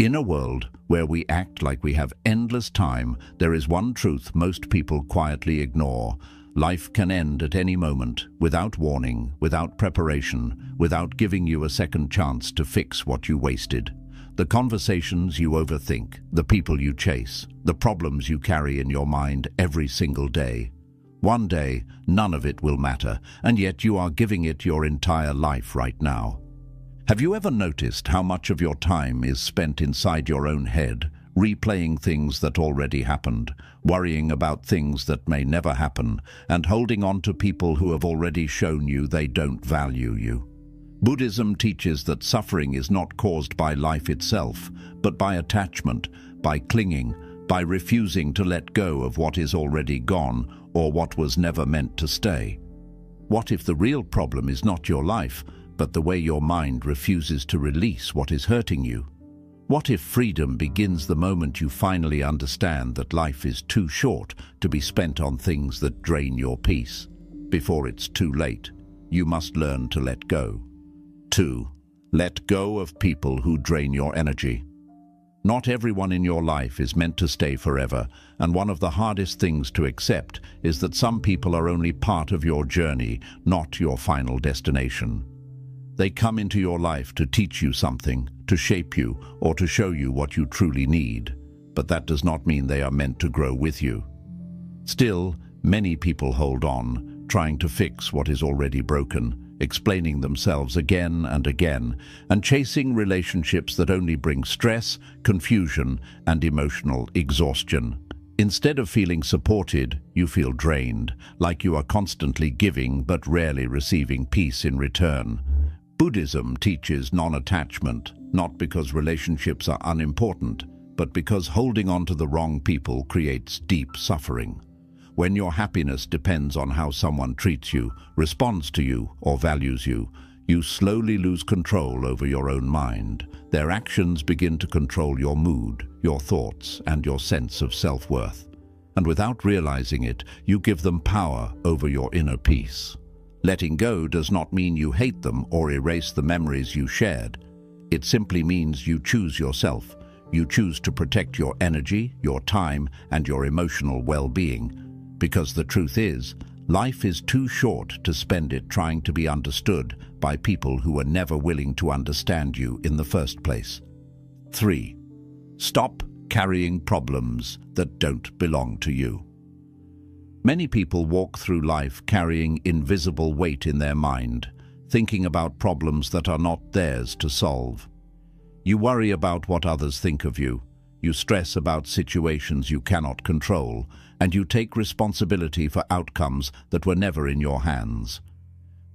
In a world where we act like we have endless time, there is one truth most people quietly ignore. Life can end at any moment, without warning, without preparation, without giving you a second chance to fix what you wasted. The conversations you overthink, the people you chase, the problems you carry in your mind every single day. One day, none of it will matter, and yet you are giving it your entire life right now. Have you ever noticed how much of your time is spent inside your own head, replaying things that already happened, worrying about things that may never happen, and holding on to people who have already shown you they don't value you? Buddhism teaches that suffering is not caused by life itself, but by attachment, by clinging, by refusing to let go of what is already gone or what was never meant to stay. What if the real problem is not your life, but the way your mind refuses to release what is hurting you? What if freedom begins the moment you finally understand that life is too short to be spent on things that drain your peace? Before it's too late, you must learn to let go. 2. Let go of people who drain your energy. Not everyone in your life is meant to stay forever, and one of the hardest things to accept is that some people are only part of your journey, not your final destination. They come into your life to teach you something, to shape you, or to show you what you truly need, but that does not mean they are meant to grow with you. Still, many people hold on, trying to fix what is already broken, explaining themselves again and again, and chasing relationships that only bring stress, confusion, and emotional exhaustion. Instead of feeling supported, you feel drained, like you are constantly giving but rarely receiving peace in return. Buddhism teaches non-attachment, not because relationships are unimportant, but because holding on to the wrong people creates deep suffering. When your happiness depends on how someone treats you, responds to you, or values you, you slowly lose control over your own mind. Their actions begin to control your mood, your thoughts, and your sense of self-worth. And without realizing it, you give them power over your inner peace. Letting go does not mean you hate them or erase the memories you shared. It simply means you choose yourself. You choose to protect your energy, your time, and your emotional well-being. Because the truth is, life is too short to spend it trying to be understood by people who are never willing to understand you in the first place. 3. Stop carrying problems that don't belong to you. Many people walk through life carrying invisible weight in their mind, thinking about problems that are not theirs to solve. You worry about what others think of you. You stress about situations you cannot control, and you take responsibility for outcomes that were never in your hands.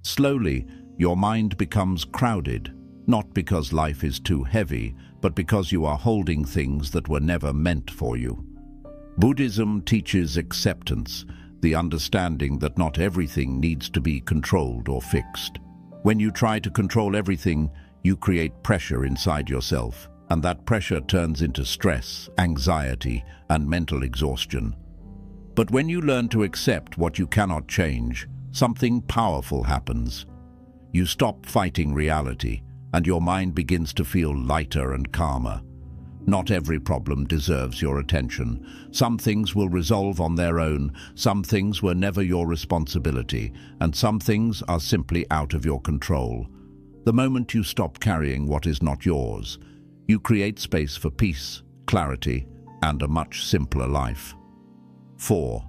Slowly, your mind becomes crowded, not because life is too heavy, but because you are holding things that were never meant for you. Buddhism teaches acceptance, the understanding that not everything needs to be controlled or fixed. When you try to control everything, you create pressure inside yourself, and that pressure turns into stress, anxiety, and mental exhaustion. But when you learn to accept what you cannot change, something powerful happens. You stop fighting reality, and your mind begins to feel lighter and calmer. Not every problem deserves your attention. Some things will resolve on their own, some things were never your responsibility, and some things are simply out of your control. The moment you stop carrying what is not yours, you create space for peace, clarity, and a much simpler life. 4.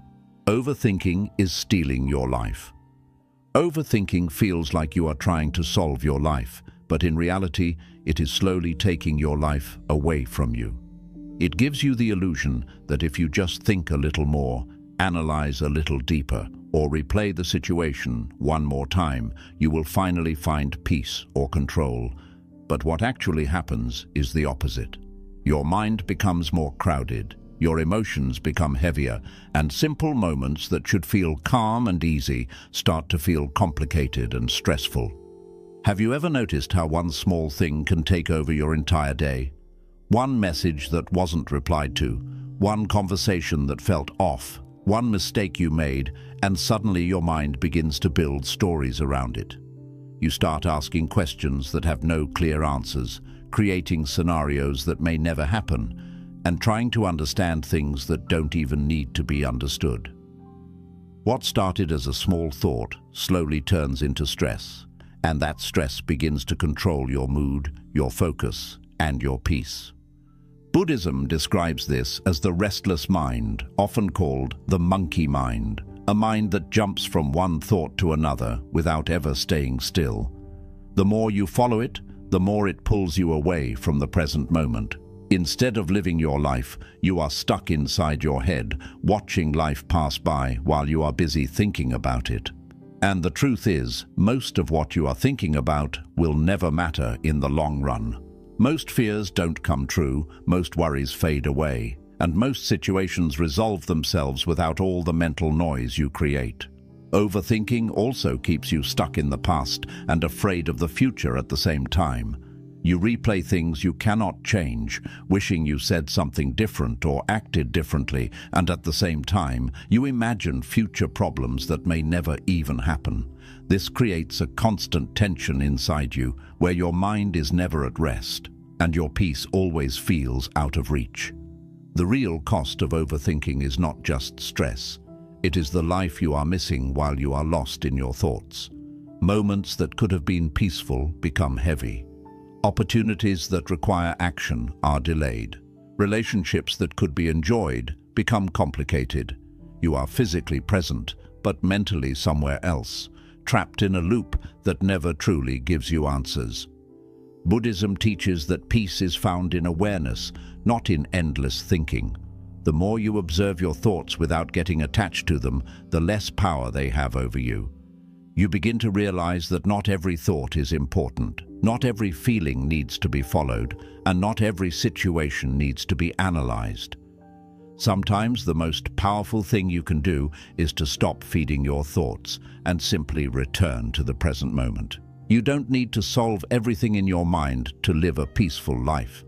Overthinking is stealing your life. Overthinking feels like you are trying to solve your life, but in reality, it is slowly taking your life away from you. It gives you the illusion that if you just think a little more, analyze a little deeper, or replay the situation one more time, you will finally find peace or control. But what actually happens is the opposite. Your mind becomes more crowded, your emotions become heavier, and simple moments that should feel calm and easy start to feel complicated and stressful. Have you ever noticed how one small thing can take over your entire day? One message that wasn't replied to, one conversation that felt off, one mistake you made, and suddenly your mind begins to build stories around it. You start asking questions that have no clear answers, creating scenarios that may never happen, and trying to understand things that don't even need to be understood. What started as a small thought slowly turns into stress, and that stress begins to control your mood, your focus, and your peace. Buddhism describes this as the restless mind, often called the monkey mind, a mind that jumps from one thought to another without ever staying still. The more you follow it, the more it pulls you away from the present moment. Instead of living your life, you are stuck inside your head, watching life pass by while you are busy thinking about it. And the truth is, most of what you are thinking about will never matter in the long run. Most fears don't come true, most worries fade away, and most situations resolve themselves without all the mental noise you create. Overthinking also keeps you stuck in the past and afraid of the future at the same time. You replay things you cannot change, wishing you said something different or acted differently, and at the same time, you imagine future problems that may never even happen. This creates a constant tension inside you, where your mind is never at rest, and your peace always feels out of reach. The real cost of overthinking is not just stress. It is the life you are missing while you are lost in your thoughts. Moments that could have been peaceful become heavy. Opportunities that require action are delayed. Relationships that could be enjoyed become complicated. You are physically present, but mentally somewhere else, trapped in a loop that never truly gives you answers. Buddhism teaches that peace is found in awareness, not in endless thinking. The more you observe your thoughts without getting attached to them, the less power they have over you. You begin to realize that not every thought is important, not every feeling needs to be followed, and not every situation needs to be analyzed. Sometimes the most powerful thing you can do is to stop feeding your thoughts and simply return to the present moment. You don't need to solve everything in your mind to live a peaceful life.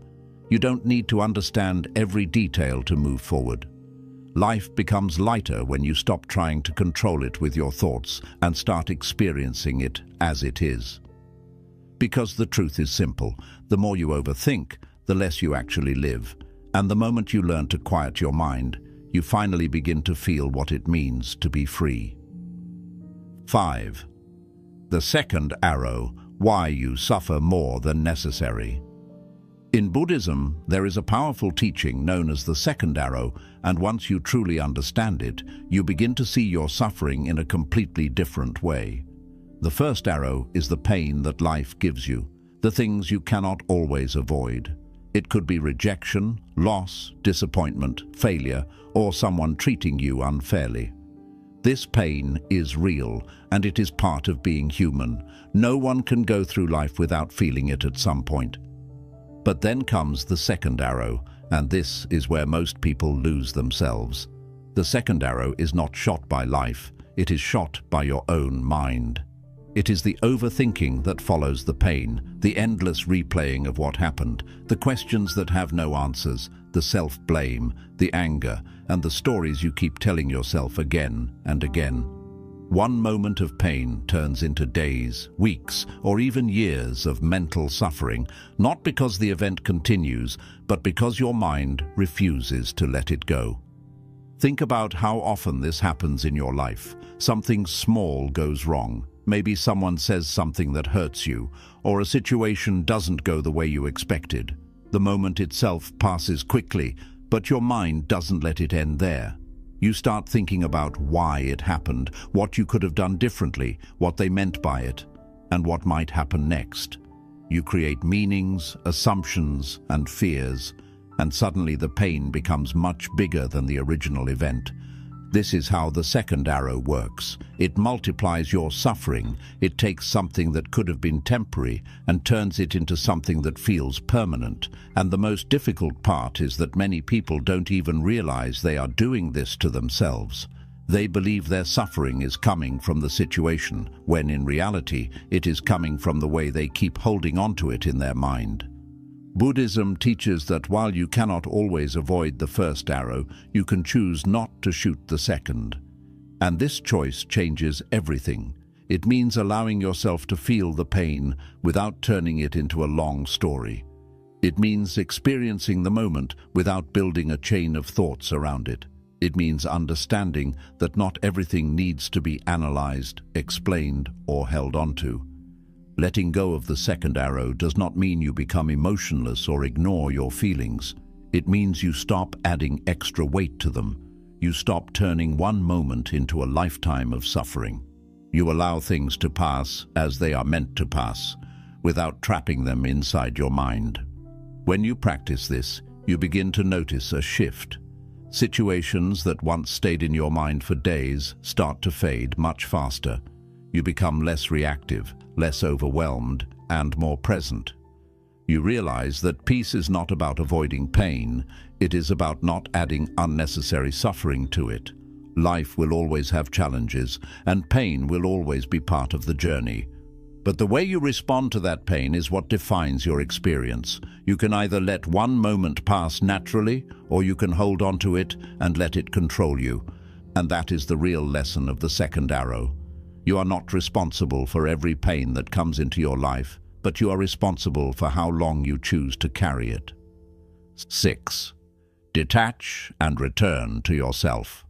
You don't need to understand every detail to move forward. Life becomes lighter when you stop trying to control it with your thoughts and start experiencing it as it is. Because the truth is simple, the more you overthink, the less you actually live. And the moment you learn to quiet your mind, you finally begin to feel what it means to be free. 5. The second arrow, why you suffer more than necessary. In Buddhism, there is a powerful teaching known as the second arrow, and once you truly understand it, you begin to see your suffering in a completely different way. The first arrow is the pain that life gives you, the things you cannot always avoid. It could be rejection, loss, disappointment, failure, or someone treating you unfairly. This pain is real, and it is part of being human. No one can go through life without feeling it at some point. But then comes the second arrow, and this is where most people lose themselves. The second arrow is not shot by life, it is shot by your own mind. It is the overthinking that follows the pain, the endless replaying of what happened, the questions that have no answers, the self-blame, the anger, and the stories you keep telling yourself again and again. One moment of pain turns into days, weeks, or even years of mental suffering, not because the event continues, but because your mind refuses to let it go. Think about how often this happens in your life. Something small goes wrong. Maybe someone says something that hurts you, or a situation doesn't go the way you expected. The moment itself passes quickly, but your mind doesn't let it end there. You start thinking about why it happened, what you could have done differently, what they meant by it, and what might happen next. You create meanings, assumptions, and fears, and suddenly the pain becomes much bigger than the original event. This is how the second arrow works. It multiplies your suffering. It takes something that could have been temporary and turns it into something that feels permanent. And the most difficult part is that many people don't even realize they are doing this to themselves. They believe their suffering is coming from the situation, when in reality it is coming from the way they keep holding on to it in their mind. Buddhism teaches that while you cannot always avoid the first arrow, you can choose not to shoot the second. And this choice changes everything. It means allowing yourself to feel the pain without turning it into a long story. It means experiencing the moment without building a chain of thoughts around it. It means understanding that not everything needs to be analyzed, explained, or held onto. Letting go of the second arrow does not mean you become emotionless or ignore your feelings. It means you stop adding extra weight to them. You stop turning one moment into a lifetime of suffering. You allow things to pass as they are meant to pass, without trapping them inside your mind. When you practice this, you begin to notice a shift. Situations that once stayed in your mind for days start to fade much faster. You become less reactive, less overwhelmed, and more present. You realize that peace is not about avoiding pain, it is about not adding unnecessary suffering to it. Life will always have challenges, and pain will always be part of the journey. But the way you respond to that pain is what defines your experience. You can either let one moment pass naturally, or you can hold on to it and let it control you. And that is the real lesson of the second arrow. You are not responsible for every pain that comes into your life, but you are responsible for how long you choose to carry it. 6. Detach and return to yourself.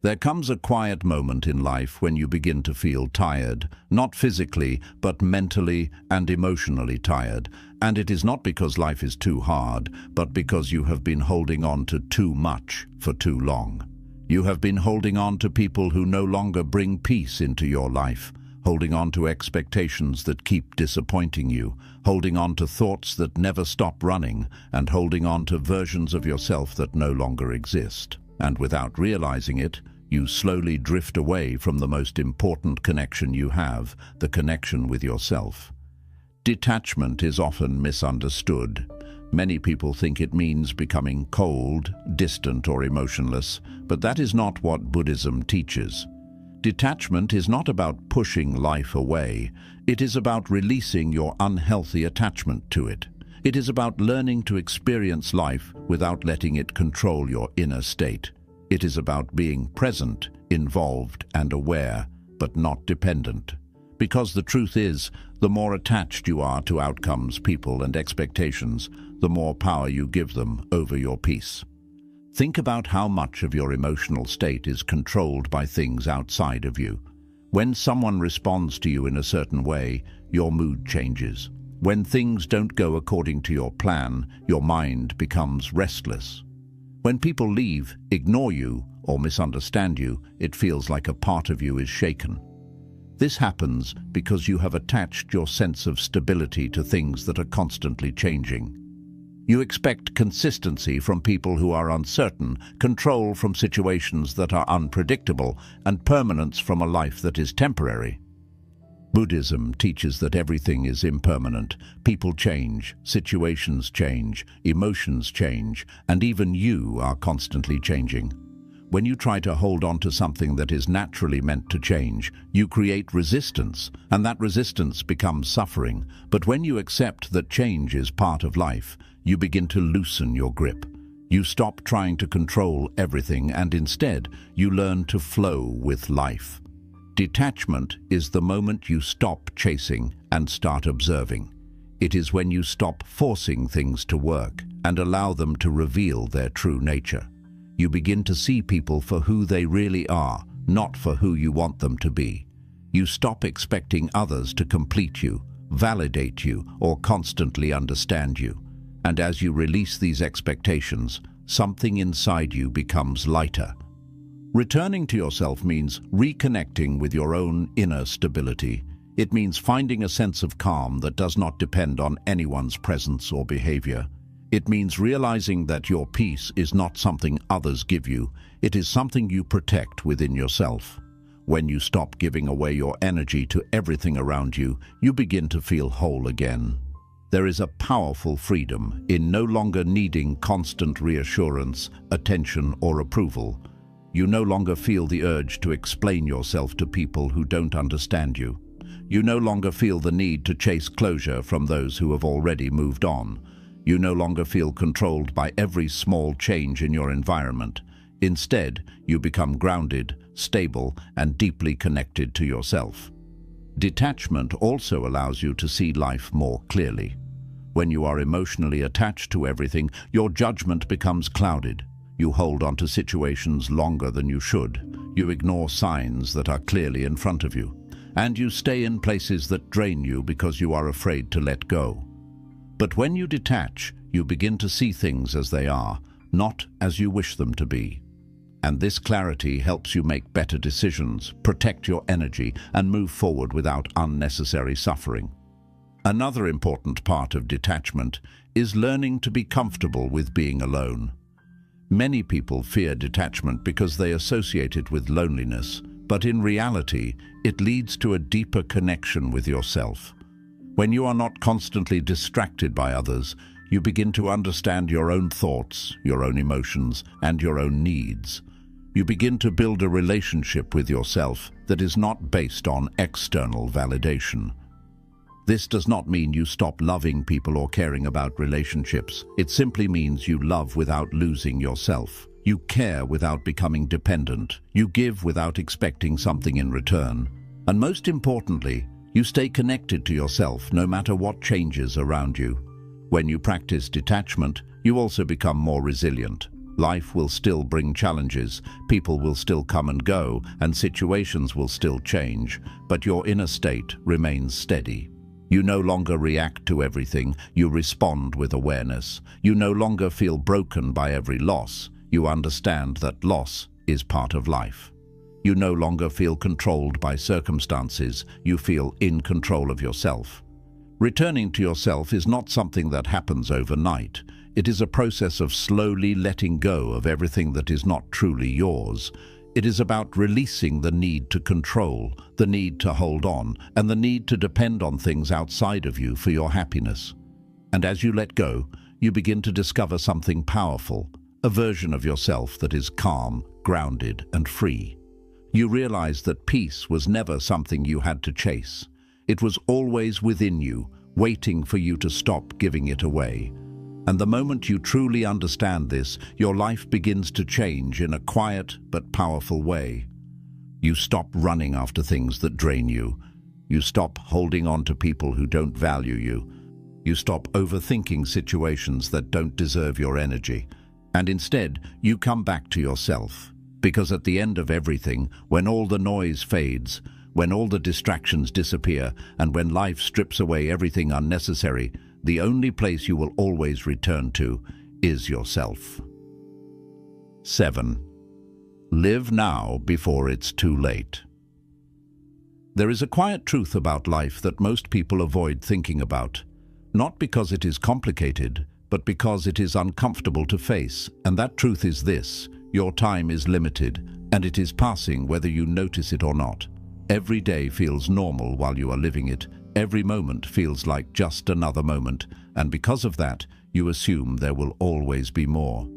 There comes a quiet moment in life when you begin to feel tired, not physically, but mentally and emotionally tired. And it is not because life is too hard, but because you have been holding on to too much for too long. You have been holding on to people who no longer bring peace into your life, holding on to expectations that keep disappointing you, holding on to thoughts that never stop running, and holding on to versions of yourself that no longer exist. And without realizing it, you slowly drift away from the most important connection you have, the connection with yourself. Detachment is often misunderstood. Many people think it means becoming cold, distant, or emotionless, but that is not what Buddhism teaches. Detachment is not about pushing life away. It is about releasing your unhealthy attachment to it. It is about learning to experience life without letting it control your inner state. It is about being present, involved, and aware, but not dependent. Because the truth is, the more attached you are to outcomes, people, and expectations, the more power you give them over your peace. Think about how much of your emotional state is controlled by things outside of you. When someone responds to you in a certain way, your mood changes. When things don't go according to your plan, your mind becomes restless. When people leave, ignore you, or misunderstand you, it feels like a part of you is shaken. This happens because you have attached your sense of stability to things that are constantly changing. You expect consistency from people who are uncertain, control from situations that are unpredictable, and permanence from a life that is temporary. Buddhism teaches that everything is impermanent. People change, situations change, emotions change, and even you are constantly changing. When you try to hold on to something that is naturally meant to change, you create resistance, and that resistance becomes suffering. But when you accept that change is part of life, you begin to loosen your grip. You stop trying to control everything, and instead, you learn to flow with life. Detachment is the moment you stop chasing and start observing. It is when you stop forcing things to work and allow them to reveal their true nature. You begin to see people for who they really are, not for who you want them to be. You stop expecting others to complete you, validate you, or constantly understand you. And as you release these expectations, something inside you becomes lighter. Returning to yourself means reconnecting with your own inner stability. It means finding a sense of calm that does not depend on anyone's presence or behavior. It means realizing that your peace is not something others give you, it is something you protect within yourself. When you stop giving away your energy to everything around you, you begin to feel whole again. There is a powerful freedom in no longer needing constant reassurance, attention, or approval. You no longer feel the urge to explain yourself to people who don't understand you. You no longer feel the need to chase closure from those who have already moved on. You no longer feel controlled by every small change in your environment. Instead, you become grounded, stable, and deeply connected to yourself. Detachment also allows you to see life more clearly. When you are emotionally attached to everything, your judgment becomes clouded. You hold on to situations longer than you should. You ignore signs that are clearly in front of you. And you stay in places that drain you because you are afraid to let go. But when you detach, you begin to see things as they are, not as you wish them to be. And this clarity helps you make better decisions, protect your energy, and move forward without unnecessary suffering. Another important part of detachment is learning to be comfortable with being alone. Many people fear detachment because they associate it with loneliness, but in reality, it leads to a deeper connection with yourself. When you are not constantly distracted by others, you begin to understand your own thoughts, your own emotions, and your own needs. You begin to build a relationship with yourself that is not based on external validation. This does not mean you stop loving people or caring about relationships. It simply means you love without losing yourself. You care without becoming dependent. You give without expecting something in return. And most importantly, you stay connected to yourself no matter what changes around you. When you practice detachment, you also become more resilient. Life will still bring challenges, people will still come and go, and situations will still change, but your inner state remains steady. You no longer react to everything, you respond with awareness. You no longer feel broken by every loss. You understand that loss is part of life. You no longer feel controlled by circumstances, you feel in control of yourself. Returning to yourself is not something that happens overnight. It is a process of slowly letting go of everything that is not truly yours. It is about releasing the need to control, the need to hold on, and the need to depend on things outside of you for your happiness. And as you let go, you begin to discover something powerful, a version of yourself that is calm, grounded, and free. You realize that peace was never something you had to chase. It was always within you, waiting for you to stop giving it away. And the moment you truly understand this, your life begins to change in a quiet but powerful way. You stop running after things that drain you. You stop holding on to people who don't value you. You stop overthinking situations that don't deserve your energy. And instead, you come back to yourself. Because at the end of everything, when all the noise fades, when all the distractions disappear, and when life strips away everything unnecessary, the only place you will always return to is yourself. 7. Live now before it's too late. There is a quiet truth about life that most people avoid thinking about, not because it is complicated, but because it is uncomfortable to face, and that truth is this: your time is limited, and it is passing whether you notice it or not. Every day feels normal while you are living it. Every moment feels like just another moment, and because of that, you assume there will always be more.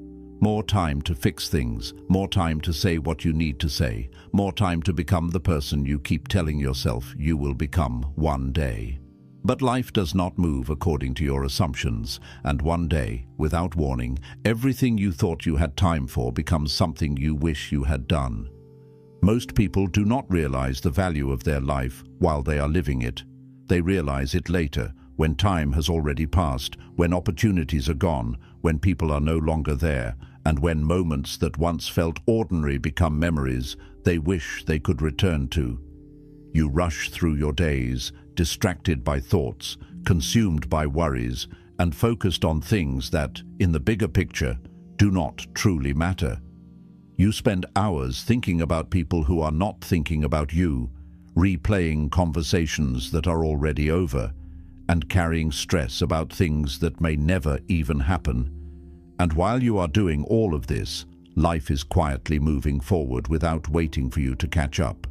More time to fix things, more time to say what you need to say, more time to become the person you keep telling yourself you will become one day. But life does not move according to your assumptions, and one day, without warning, everything you thought you had time for becomes something you wish you had done. Most people do not realize the value of their life while they are living it. They realize it later, when time has already passed, when opportunities are gone, when people are no longer there, and when moments that once felt ordinary become memories they wish they could return to. You rush through your days, distracted by thoughts, consumed by worries, and focused on things that, in the bigger picture, do not truly matter. You spend hours thinking about people who are not thinking about you, replaying conversations that are already over, and carrying stress about things that may never even happen. And while you are doing all of this, life is quietly moving forward without waiting for you to catch up.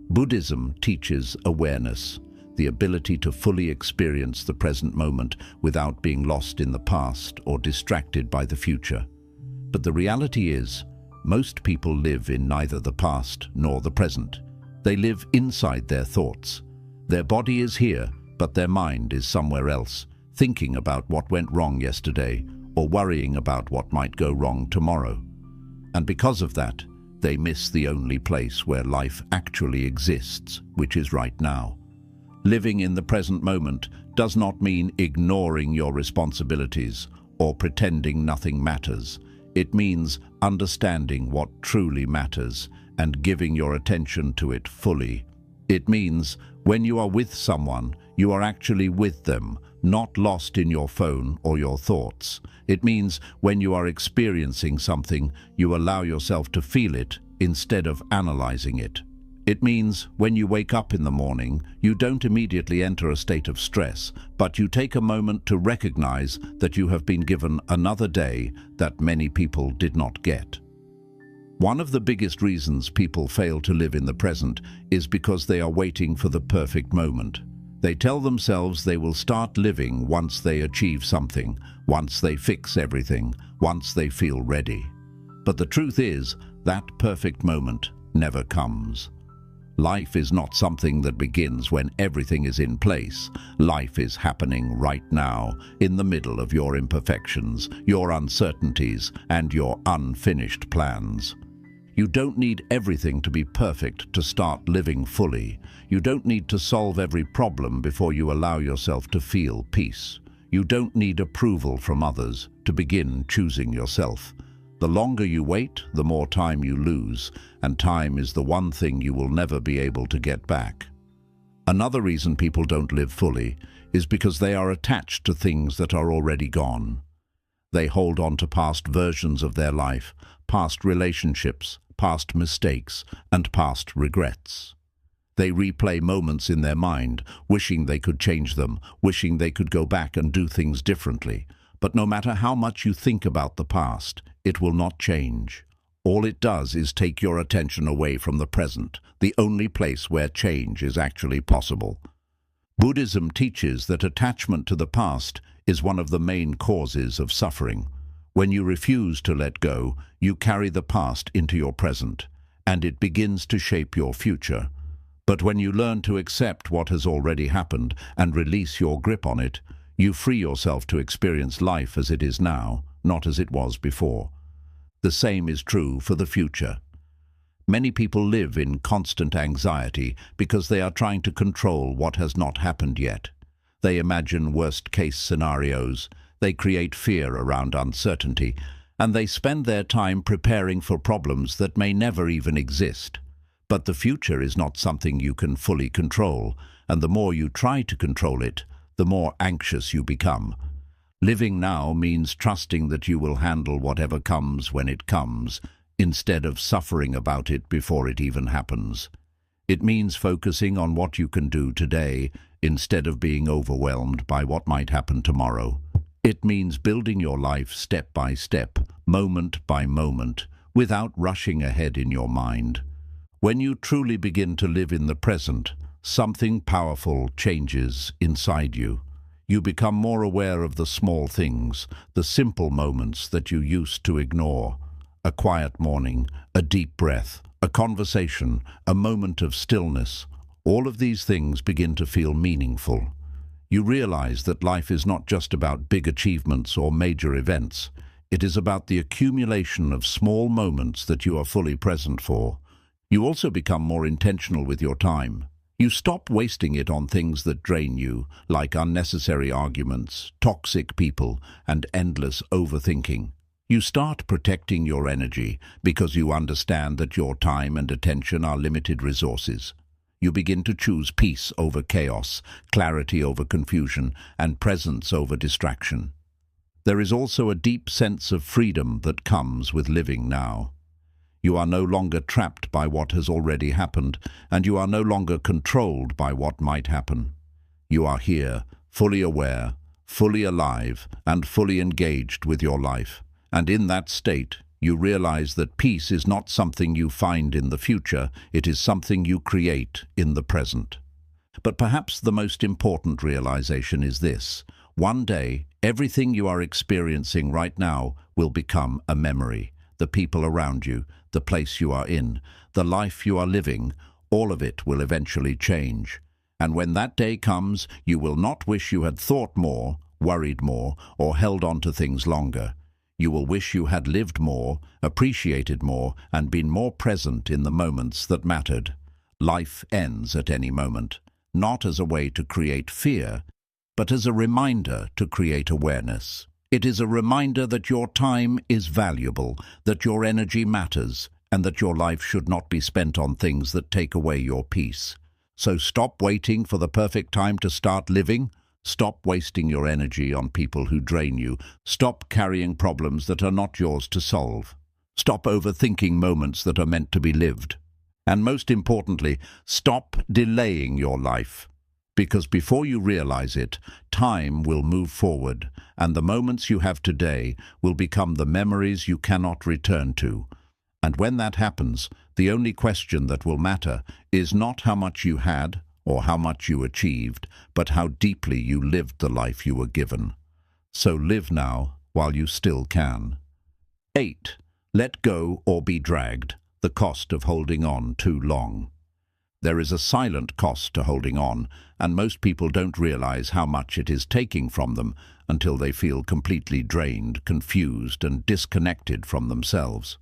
Buddhism teaches awareness, the ability to fully experience the present moment without being lost in the past or distracted by the future. But the reality is, most people live in neither the past nor the present. They live inside their thoughts. Their body is here, but their mind is somewhere else, thinking about what went wrong yesterday or worrying about what might go wrong tomorrow. And because of that, they miss the only place where life actually exists, which is right now. Living in the present moment does not mean ignoring your responsibilities or pretending nothing matters. It means understanding what truly matters and giving your attention to it fully. It means when you are with someone, you are actually with them, not lost in your phone or your thoughts. It means when you are experiencing something, you allow yourself to feel it instead of analyzing it. It means when you wake up in the morning, you don't immediately enter a state of stress, but you take a moment to recognize that you have been given another day that many people did not get. One of the biggest reasons people fail to live in the present is because they are waiting for the perfect moment. They tell themselves they will start living once they achieve something, once they fix everything, once they feel ready. But the truth is, that perfect moment never comes. Life is not something that begins when everything is in place. Life is happening right now, in the middle of your imperfections, your uncertainties, and your unfinished plans. You don't need everything to be perfect to start living fully. You don't need to solve every problem before you allow yourself to feel peace. You don't need approval from others to begin choosing yourself. The longer you wait, the more time you lose, and time is the one thing you will never be able to get back. Another reason people don't live fully is because they are attached to things that are already gone. They hold on to past versions of their life, past relationships, past mistakes, and past regrets. They replay moments in their mind, wishing they could change them, wishing they could go back and do things differently. But no matter how much you think about the past, it will not change. All it does is take your attention away from the present, the only place where change is actually possible. Buddhism teaches that attachment to the past is one of the main causes of suffering. When you refuse to let go, you carry the past into your present, and it begins to shape your future. But when you learn to accept what has already happened and release your grip on it, you free yourself to experience life as it is now, not as it was before. The same is true for the future. Many people live in constant anxiety because they are trying to control what has not happened yet. They imagine worst-case scenarios, they create fear around uncertainty, and they spend their time preparing for problems that may never even exist. But the future is not something you can fully control, and the more you try to control it, the more anxious you become. Living now means trusting that you will handle whatever comes when it comes, instead of suffering about it before it even happens. It means focusing on what you can do today, instead of being overwhelmed by what might happen tomorrow. It means building your life step by step, moment by moment, without rushing ahead in your mind. When you truly begin to live in the present, something powerful changes inside you. You become more aware of the small things, the simple moments that you used to ignore. A quiet morning, a deep breath, a conversation, a moment of stillness. All of these things begin to feel meaningful. You realize that life is not just about big achievements or major events. It is about the accumulation of small moments that you are fully present for. You also become more intentional with your time. You stop wasting it on things that drain you, like unnecessary arguments, toxic people, and endless overthinking. You start protecting your energy because you understand that your time and attention are limited resources. You begin to choose peace over chaos, clarity over confusion, and presence over distraction. There is also a deep sense of freedom that comes with living now. You are no longer trapped by what has already happened, and you are no longer controlled by what might happen. You are here, fully aware, fully alive, and fully engaged with your life. And in that state, you realize that peace is not something you find in the future, it is something you create in the present. But perhaps the most important realization is this: one day, everything you are experiencing right now will become a memory. The people around you, the place you are in, the life you are living, all of it will eventually change. And when that day comes, you will not wish you had thought more, worried more, or held on to things longer. You will wish you had lived more, appreciated more, and been more present in the moments that mattered. Life ends at any moment, not as a way to create fear, but as a reminder to create awareness. It is a reminder that your time is valuable, that your energy matters, and that your life should not be spent on things that take away your peace. So stop waiting for the perfect time to start living. Stop wasting your energy on people who drain you. Stop carrying problems that are not yours to solve. Stop overthinking moments that are meant to be lived. And most importantly, stop delaying your life. Because before you realize it, time will move forward, and the moments you have today will become the memories you cannot return to. And when that happens, the only question that will matter is not how much you had or how much you achieved, but how deeply you lived the life you were given. So live now while you still can. 8. Let go or be dragged, the cost of holding on too long. There is a silent cost to holding on, and most people don't realize how much it is taking from them until they feel completely drained, confused, and disconnected from themselves.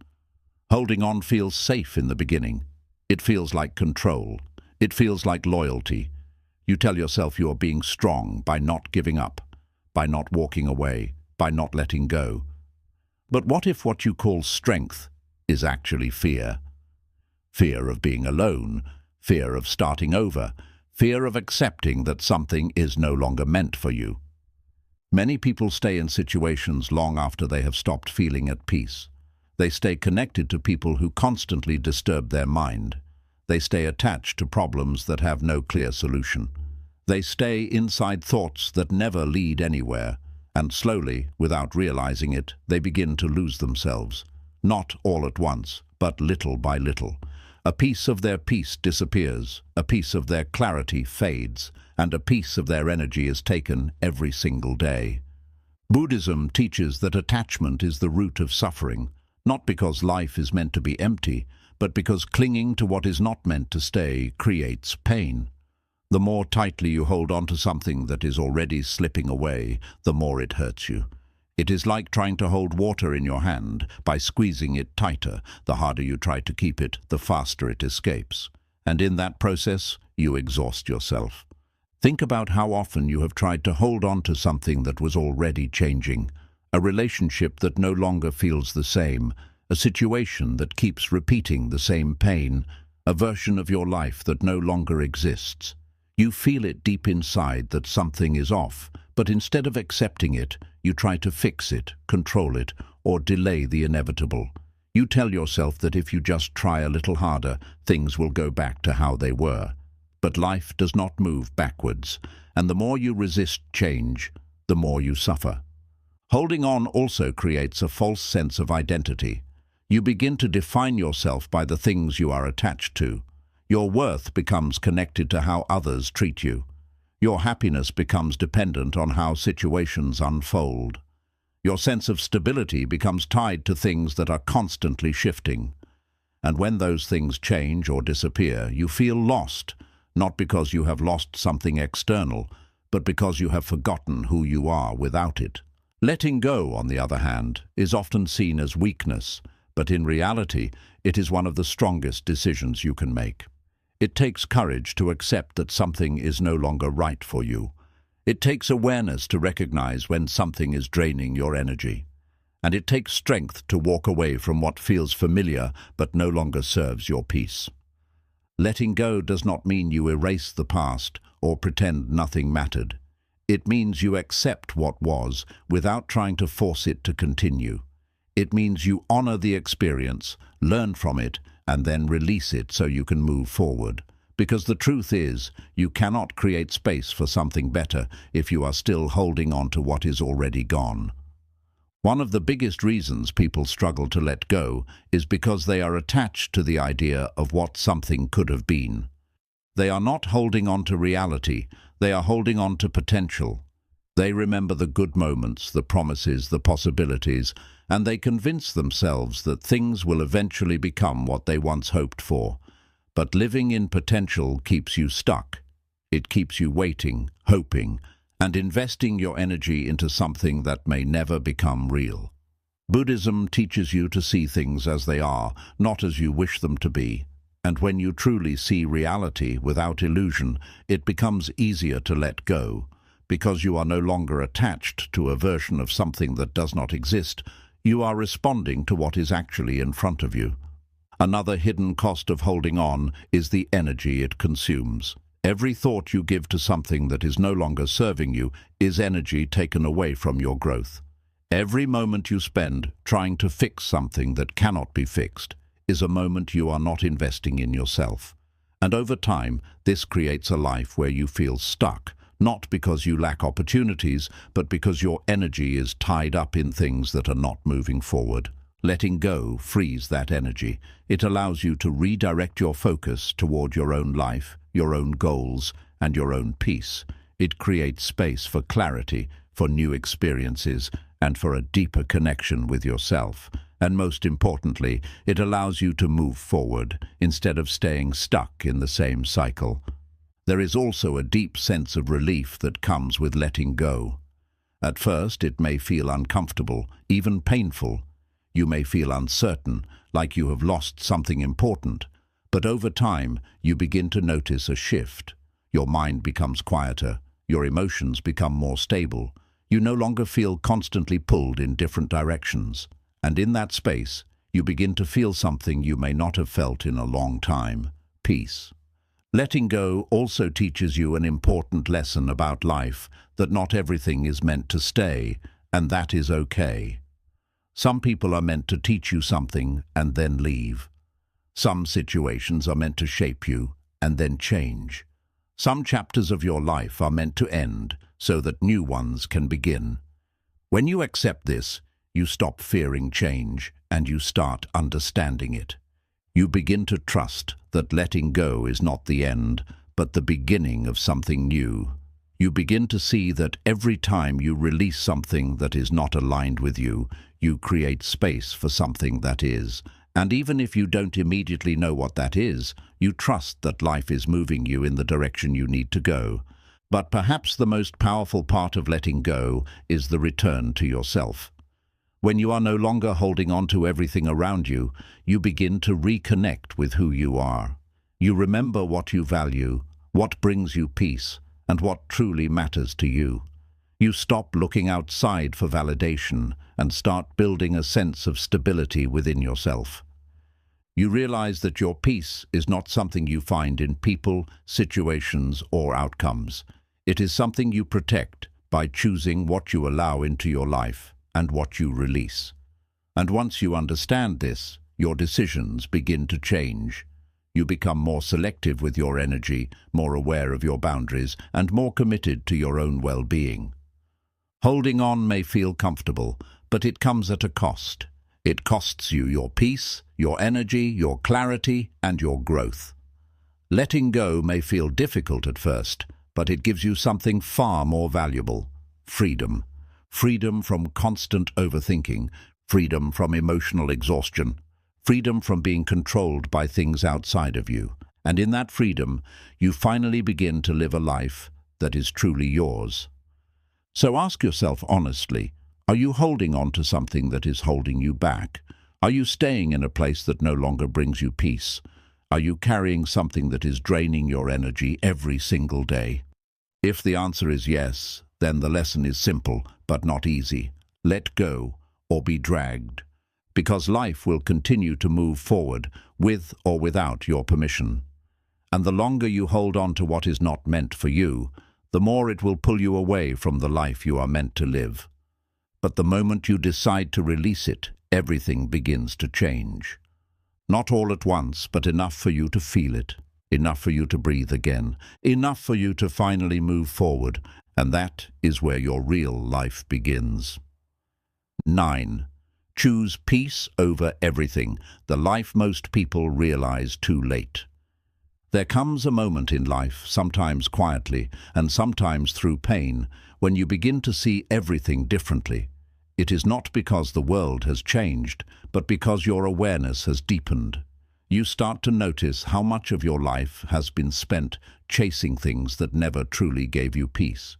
Holding on feels safe in the beginning. It feels like control. It feels like loyalty. You tell yourself you are being strong by not giving up, by not walking away, by not letting go. But what if what you call strength is actually fear? Fear of being alone, fear of starting over, fear of accepting that something is no longer meant for you. Many people stay in situations long after they have stopped feeling at peace. They stay connected to people who constantly disturb their mind. They stay attached to problems that have no clear solution. They stay inside thoughts that never lead anywhere, and slowly, without realizing it, they begin to lose themselves. Not all at once, but little by little. A piece of their peace disappears, a piece of their clarity fades, and a piece of their energy is taken every single day. Buddhism teaches that attachment is the root of suffering, not because life is meant to be empty, but because clinging to what is not meant to stay creates pain. The more tightly you hold on to something that is already slipping away, the more it hurts you. It is like trying to hold water in your hand. By squeezing it tighter, the harder you try to keep it, the faster it escapes. And in that process, you exhaust yourself. Think about how often you have tried to hold on to something that was already changing. A relationship that no longer feels the same, a situation that keeps repeating the same pain, a version of your life that no longer exists. You feel it deep inside that something is off, but instead of accepting it, you try to fix it, control it, or delay the inevitable. You tell yourself that if you just try a little harder, things will go back to how they were. But life does not move backwards, and the more you resist change, the more you suffer. Holding on also creates a false sense of identity. You begin to define yourself by the things you are attached to. Your worth becomes connected to how others treat you. Your happiness becomes dependent on how situations unfold. Your sense of stability becomes tied to things that are constantly shifting. And when those things change or disappear, you feel lost, not because you have lost something external, but because you have forgotten who you are without it. Letting go, on the other hand, is often seen as weakness, but in reality, it is one of the strongest decisions you can make. It takes courage to accept that something is no longer right for you. It takes awareness to recognize when something is draining your energy. And it takes strength to walk away from what feels familiar but no longer serves your peace. Letting go does not mean you erase the past or pretend nothing mattered. It means you accept what was without trying to force it to continue. It means you honor the experience, learn from it, and then release it so you can move forward. Because the truth is, you cannot create space for something better if you are still holding on to what is already gone. One of the biggest reasons people struggle to let go is because they are attached to the idea of what something could have been. They are not holding on to reality, they are holding on to potential. They remember the good moments, the promises, the possibilities, and they convince themselves that things will eventually become what they once hoped for. But living in potential keeps you stuck. It keeps you waiting, hoping, and investing your energy into something that may never become real. Buddhism teaches you to see things as they are, not as you wish them to be. And when you truly see reality without illusion, it becomes easier to let go, because you are no longer attached to a version of something that does not exist. You are responding to what is actually in front of you. Another hidden cost of holding on is the energy it consumes. Every thought you give to something that is no longer serving you is energy taken away from your growth. Every moment you spend trying to fix something that cannot be fixed is a moment you are not investing in yourself. And over time, this creates a life where you feel stuck, not because you lack opportunities, but because your energy is tied up in things that are not moving forward. Letting go frees that energy. It allows you to redirect your focus toward your own life, your own goals, and your own peace. It creates space for clarity, for new experiences, and for a deeper connection with yourself. And most importantly, it allows you to move forward instead of staying stuck in the same cycle. There is also a deep sense of relief that comes with letting go. At first, it may feel uncomfortable, even painful. You may feel uncertain, like you have lost something important. But over time, you begin to notice a shift. Your mind becomes quieter. Your emotions become more stable. You no longer feel constantly pulled in different directions. And in that space, you begin to feel something you may not have felt in a long time: peace. Letting go also teaches you an important lesson about life, that not everything is meant to stay, and that is okay. Some people are meant to teach you something and then leave. Some situations are meant to shape you and then change. Some chapters of your life are meant to end so that new ones can begin. When you accept this, you stop fearing change and you start understanding it. You begin to trust that letting go is not the end, but the beginning of something new. You begin to see that every time you release something that is not aligned with you, you create space for something that is. And even if you don't immediately know what that is, you trust that life is moving you in the direction you need to go. But perhaps the most powerful part of letting go is the return to yourself. When you are no longer holding on to everything around you, you begin to reconnect with who you are. You remember what you value, what brings you peace, and what truly matters to you. You stop looking outside for validation and start building a sense of stability within yourself. You realize that your peace is not something you find in people, situations, or outcomes. It is something you protect by choosing what you allow into your life and what you release. And once you understand this, your decisions begin to change. You become more selective with your energy, more aware of your boundaries, and more committed to your own well-being. Holding on may feel comfortable, but it comes at a cost. It costs you your peace, your energy, your clarity, and your growth. Letting go may feel difficult at first, but it gives you something far more valuable: freedom. Freedom from constant overthinking, freedom from emotional exhaustion, freedom from being controlled by things outside of you. And in that freedom, you finally begin to live a life that is truly yours. So ask yourself honestly, are you holding on to something that is holding you back? Are you staying in a place that no longer brings you peace? Are you carrying something that is draining your energy every single day? If the answer is yes, then the lesson is simple but not easy. Let go or be dragged, because life will continue to move forward with or without your permission. And the longer you hold on to what is not meant for you, the more it will pull you away from the life you are meant to live. But the moment you decide to release it, everything begins to change. Not all at once, but enough for you to feel it, enough for you to breathe again, enough for you to finally move forward. And that is where your real life begins. 9. Choose peace over everything, the life most people realize too late. There comes a moment in life, sometimes quietly and sometimes through pain, when you begin to see everything differently. It is not because the world has changed, but because your awareness has deepened. You start to notice how much of your life has been spent chasing things that never truly gave you peace.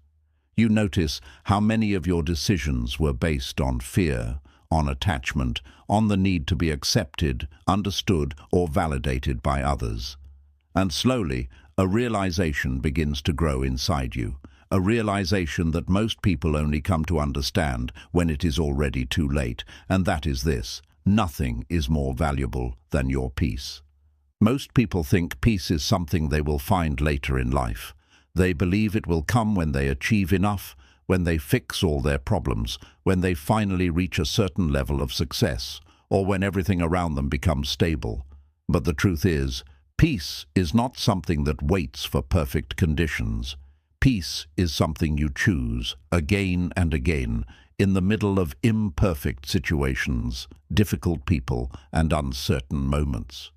You notice how many of your decisions were based on fear, on attachment, on the need to be accepted, understood, or validated by others. And slowly, a realization begins to grow inside you, a realization that most people only come to understand when it is already too late, and that is this: nothing is more valuable than your peace. Most people think peace is something they will find later in life. They believe it will come when they achieve enough, when they fix all their problems, when they finally reach a certain level of success, or when everything around them becomes stable. But the truth is, peace is not something that waits for perfect conditions. Peace is something you choose again and again in the middle of imperfect situations, difficult people, and uncertain moments.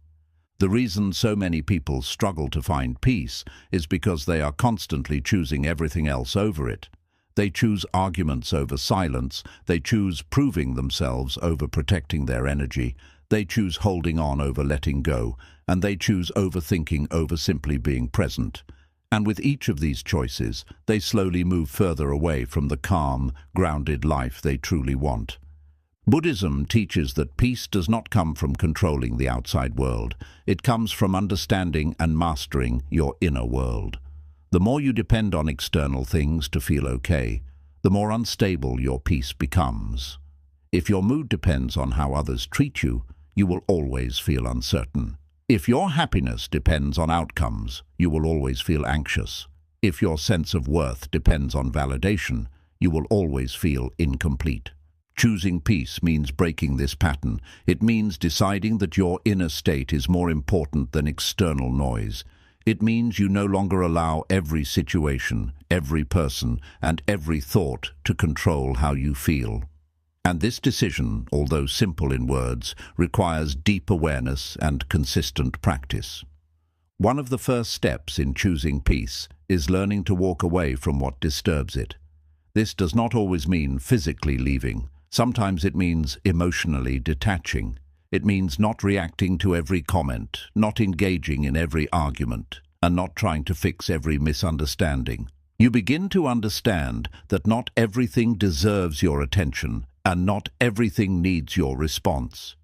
The reason so many people struggle to find peace is because they are constantly choosing everything else over it. They choose arguments over silence, they choose proving themselves over protecting their energy, they choose holding on over letting go, and they choose overthinking over simply being present. And with each of these choices, they slowly move further away from the calm, grounded life they truly want. Buddhism teaches that peace does not come from controlling the outside world. It comes from understanding and mastering your inner world. The more you depend on external things to feel okay, the more unstable your peace becomes. If your mood depends on how others treat you, you will always feel uncertain. If your happiness depends on outcomes, you will always feel anxious. If your sense of worth depends on validation, you will always feel incomplete. Choosing peace means breaking this pattern. It means deciding that your inner state is more important than external noise. It means you no longer allow every situation, every person, and every thought to control how you feel. And this decision, although simple in words, requires deep awareness and consistent practice. One of the first steps in choosing peace is learning to walk away from what disturbs it. This does not always mean physically leaving. Sometimes it means emotionally detaching. It means not reacting to every comment, not engaging in every argument, and not trying to fix every misunderstanding. You begin to understand that not everything deserves your attention, and not everything needs your response.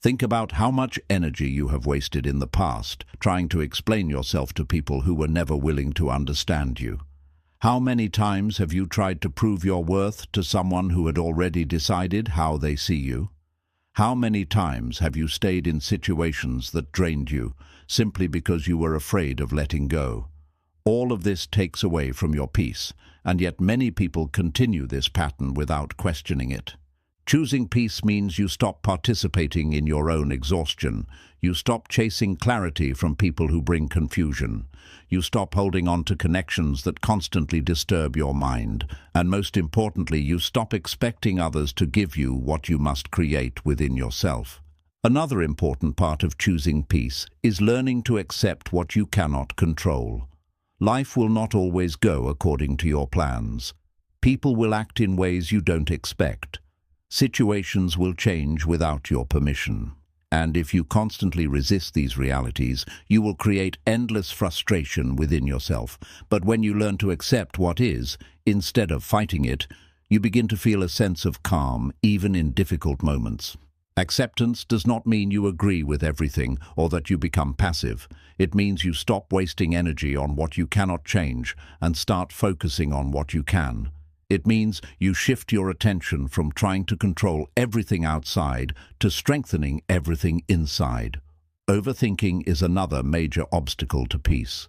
Think about how much energy you have wasted in the past trying to explain yourself to people who were never willing to understand you. How many times have you tried to prove your worth to someone who had already decided how they see you? How many times have you stayed in situations that drained you simply because you were afraid of letting go? All of this takes away from your peace, and yet many people continue this pattern without questioning it. Choosing peace means you stop participating in your own exhaustion. You stop chasing clarity from people who bring confusion. You stop holding on to connections that constantly disturb your mind. And most importantly, you stop expecting others to give you what you must create within yourself. Another important part of choosing peace is learning to accept what you cannot control. Life will not always go according to your plans. People will act in ways you don't expect. Situations will change without your permission. And if you constantly resist these realities, you will create endless frustration within yourself. But when you learn to accept what is, instead of fighting it, you begin to feel a sense of calm, even in difficult moments. Acceptance does not mean you agree with everything or that you become passive. It means you stop wasting energy on what you cannot change and start focusing on what you can. It means you shift your attention from trying to control everything outside to strengthening everything inside. Overthinking is another major obstacle to peace.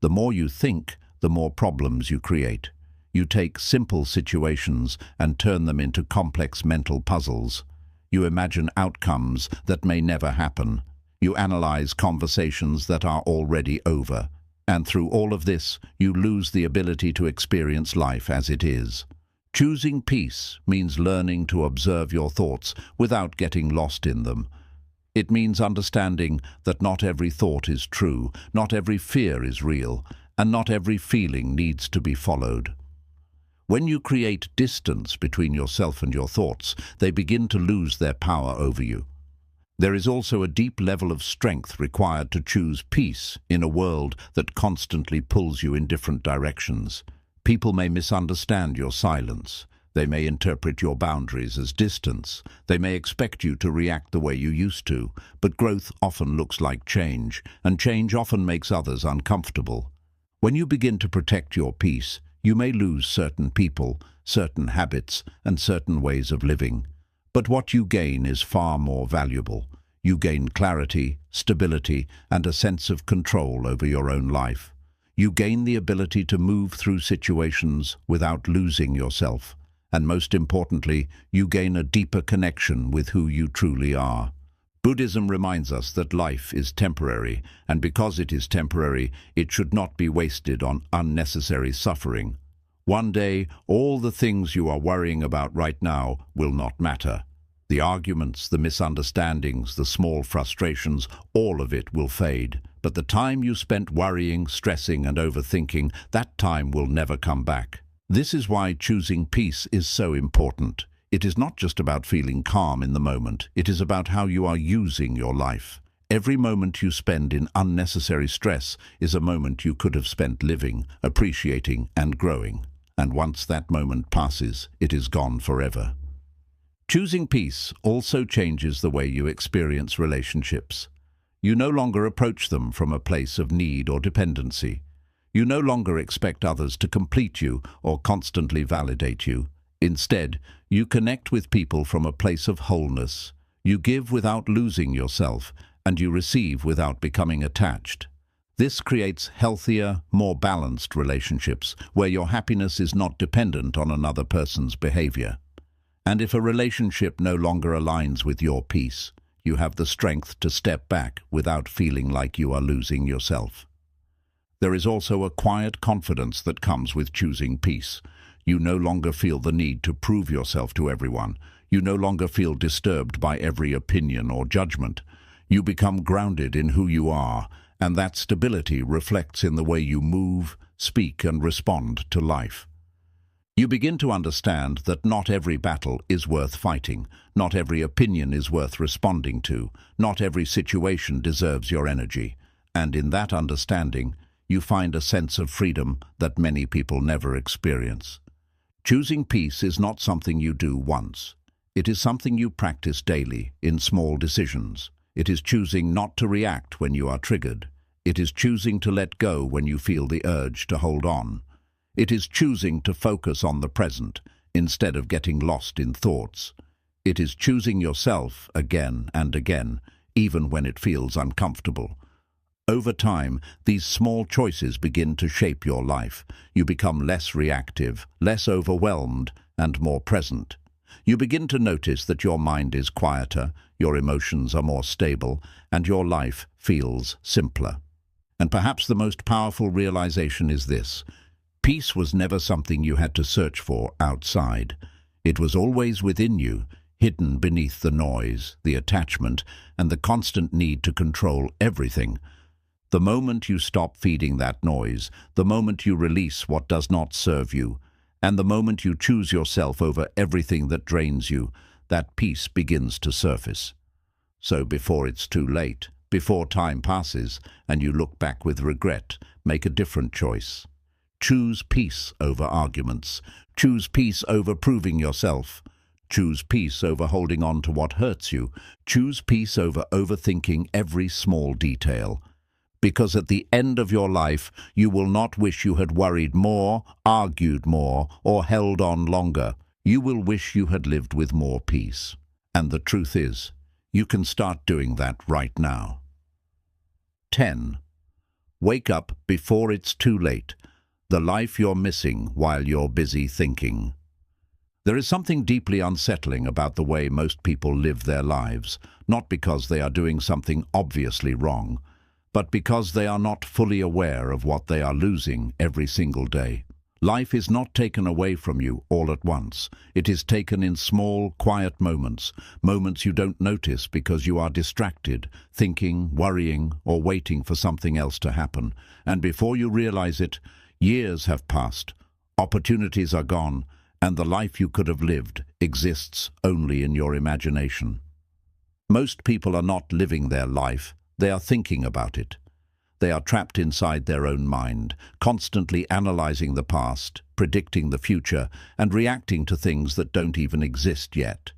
The more you think, the more problems you create. You take simple situations and turn them into complex mental puzzles. You imagine outcomes that may never happen. You analyze conversations that are already over. And through all of this, you lose the ability to experience life as it is. Choosing peace means learning to observe your thoughts without getting lost in them. It means understanding that not every thought is true, not every fear is real, and not every feeling needs to be followed. When you create distance between yourself and your thoughts, they begin to lose their power over you. There is also a deep level of strength required to choose peace in a world that constantly pulls you in different directions. People may misunderstand your silence. They may interpret your boundaries as distance. They may expect you to react the way you used to. But growth often looks like change, and change often makes others uncomfortable. When you begin to protect your peace, you may lose certain people, certain habits, and certain ways of living. But what you gain is far more valuable. You gain clarity, stability, and a sense of control over your own life. You gain the ability to move through situations without losing yourself. And most importantly, you gain a deeper connection with who you truly are. Buddhism reminds us that life is temporary, and because it is temporary, it should not be wasted on unnecessary suffering. One day, all the things you are worrying about right now will not matter. The arguments, the misunderstandings, the small frustrations, all of it will fade. But the time you spent worrying, stressing, and overthinking, that time will never come back. This is why choosing peace is so important. It is not just about feeling calm in the moment. It is about how you are using your life. Every moment you spend in unnecessary stress is a moment you could have spent living, appreciating, and growing. And once that moment passes, it is gone forever. Choosing peace also changes the way you experience relationships. You no longer approach them from a place of need or dependency. You no longer expect others to complete you or constantly validate you. Instead, you connect with people from a place of wholeness. You give without losing yourself, and you receive without becoming attached. This creates healthier, more balanced relationships where your happiness is not dependent on another person's behavior. And if a relationship no longer aligns with your peace, you have the strength to step back without feeling like you are losing yourself. There is also a quiet confidence that comes with choosing peace. You no longer feel the need to prove yourself to everyone. You no longer feel disturbed by every opinion or judgment. You become grounded in who you are, and that stability reflects in the way you move, speak, and respond to life. You begin to understand that not every battle is worth fighting, not every opinion is worth responding to, not every situation deserves your energy, and in that understanding, you find a sense of freedom that many people never experience. Choosing peace is not something you do once. It is something you practice daily, in small decisions. It is choosing not to react when you are triggered. It is choosing to let go when you feel the urge to hold on. It is choosing to focus on the present, instead of getting lost in thoughts. It is choosing yourself again and again, even when it feels uncomfortable. Over time, these small choices begin to shape your life. You become less reactive, less overwhelmed, and more present. You begin to notice that your mind is quieter, your emotions are more stable, and your life feels simpler. And perhaps the most powerful realization is this: peace was never something you had to search for outside. It was always within you, hidden beneath the noise, the attachment, and the constant need to control everything. The moment you stop feeding that noise, the moment you release what does not serve you, and the moment you choose yourself over everything that drains you, that peace begins to surface. So before it's too late, before time passes, and you look back with regret, make a different choice. Choose peace over arguments. Choose peace over proving yourself. Choose peace over holding on to what hurts you. Choose peace over overthinking every small detail. Because at the end of your life, you will not wish you had worried more, argued more, or held on longer. You will wish you had lived with more peace. And the truth is, you can start doing that right now. 10. Wake up before it's too late. The life you're missing while you're busy thinking. There is something deeply unsettling about the way most people live their lives, not because they are doing something obviously wrong, but because they are not fully aware of what they are losing every single day. Life is not taken away from you all at once. It is taken in small, quiet moments, moments you don't notice because you are distracted, thinking, worrying, or waiting for something else to happen. And before you realize it, years have passed, opportunities are gone, and the life you could have lived exists only in your imagination. Most people are not living their life, they are thinking about it. They are trapped inside their own mind, constantly analyzing the past, predicting the future, and reacting to things that don't even exist yet.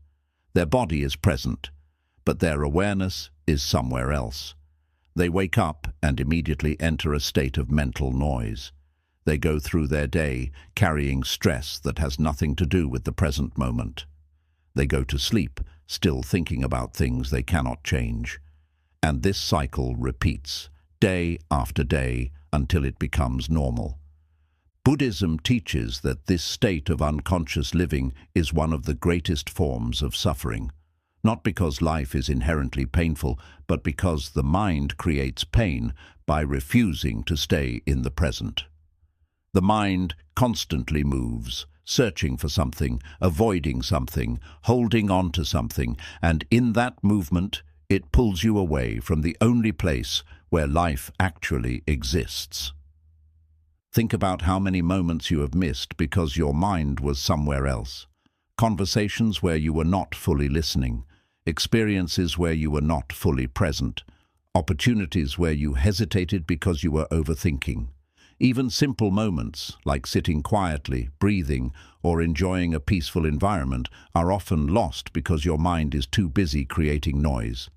Their body is present, but their awareness is somewhere else. They wake up and immediately enter a state of mental noise. They go through their day carrying stress that has nothing to do with the present moment. They go to sleep, still thinking about things they cannot change. And this cycle repeats, day after day, until it becomes normal. Buddhism teaches that this state of unconscious living is one of the greatest forms of suffering, not because life is inherently painful, but because the mind creates pain by refusing to stay in the present. The mind constantly moves, searching for something, avoiding something, holding on to something, and in that movement, it pulls you away from the only place where life actually exists. Think about how many moments you have missed because your mind was somewhere else. Conversations where you were not fully listening, experiences where you were not fully present, opportunities where you hesitated because you were overthinking. Even simple moments, like sitting quietly, breathing, or enjoying a peaceful environment, are often lost because your mind is too busy creating noise.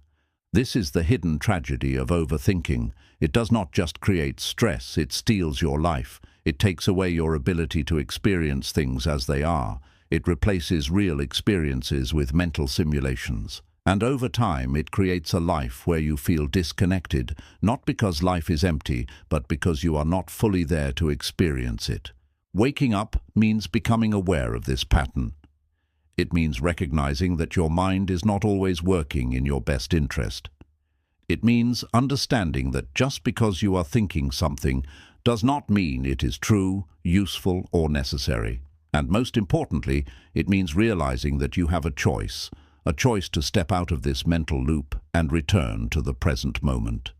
This is the hidden tragedy of overthinking. It does not just create stress, it steals your life. It takes away your ability to experience things as they are. It replaces real experiences with mental simulations. And over time, it creates a life where you feel disconnected, not because life is empty, but because you are not fully there to experience it. Waking up means becoming aware of this pattern. It means recognizing that your mind is not always working in your best interest. It means understanding that just because you are thinking something does not mean it is true, useful, or necessary. And most importantly, it means realizing that you have a choice to step out of this mental loop and return to the present moment.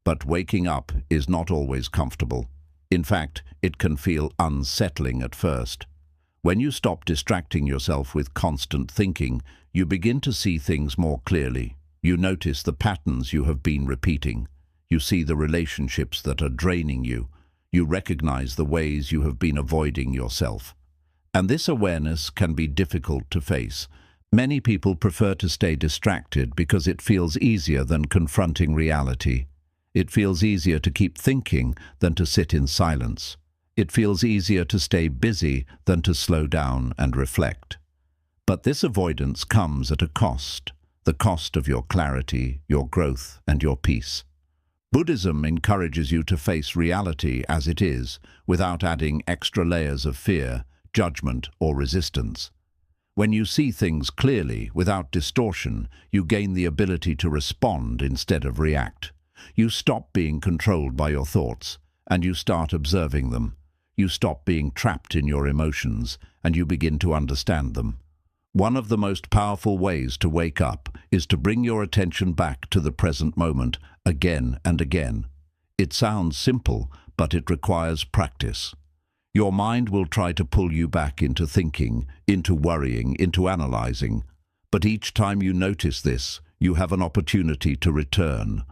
But waking up is not always comfortable. In fact, it can feel unsettling at first. When you stop distracting yourself with constant thinking, you begin to see things more clearly. You notice the patterns you have been repeating. You see the relationships that are draining you. You recognize the ways you have been avoiding yourself. And this awareness can be difficult to face. Many people prefer to stay distracted because it feels easier than confronting reality. It feels easier to keep thinking than to sit in silence. It feels easier to stay busy than to slow down and reflect. But this avoidance comes at a cost, the cost of your clarity, your growth, and your peace. Buddhism encourages you to face reality as it is, without adding extra layers of fear, judgment, or resistance. When you see things clearly, without distortion, you gain the ability to respond instead of react. You stop being controlled by your thoughts, and you start observing them. You stop being trapped in your emotions, and you begin to understand them. One of the most powerful ways to wake up is to bring your attention back to the present moment again and again. It sounds simple, but it requires practice. Your mind will try to pull you back into thinking, into worrying, into analyzing. But each time you notice this, you have an opportunity to return.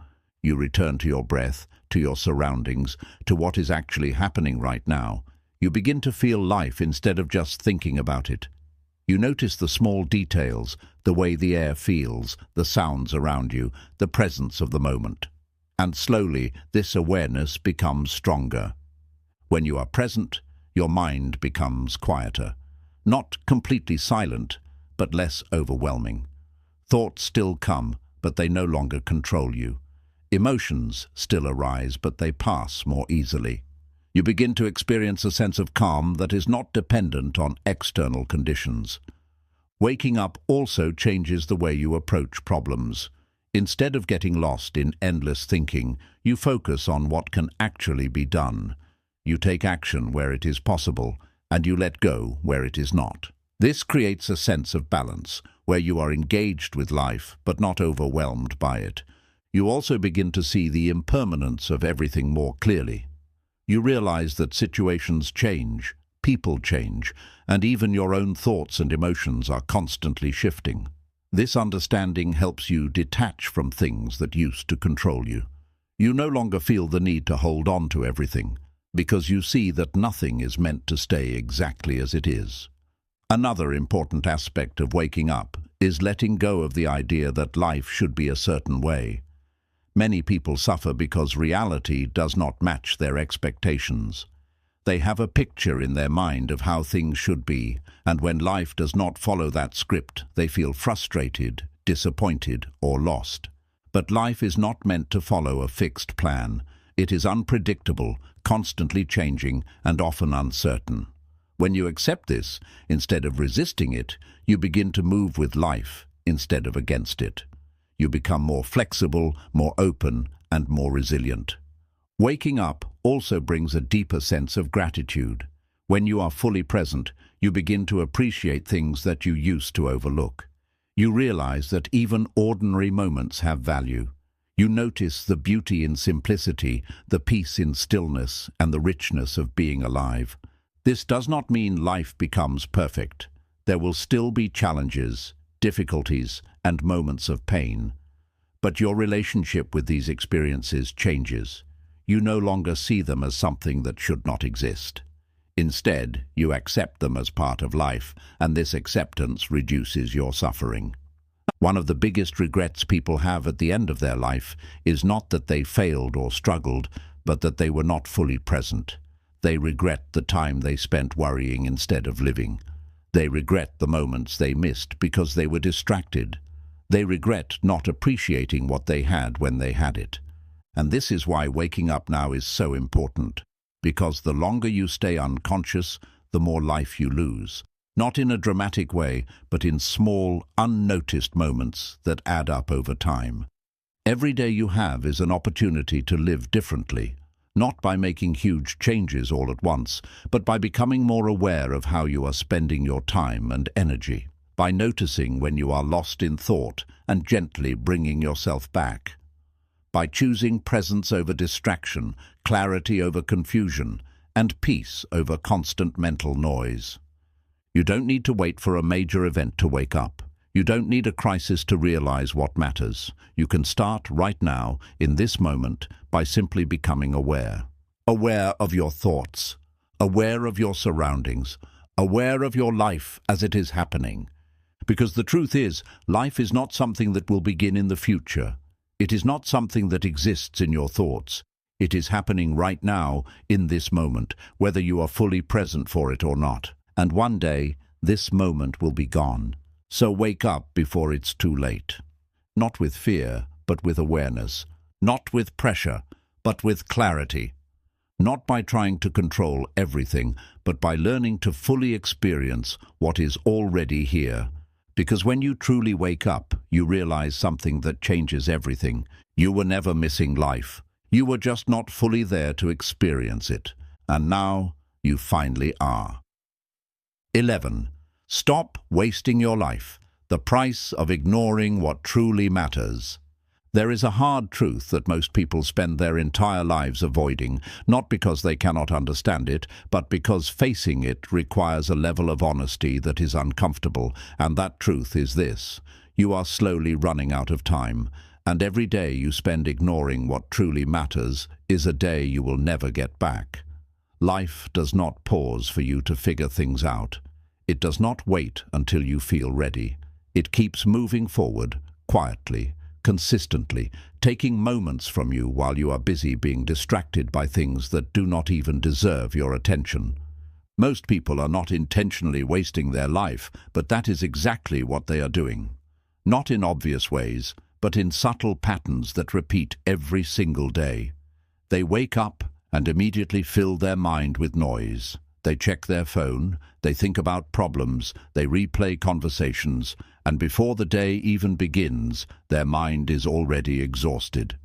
You return to your breath, to your surroundings, to what is actually happening right now. You begin to feel life instead of just thinking about it. You notice the small details, the way the air feels, the sounds around you, the presence of the moment. And slowly, this awareness becomes stronger. When you are present, your mind becomes quieter. Not completely silent, but less overwhelming. Thoughts still come, but they no longer control you. Emotions still arise, but they pass more easily. You begin to experience a sense of calm that is not dependent on external conditions. Waking up also changes the way you approach problems. Instead of getting lost in endless thinking, you focus on what can actually be done. You take action where it is possible, and you let go where it is not. This creates a sense of balance, where you are engaged with life, but not overwhelmed by it. You also begin to see the impermanence of everything more clearly. You realize that situations change, people change, and even your own thoughts and emotions are constantly shifting. This understanding helps you detach from things that used to control you. You no longer feel the need to hold on to everything, because you see that nothing is meant to stay exactly as it is. Another important aspect of waking up is letting go of the idea that life should be a certain way. Many people suffer because reality does not match their expectations. They have a picture in their mind of how things should be, and when life does not follow that script, they feel frustrated, disappointed, or lost. But life is not meant to follow a fixed plan. It is unpredictable, constantly changing, and often uncertain. When you accept this, instead of resisting it, you begin to move with life instead of against it. You become more flexible, more open, and more resilient. Waking up also brings a deeper sense of gratitude. When you are fully present, you begin to appreciate things that you used to overlook. You realize that even ordinary moments have value. You notice the beauty in simplicity, the peace in stillness, and the richness of being alive. This does not mean life becomes perfect. There will still be challenges, difficulties, and moments of pain. But your relationship with these experiences changes. You no longer see them as something that should not exist. Instead, you accept them as part of life, and this acceptance reduces your suffering. One of the biggest regrets people have at the end of their life is not that they failed or struggled, but that they were not fully present. They regret the time they spent worrying instead of living. They regret the moments they missed because they were distracted. They regret not appreciating what they had when they had it. And this is why waking up now is so important. Because the longer you stay unconscious, the more life you lose. Not in a dramatic way, but in small, unnoticed moments that add up over time. Every day you have is an opportunity to live differently, not by making huge changes all at once, but by becoming more aware of how you are spending your time and energy, by noticing when you are lost in thought and gently bringing yourself back, by choosing presence over distraction, clarity over confusion, and peace over constant mental noise. You don't need to wait for a major event to wake up. You don't need a crisis to realize what matters. You can start right now, in this moment, by simply becoming aware. Aware of your thoughts, aware of your surroundings, aware of your life as it is happening. Because the truth is, life is not something that will begin in the future. It is not something that exists in your thoughts. It is happening right now, in this moment, whether you are fully present for it or not. And one day, this moment will be gone. So wake up before it's too late. Not with fear, but with awareness. Not with pressure, but with clarity. Not by trying to control everything, but by learning to fully experience what is already here. Because when you truly wake up, you realize something that changes everything. You were never missing life. You were just not fully there to experience it. And now, you finally are. 11. Stop wasting your life. The price of ignoring what truly matters. There is a hard truth that most people spend their entire lives avoiding, not because they cannot understand it, but because facing it requires a level of honesty that is uncomfortable, and that truth is this: you are slowly running out of time, and every day you spend ignoring what truly matters is a day you will never get back. Life does not pause for you to figure things out. It does not wait until you feel ready. It keeps moving forward, quietly, consistently, taking moments from you while you are busy being distracted by things that do not even deserve your attention. Most people are not intentionally wasting their life, but that is exactly what they are doing. Not in obvious ways, but in subtle patterns that repeat every single day. They wake up and immediately fill their mind with noise. They check their phone, they think about problems, they replay conversations, and before the day even begins, their mind is already exhausted.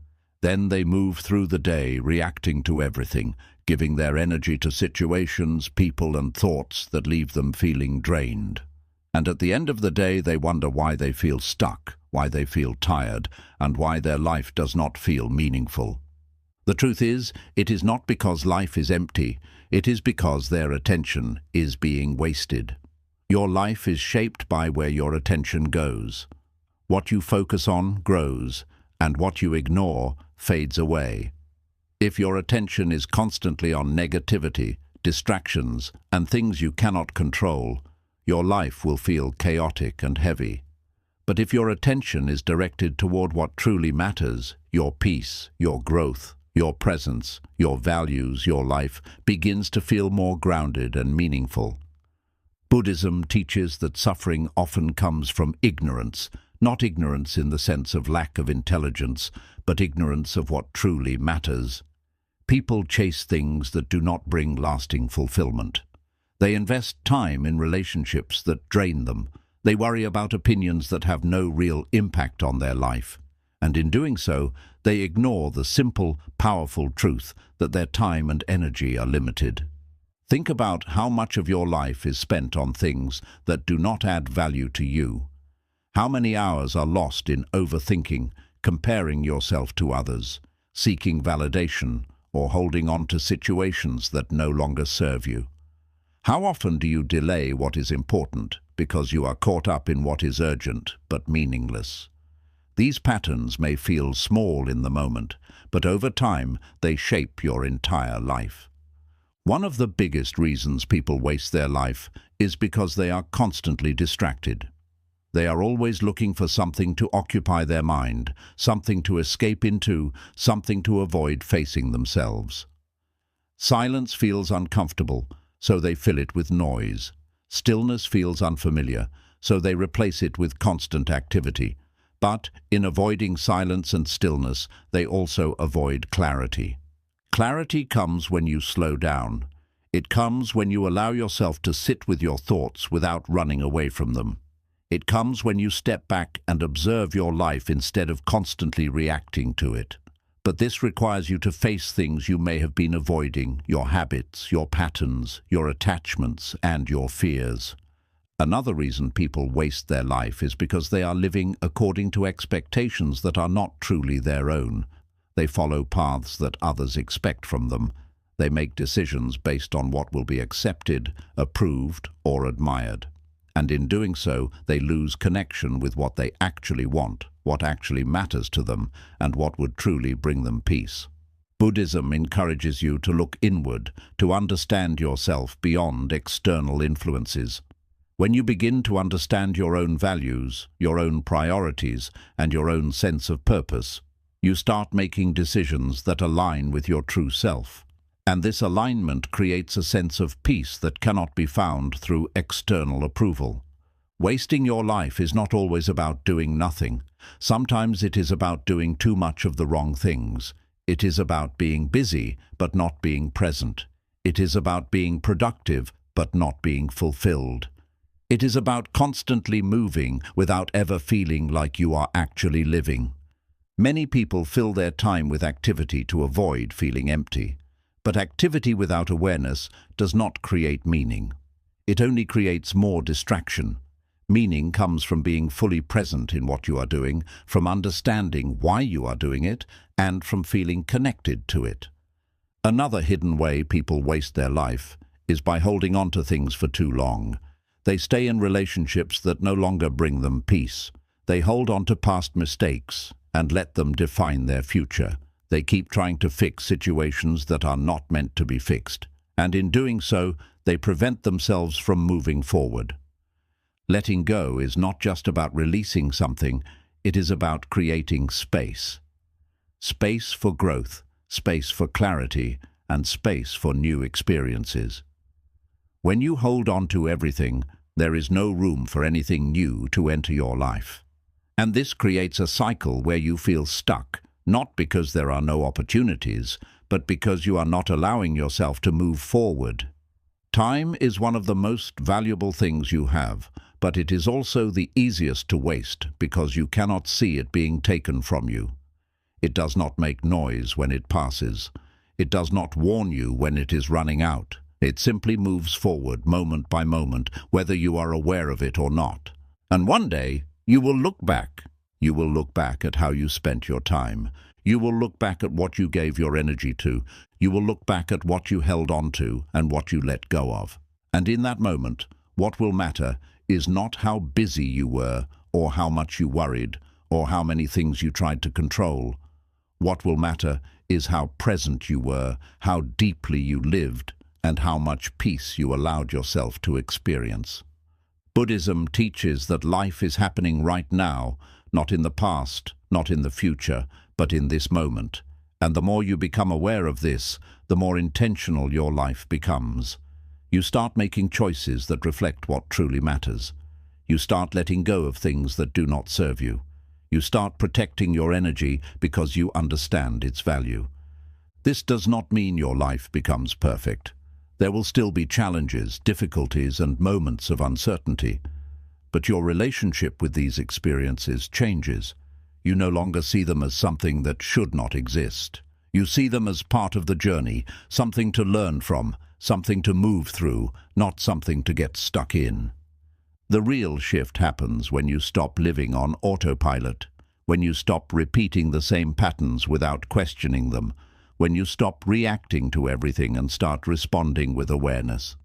Then they move through the day reacting to everything, giving their energy to situations, people, and thoughts that leave them feeling drained. And at the end of the day, they wonder why they feel stuck, why they feel tired, and why their life does not feel meaningful. The truth is, it is not because life is empty, it is because their attention is being wasted. Your life is shaped by where your attention goes. What you focus on grows, and what you ignore fades away. If your attention is constantly on negativity, distractions, and things you cannot control, your life will feel chaotic and heavy. But if your attention is directed toward what truly matters, your peace, your growth, your presence, your values, your life begins to feel more grounded and meaningful. Buddhism teaches that suffering often comes from ignorance, not ignorance in the sense of lack of intelligence, but ignorance of what truly matters. People chase things that do not bring lasting fulfillment. They invest time in relationships that drain them. They worry about opinions that have no real impact on their life. And in doing so, they ignore the simple, powerful truth that their time and energy are limited. Think about how much of your life is spent on things that do not add value to you. How many hours are lost in overthinking, comparing yourself to others, seeking validation, or holding on to situations that no longer serve you? How often do you delay what is important because you are caught up in what is urgent but meaningless? These patterns may feel small in the moment, but over time they shape your entire life. One of the biggest reasons people waste their life is because they are constantly distracted. They are always looking for something to occupy their mind, something to escape into, something to avoid facing themselves. Silence feels uncomfortable, so they fill it with noise. Stillness feels unfamiliar, so they replace it with constant activity. But in avoiding silence and stillness, they also avoid clarity. Clarity comes when you slow down. It comes when you allow yourself to sit with your thoughts without running away from them. It comes when you step back and observe your life instead of constantly reacting to it. But this requires you to face things you may have been avoiding, your habits, your patterns, your attachments, and your fears. Another reason people waste their life is because they are living according to expectations that are not truly their own. They follow paths that others expect from them. They make decisions based on what will be accepted, approved, or admired. And in doing so, they lose connection with what they actually want, what actually matters to them, and what would truly bring them peace. Buddhism encourages you to look inward, to understand yourself beyond external influences. When you begin to understand your own values, your own priorities, and your own sense of purpose, you start making decisions that align with your true self. And this alignment creates a sense of peace that cannot be found through external approval. Wasting your life is not always about doing nothing. Sometimes it is about doing too much of the wrong things. It is about being busy, but not being present. It is about being productive, but not being fulfilled. It is about constantly moving without ever feeling like you are actually living. Many people fill their time with activity to avoid feeling empty. But activity without awareness does not create meaning. It only creates more distraction. Meaning comes from being fully present in what you are doing, from understanding why you are doing it, and from feeling connected to it. Another hidden way people waste their life is by holding on to things for too long. They stay in relationships that no longer bring them peace. They hold on to past mistakes and let them define their future. They keep trying to fix situations that are not meant to be fixed, and in doing so, they prevent themselves from moving forward. Letting go is not just about releasing something, it is about creating space. Space for growth, space for clarity, and space for new experiences. When you hold on to everything, there is no room for anything new to enter your life. And this creates a cycle where you feel stuck, not because there are no opportunities, but because you are not allowing yourself to move forward. Time is one of the most valuable things you have, but it is also the easiest to waste because you cannot see it being taken from you. It does not make noise when it passes. It does not warn you when it is running out. It simply moves forward moment by moment, whether you are aware of it or not. And one day, you will look back. You will look back at how you spent your time. You will look back at what you gave your energy to. You will look back at what you held on to and what you let go of. And in that moment, what will matter is not how busy you were, or how much you worried, or how many things you tried to control. What will matter is how present you were, how deeply you lived, and how much peace you allowed yourself to experience. Buddhism teaches that life is happening right now, not in the past, not in the future, but in this moment. And the more you become aware of this, the more intentional your life becomes. You start making choices that reflect what truly matters. You start letting go of things that do not serve you. You start protecting your energy because you understand its value. This does not mean your life becomes perfect. There will still be challenges, difficulties, and moments of uncertainty. But your relationship with these experiences changes. You no longer see them as something that should not exist. You see them as part of the journey, something to learn from, something to move through, not something to get stuck in. The real shift happens when you stop living on autopilot, when you stop repeating the same patterns without questioning them, when you stop reacting to everything and start responding with awareness.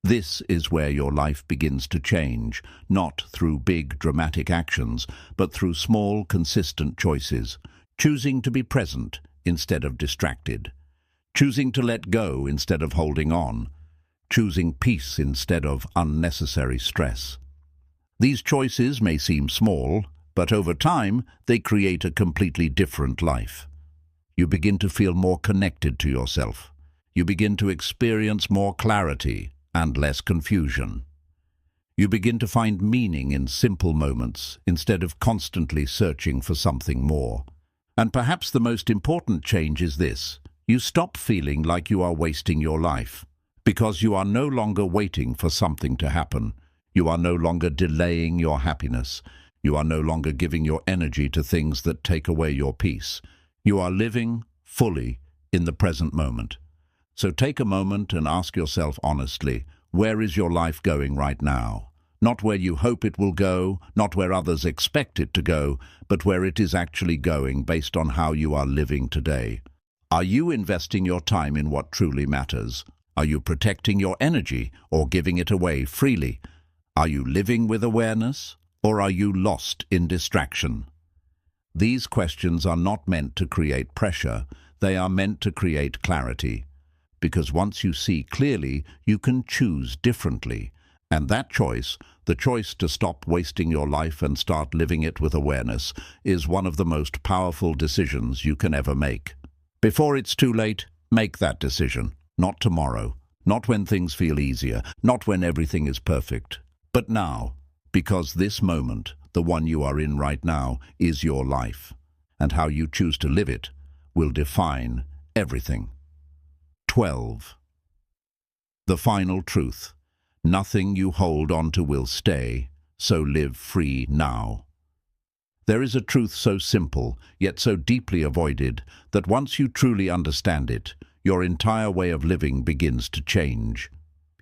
This is where your life begins to change, not through big, dramatic actions, but through small, consistent choices, choosing to be present instead of distracted, choosing to let go instead of holding on, choosing peace instead of unnecessary stress. These choices may seem small, but over time, they create a completely different life. You begin to feel more connected to yourself. You begin to experience more clarity and less confusion. You begin to find meaning in simple moments instead of constantly searching for something more. And perhaps the most important change is this: you stop feeling like you are wasting your life, because you are no longer waiting for something to happen. You are no longer delaying your happiness. You are no longer giving your energy to things that take away your peace. You are living fully in the present moment. So take a moment and ask yourself honestly, where is your life going right now? Not where you hope it will go, not where others expect it to go, but where it is actually going based on how you are living today. Are you investing your time in what truly matters? Are you protecting your energy or giving it away freely? Are you living with awareness, or are you lost in distraction? These questions are not meant to create pressure, they are meant to create clarity. Because once you see clearly, you can choose differently. And that choice, the choice to stop wasting your life and start living it with awareness, is one of the most powerful decisions you can ever make. Before it's too late, make that decision. Not tomorrow, not when things feel easier, not when everything is perfect, but now. Because this moment, the one you are in right now, is your life, and how you choose to live it will define everything. 12. The final truth. Nothing you hold on to will stay, so live free now. There is a truth so simple, yet so deeply avoided, that once you truly understand it, your entire way of living begins to change.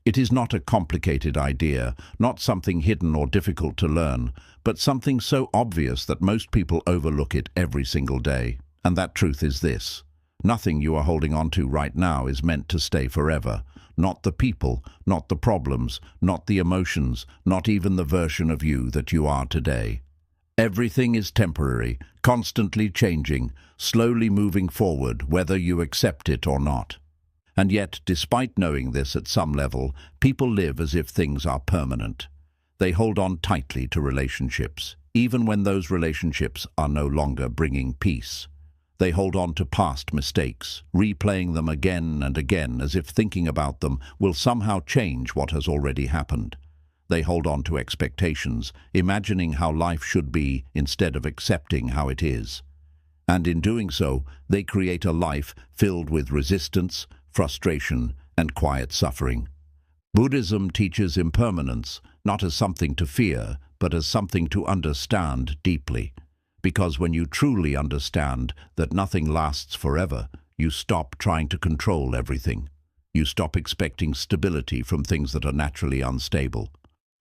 It is not a complicated idea, not something hidden or difficult to learn, but something so obvious that most people overlook it every single day. And that truth is this: nothing you are holding on to right now is meant to stay forever. Not the people, not the problems, not the emotions, not even the version of you that you are today. Everything is temporary, constantly changing, slowly moving forward, whether you accept it or not. And yet, despite knowing this at some level, people live as if things are permanent. They hold on tightly to relationships, even when those relationships are no longer bringing peace. They hold on to past mistakes, replaying them again and again as if thinking about them will somehow change what has already happened. They hold on to expectations, imagining how life should be instead of accepting how it is. And in doing so, they create a life filled with resistance, frustration, and quiet suffering. Buddhism teaches impermanence, not as something to fear, but as something to understand deeply. Because when you truly understand that nothing lasts forever, you stop trying to control everything. You stop expecting stability from things that are naturally unstable.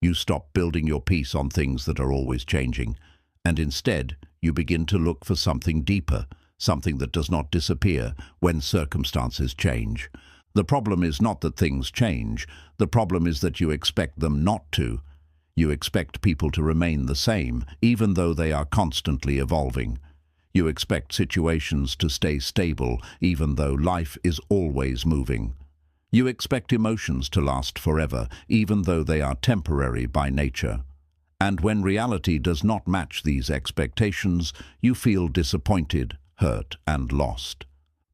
You stop building your peace on things that are always changing. And instead, you begin to look for something deeper, something that does not disappear when circumstances change. The problem is not that things change. The problem is that you expect them not to. You expect people to remain the same, even though they are constantly evolving. You expect situations to stay stable, even though life is always moving. You expect emotions to last forever, even though they are temporary by nature. And when reality does not match these expectations, you feel disappointed, hurt, and lost.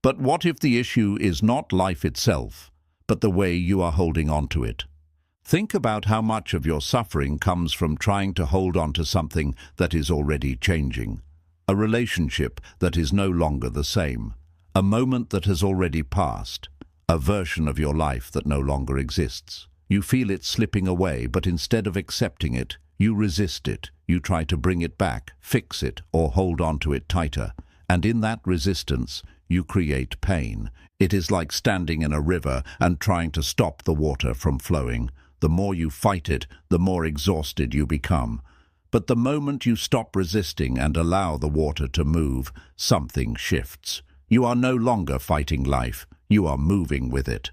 But what if the issue is not life itself, but the way you are holding on to it? Think about how much of your suffering comes from trying to hold on to something that is already changing. A relationship that is no longer the same. A moment that has already passed. A version of your life that no longer exists. You feel it slipping away, but instead of accepting it, you resist it. You try to bring it back, fix it, or hold on to it tighter. And in that resistance, you create pain. It is like standing in a river and trying to stop the water from flowing. The more you fight it, the more exhausted you become. But the moment you stop resisting and allow the water to move, something shifts. You are no longer fighting life. You are moving with it.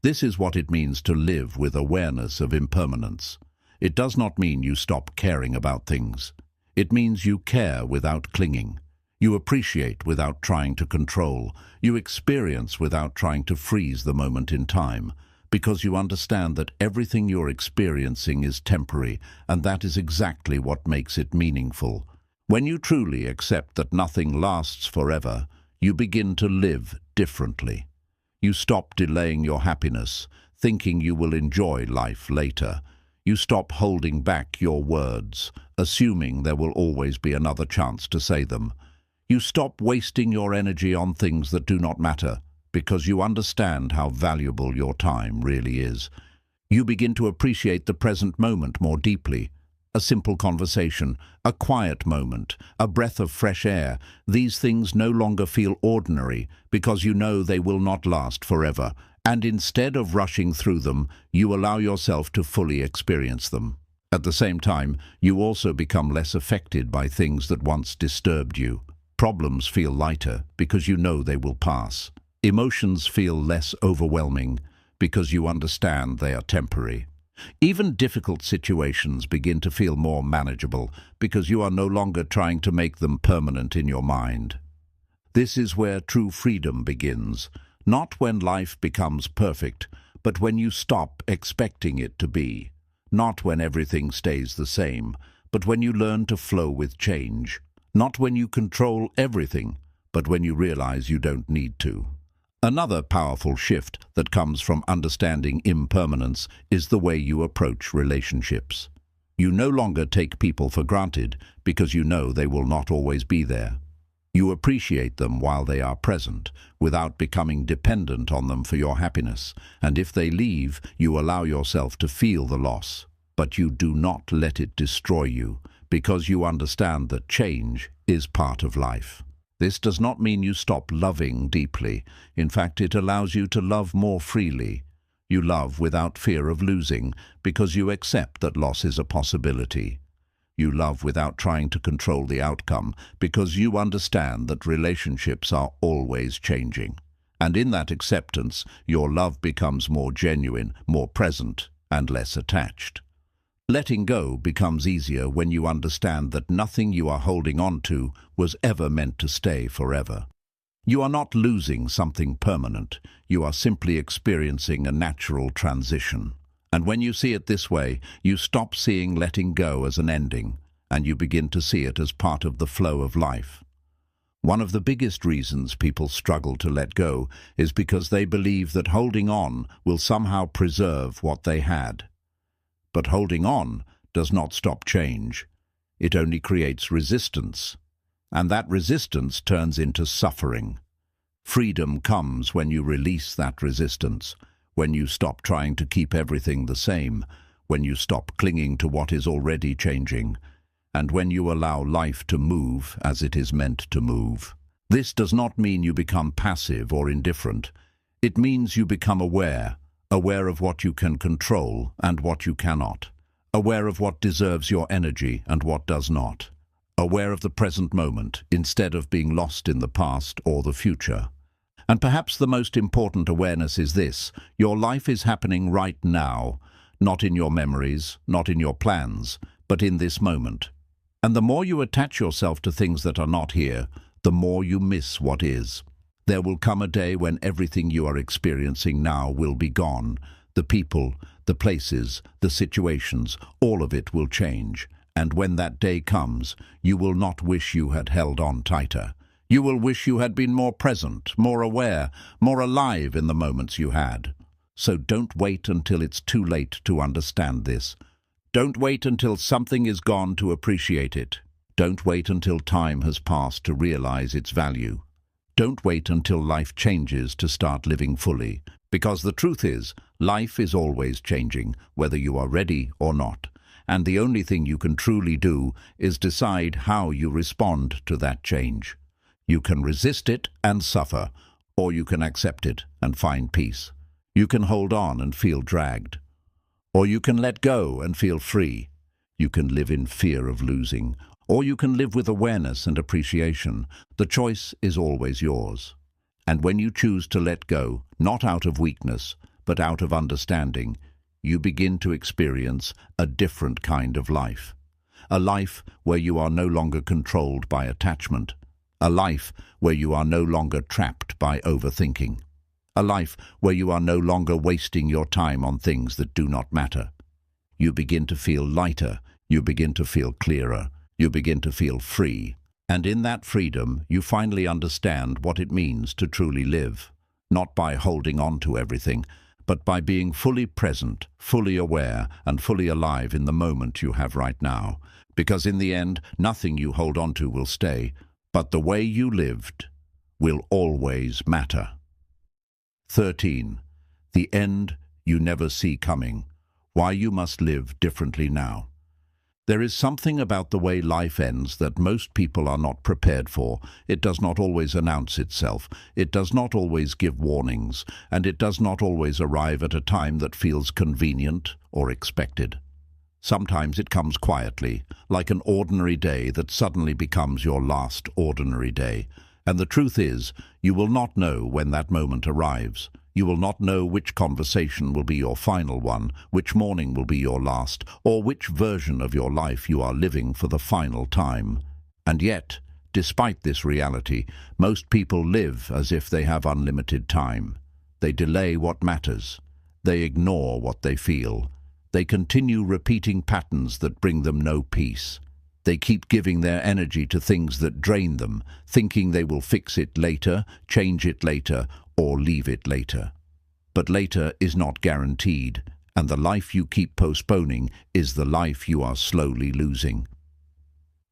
This is what it means to live with awareness of impermanence. It does not mean you stop caring about things. It means you care without clinging. You appreciate without trying to control. You experience without trying to freeze the moment in time, because you understand that everything you're experiencing is temporary, and that is exactly what makes it meaningful. When you truly accept that nothing lasts forever, you begin to live differently. You stop delaying your happiness, thinking you will enjoy life later. You stop holding back your words, assuming there will always be another chance to say them. You stop wasting your energy on things that do not matter, because you understand how valuable your time really is. You begin to appreciate the present moment more deeply. A simple conversation, a quiet moment, a breath of fresh air. These things no longer feel ordinary because you know they will not last forever. And instead of rushing through them, you allow yourself to fully experience them. At the same time, you also become less affected by things that once disturbed you. Problems feel lighter because you know they will pass. Emotions feel less overwhelming because you understand they are temporary. Even difficult situations begin to feel more manageable because you are no longer trying to make them permanent in your mind. This is where true freedom begins, not when life becomes perfect, but when you stop expecting it to be. Not when everything stays the same, but when you learn to flow with change. Not when you control everything, but when you realize you don't need to. Another powerful shift that comes from understanding impermanence is the way you approach relationships. You no longer take people for granted because you know they will not always be there. You appreciate them while they are present, without becoming dependent on them for your happiness. And if they leave, you allow yourself to feel the loss. But you do not let it destroy you, because you understand that change is part of life. This does not mean you stop loving deeply. In fact, it allows you to love more freely. You love without fear of losing, because you accept that loss is a possibility. You love without trying to control the outcome, because you understand that relationships are always changing. And in that acceptance, your love becomes more genuine, more present, and less attached. Letting go becomes easier when you understand that nothing you are holding on to was ever meant to stay forever. You are not losing something permanent. You are simply experiencing a natural transition. And when you see it this way, you stop seeing letting go as an ending, and you begin to see it as part of the flow of life. One of the biggest reasons people struggle to let go is because they believe that holding on will somehow preserve what they had. But holding on does not stop change. It only creates resistance. And that resistance turns into suffering. Freedom comes when you release that resistance, when you stop trying to keep everything the same, when you stop clinging to what is already changing, and when you allow life to move as it is meant to move. This does not mean you become passive or indifferent. It means you become aware of what you can control and what you cannot, aware of what deserves your energy and what does not, aware of the present moment instead of being lost in the past or the future. And perhaps the most important awareness is this: your life is happening right now, not in your memories, not in your plans, but in this moment. And the more you attach yourself to things that are not here, the more you miss what is. There will come a day when everything you are experiencing now will be gone. The people, the places, the situations, all of it will change. And when that day comes, you will not wish you had held on tighter. You will wish you had been more present, more aware, more alive in the moments you had. So don't wait until it's too late to understand this. Don't wait until something is gone to appreciate it. Don't wait until time has passed to realize its value. Don't wait until life changes to start living fully. Because the truth is, life is always changing, whether you are ready or not. And the only thing you can truly do is decide how you respond to that change. You can resist it and suffer, or you can accept it and find peace. You can hold on and feel dragged, or you can let go and feel free. You can live in fear of losing, or you can live with awareness and appreciation. The choice is always yours. And when you choose to let go, not out of weakness, but out of understanding, you begin to experience a different kind of life. A life where you are no longer controlled by attachment. A life where you are no longer trapped by overthinking. A life where you are no longer wasting your time on things that do not matter. You begin to feel lighter. You begin to feel clearer. You begin to feel free. And in that freedom, you finally understand what it means to truly live. Not by holding on to everything, but by being fully present, fully aware, and fully alive in the moment you have right now. Because in the end, nothing you hold on to will stay, but the way you lived will always matter. 13. The end you never see coming. Why you must live differently now. There is something about the way life ends that most people are not prepared for. It does not always announce itself. It does not always give warnings, and it does not always arrive at a time that feels convenient or expected. Sometimes it comes quietly, like an ordinary day that suddenly becomes your last ordinary day. And the truth is, you will not know when that moment arrives. You will not know which conversation will be your final one, which morning will be your last, or which version of your life you are living for the final time. And yet, despite this reality, most people live as if they have unlimited time. They delay what matters. They ignore what they feel. They continue repeating patterns that bring them no peace. They keep giving their energy to things that drain them, thinking they will fix it later, change it later, or leave it later. But later is not guaranteed, and the life you keep postponing is the life you are slowly losing.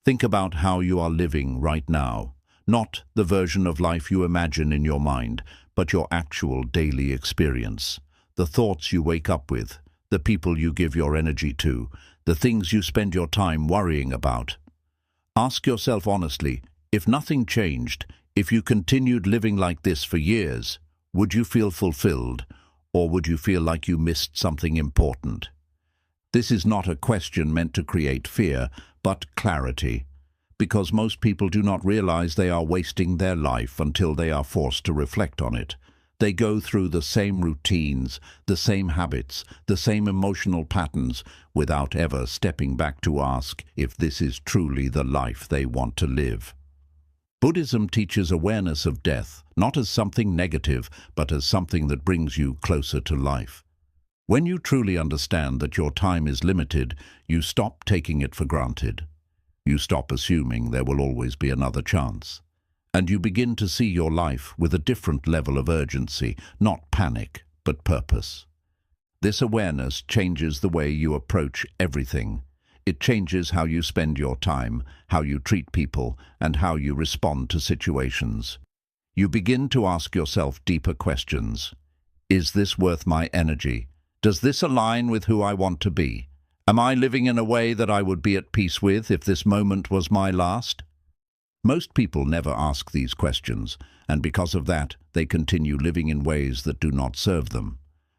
Think about how you are living right now, not the version of life you imagine in your mind, but your actual daily experience. The thoughts you wake up with, the people you give your energy to, the things you spend your time worrying about. Ask yourself honestly, if nothing changed, if you continued living like this for years, would you feel fulfilled, or would you feel like you missed something important? This is not a question meant to create fear, but clarity, because most people do not realize they are wasting their life until they are forced to reflect on it. They go through the same routines, the same habits, the same emotional patterns, without ever stepping back to ask if this is truly the life they want to live. Buddhism teaches awareness of death, not as something negative, but as something that brings you closer to life. When you truly understand that your time is limited, you stop taking it for granted. You stop assuming there will always be another chance. And you begin to see your life with a different level of urgency, not panic, but purpose. This awareness changes the way you approach everything. It changes how you spend your time, how you treat people, and how you respond to situations. You begin to ask yourself deeper questions. Is this worth my energy? Does this align with who I want to be? Am I living in a way that I would be at peace with if this moment was my last? Most people never ask these questions, and because of that, they continue living in ways that do not serve them.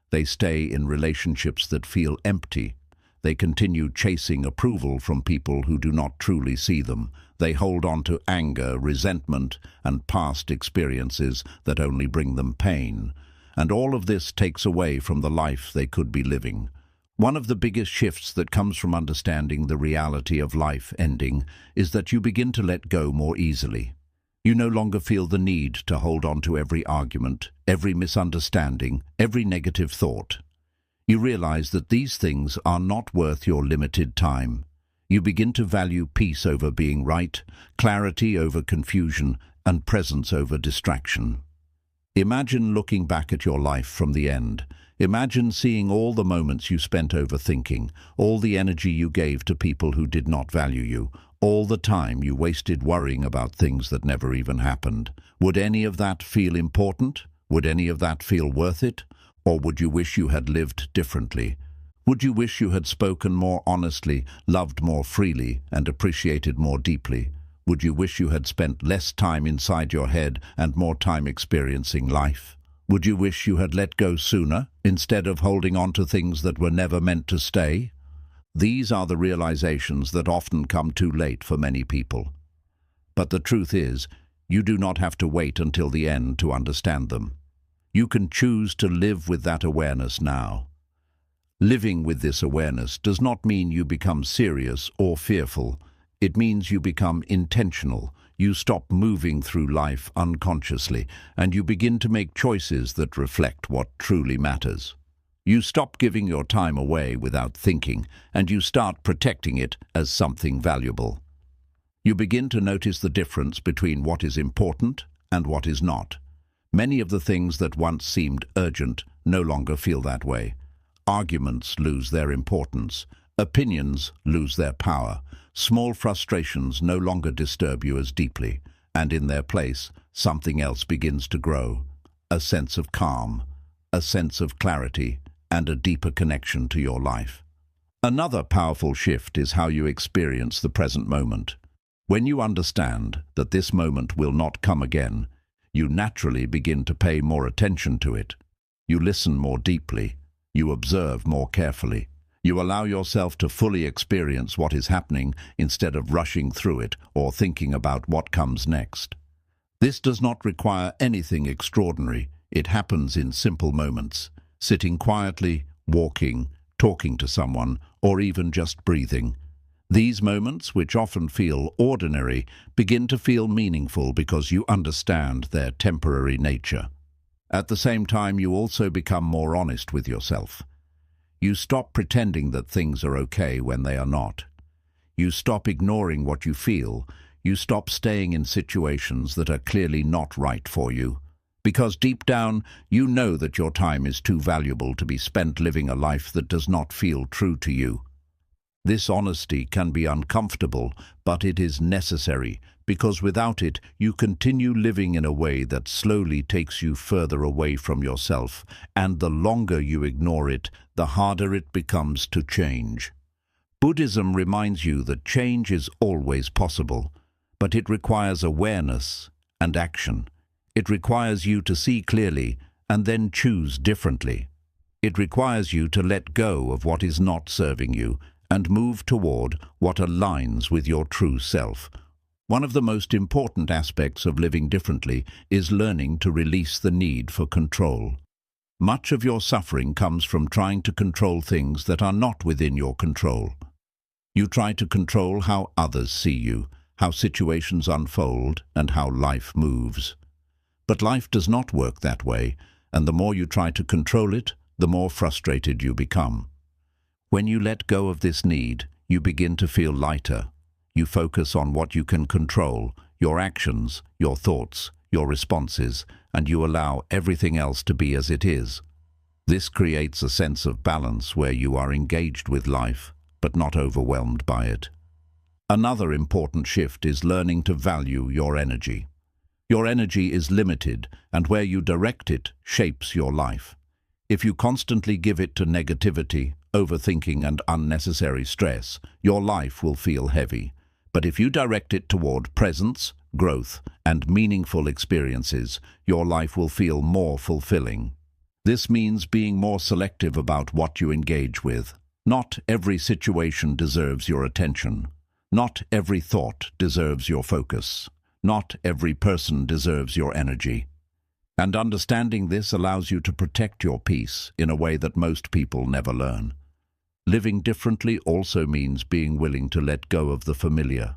They stay in relationships that feel empty. They continue chasing approval from people who do not truly see them. They hold on to anger, resentment, and past experiences that only bring them pain. And all of this takes away from the life they could be living. One of the biggest shifts that comes from understanding the reality of life ending is that you begin to let go more easily. You no longer feel the need to hold on to every argument, every misunderstanding, every negative thought. You realize that these things are not worth your limited time. You begin to value peace over being right, clarity over confusion, and presence over distraction. Imagine looking back at your life from the end. Imagine seeing all the moments you spent overthinking, all the energy you gave to people who did not value you, all the time you wasted worrying about things that never even happened. Would any of that feel important? Would any of that feel worth it? Or would you wish you had lived differently? Would you wish you had spoken more honestly, loved more freely, and appreciated more deeply? Would you wish you had spent less time inside your head and more time experiencing life? Would you wish you had let go sooner, instead of holding on to things that were never meant to stay? These are the realizations that often come too late for many people. But the truth is, you do not have to wait until the end to understand them. You can choose to live with that awareness now. Living with this awareness does not mean you become serious or fearful. It means you become intentional. You stop moving through life unconsciously, and you begin to make choices that reflect what truly matters. You stop giving your time away without thinking, and you start protecting it as something valuable. You begin to notice the difference between what is important and what is not. Many of the things that once seemed urgent no longer feel that way. Arguments lose their importance. Opinions lose their power. Small frustrations no longer disturb you as deeply, and in their place, something else begins to grow. A sense of calm, a sense of clarity, and a deeper connection to your life. Another powerful shift is how you experience the present moment. When you understand that this moment will not come again, you naturally begin to pay more attention to it. You listen more deeply. You observe more carefully. You allow yourself to fully experience what is happening instead of rushing through it or thinking about what comes next. This does not require anything extraordinary. It happens in simple moments. Sitting quietly, walking, talking to someone, or even just breathing. These moments, which often feel ordinary, begin to feel meaningful because you understand their temporary nature. At the same time, you also become more honest with yourself. You stop pretending that things are okay when they are not. You stop ignoring what you feel. You stop staying in situations that are clearly not right for you. Because deep down, you know that your time is too valuable to be spent living a life that does not feel true to you. This honesty can be uncomfortable, but it is necessary, because without it, you continue living in a way that slowly takes you further away from yourself, and the longer you ignore it, the harder it becomes to change. Buddhism reminds you that change is always possible, but it requires awareness and action. It requires you to see clearly and then choose differently. It requires you to let go of what is not serving you and move toward what aligns with your true self. One of the most important aspects of living differently is learning to release the need for control. Much of your suffering comes from trying to control things that are not within your control. You try to control how others see you, how situations unfold, and how life moves. But life does not work that way, and the more you try to control it, the more frustrated you become. When you let go of this need, you begin to feel lighter. You focus on what you can control, your actions, your thoughts, your responses, and you allow everything else to be as it is. This creates a sense of balance where you are engaged with life, but not overwhelmed by it. Another important shift is learning to value your energy. Your energy is limited, and where you direct it shapes your life. If you constantly give it to negativity, overthinking, and unnecessary stress, your life will feel heavy. But if you direct it toward presence, growth, and meaningful experiences, your life will feel more fulfilling. This means being more selective about what you engage with. Not every situation deserves your attention. Not every thought deserves your focus. Not every person deserves your energy. And understanding this allows you to protect your peace in a way that most people never learn. Living differently also means being willing to let go of the familiar.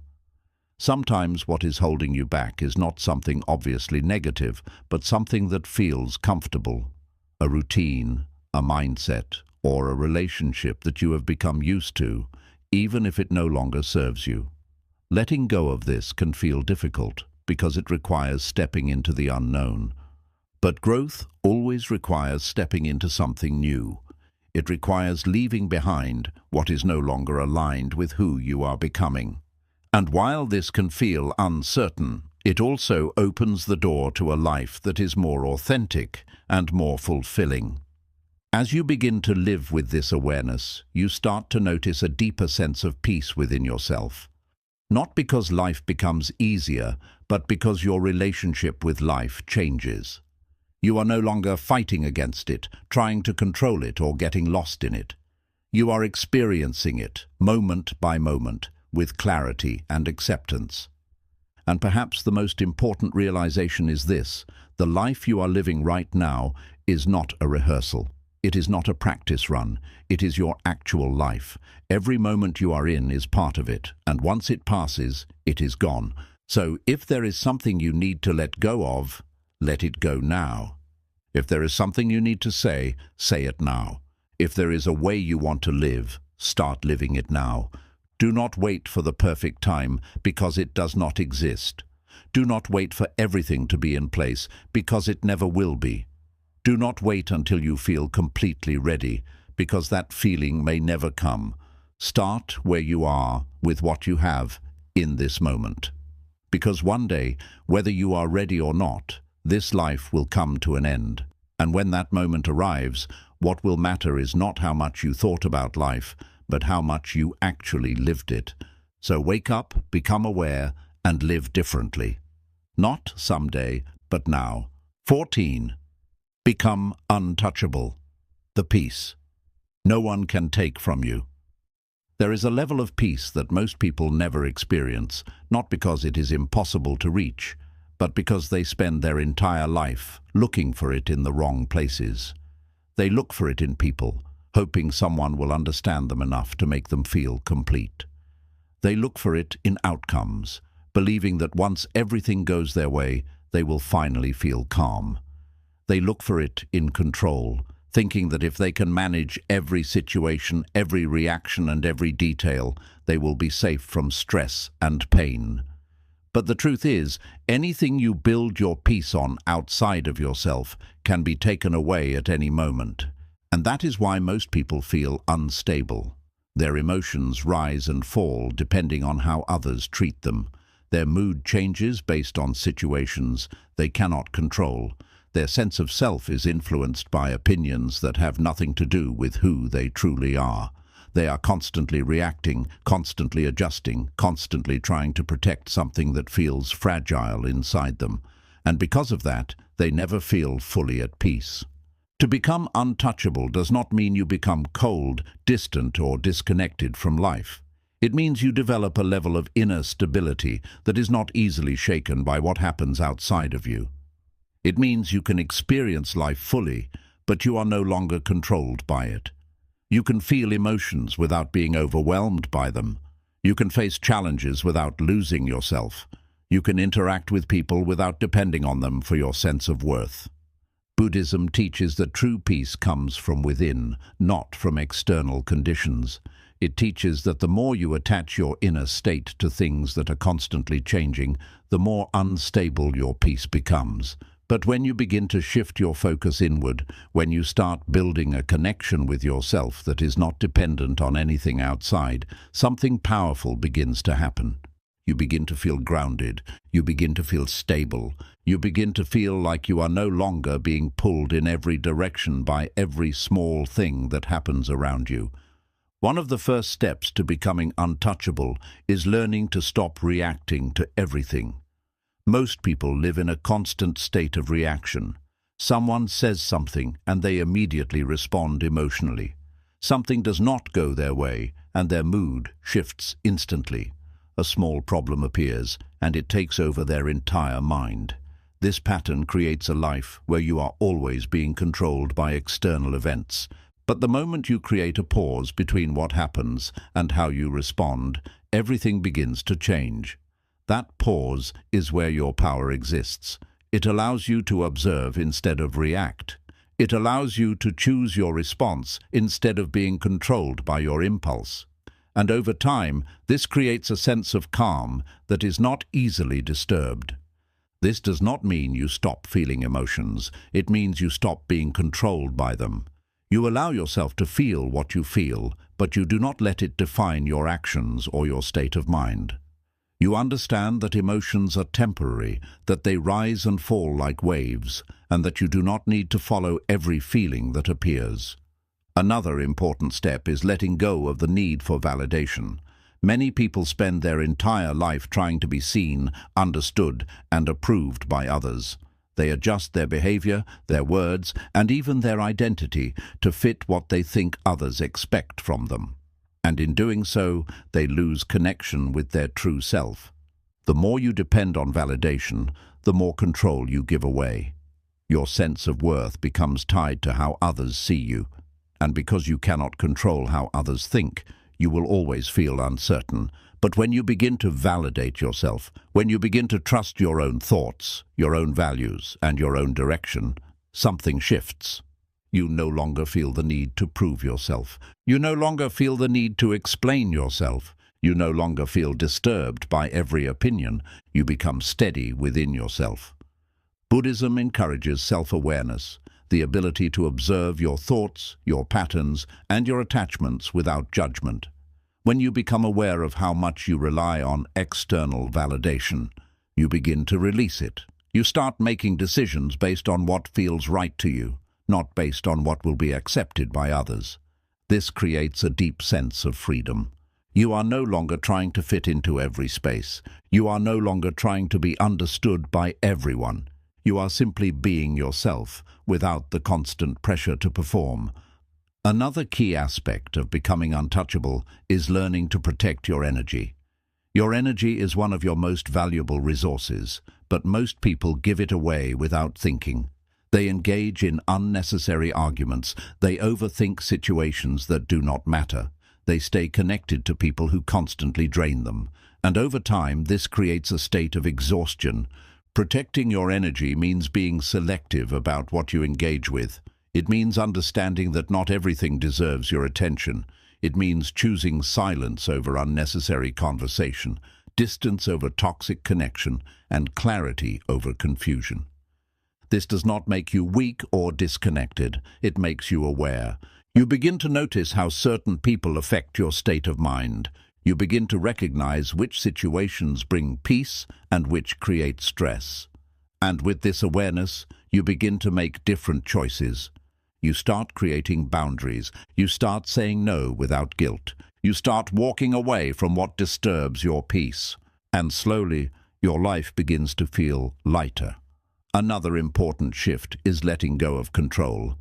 Sometimes what is holding you back is not something obviously negative, but something that feels comfortable. A routine, a mindset, or a relationship that you have become used to, even if it no longer serves you. Letting go of this can feel difficult because it requires stepping into the unknown. But growth always requires stepping into something new. It requires leaving behind what is no longer aligned with who you are becoming. And while this can feel uncertain, it also opens the door to a life that is more authentic and more fulfilling. As you begin to live with this awareness, you start to notice a deeper sense of peace within yourself. Not because life becomes easier, but because your relationship with life changes. You are no longer fighting against it, trying to control it or getting lost in it. You are experiencing it, moment by moment, with clarity and acceptance. And perhaps the most important realization is this: the life you are living right now is not a rehearsal. It is not a practice run. It is your actual life. Every moment you are in is part of it, and once it passes, it is gone. So if there is something you need to let go of, let it go now. If there is something you need to say it now. If there is a way you want to live, start living it now. Do not wait for the perfect time, because it does not exist. Do not wait for everything to be in place, because it never will be. Do not wait until you feel completely ready, because that feeling may never come. Start where you are with what you have in this moment. Because one day, whether you are ready or not, this life will come to an end. And when that moment arrives, what will matter is not how much you thought about life, but how much you actually lived it. So wake up, become aware, and live differently. Not someday, but now. 14. Become untouchable. The peace no one can take from you. There is a level of peace that most people never experience, not because it is impossible to reach, but because they spend their entire life looking for it in the wrong places. They look for it in people, hoping someone will understand them enough to make them feel complete. They look for it in outcomes, believing that once everything goes their way, they will finally feel calm. They look for it in control, thinking that if they can manage every situation, every reaction, and every detail, they will be safe from stress and pain. But the truth is, anything you build your peace on outside of yourself can be taken away at any moment. And that is why most people feel unstable. Their emotions rise and fall depending on how others treat them. Their mood changes based on situations they cannot control. Their sense of self is influenced by opinions that have nothing to do with who they truly are. They are constantly reacting, constantly adjusting, constantly trying to protect something that feels fragile inside them. And because of that, they never feel fully at peace. To become untouchable does not mean you become cold, distant, or disconnected from life. It means you develop a level of inner stability that is not easily shaken by what happens outside of you. It means you can experience life fully, but you are no longer controlled by it. You can feel emotions without being overwhelmed by them. You can face challenges without losing yourself. You can interact with people without depending on them for your sense of worth. Buddhism teaches that true peace comes from within, not from external conditions. It teaches that the more you attach your inner state to things that are constantly changing, the more unstable your peace becomes. But when you begin to shift your focus inward, when you start building a connection with yourself that is not dependent on anything outside, something powerful begins to happen. You begin to feel grounded. You begin to feel stable. You begin to feel like you are no longer being pulled in every direction by every small thing that happens around you. One of the first steps to becoming untouchable is learning to stop reacting to everything. Most people live in a constant state of reaction. Someone says something and they immediately respond emotionally. Something does not go their way and their mood shifts instantly. A small problem appears and it takes over their entire mind. This pattern creates a life where you are always being controlled by external events. But the moment you create a pause between what happens and how you respond, everything begins to change. That pause is where your power exists. It allows you to observe instead of react. It allows you to choose your response instead of being controlled by your impulse. And over time, this creates a sense of calm that is not easily disturbed. This does not mean you stop feeling emotions. It means you stop being controlled by them. You allow yourself to feel what you feel, but you do not let it define your actions or your state of mind. You understand that emotions are temporary, that they rise and fall like waves, and that you do not need to follow every feeling that appears. Another important step is letting go of the need for validation. Many people spend their entire life trying to be seen, understood, and approved by others. They adjust their behavior, their words, and even their identity to fit what they think others expect from them. And in doing so, they lose connection with their true self. The more you depend on validation, the more control you give away. Your sense of worth becomes tied to how others see you. And because you cannot control how others think, you will always feel uncertain. But when you begin to validate yourself, when you begin to trust your own thoughts, your own values, and your own direction, something shifts. You no longer feel the need to prove yourself. You no longer feel the need to explain yourself. You no longer feel disturbed by every opinion. You become steady within yourself. Buddhism encourages self-awareness, the ability to observe your thoughts, your patterns, and your attachments without judgment. When you become aware of how much you rely on external validation, you begin to release it. You start making decisions based on what feels right to you, not based on what will be accepted by others. This creates a deep sense of freedom. You are no longer trying to fit into every space. You are no longer trying to be understood by everyone. You are simply being yourself, without the constant pressure to perform. Another key aspect of becoming untouchable is learning to protect your energy. Your energy is one of your most valuable resources, but most people give it away without thinking. They engage in unnecessary arguments. They overthink situations that do not matter. They stay connected to people who constantly drain them. And over time, this creates a state of exhaustion. Protecting your energy means being selective about what you engage with. It means understanding that not everything deserves your attention. It means choosing silence over unnecessary conversation, distance over toxic connection, and clarity over confusion. This does not make you weak or disconnected. It makes you aware. You begin to notice how certain people affect your state of mind. You begin to recognize which situations bring peace and which create stress. And with this awareness, you begin to make different choices. You start creating boundaries. You start saying no without guilt. You start walking away from what disturbs your peace. And slowly, your life begins to feel lighter. Another important shift is letting go of control.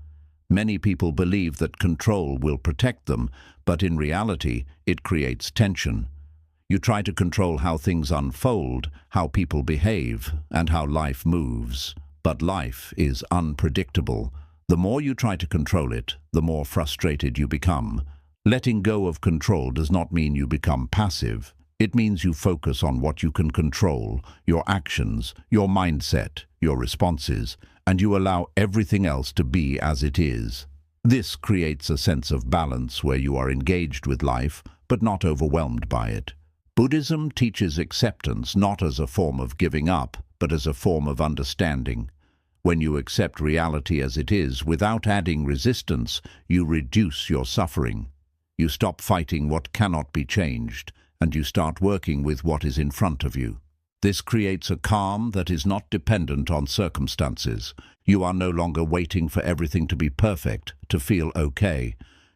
Many people believe that control will protect them, but in reality, it creates tension. You try to control how things unfold, how people behave, and how life moves. But life is unpredictable. The more you try to control it, the more frustrated you become. Letting go of control does not mean you become passive. It means you focus on what you can control, your actions, your mindset, your responses, and you allow everything else to be as it is. This creates a sense of balance where you are engaged with life, but not overwhelmed by it. Buddhism teaches acceptance not as a form of giving up, but as a form of understanding. When you accept reality as it is without adding resistance, you reduce your suffering. You stop fighting what cannot be changed, and you start working with what is in front of you. This creates a calm that is not dependent on circumstances. You are no longer waiting for everything to be perfect to feel okay.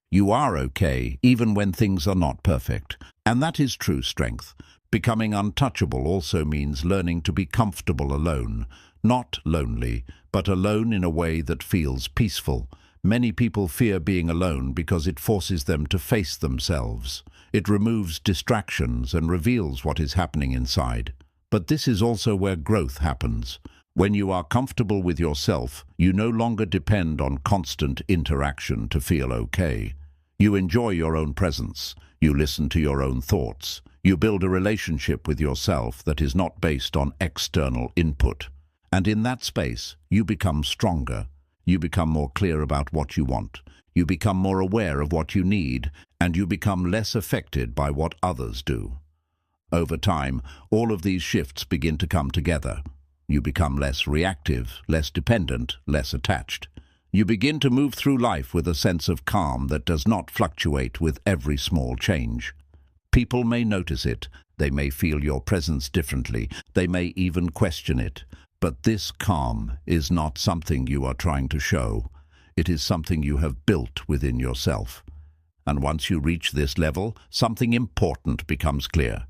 You are okay even when things are not perfect, and that is true strength. Becoming untouchable also means learning to be comfortable alone, not lonely, but alone in a way that feels peaceful. Many people fear being alone because it forces them to face themselves. It removes distractions and reveals what is happening inside. But this is also where growth happens. When you are comfortable with yourself, you no longer depend on constant interaction to feel okay. You enjoy your own presence. You listen to your own thoughts. You build a relationship with yourself that is not based on external input. And in that space, you become stronger. You become more clear about what you want. You become more aware of what you need, and you become less affected by what others do. Over time, all of these shifts begin to come together. You become less reactive, less dependent, less attached. You begin to move through life with a sense of calm that does not fluctuate with every small change. People may notice it, they may feel your presence differently, they may even question it. But this calm is not something you are trying to show. It is something you have built within yourself. And once you reach this level, something important becomes clear.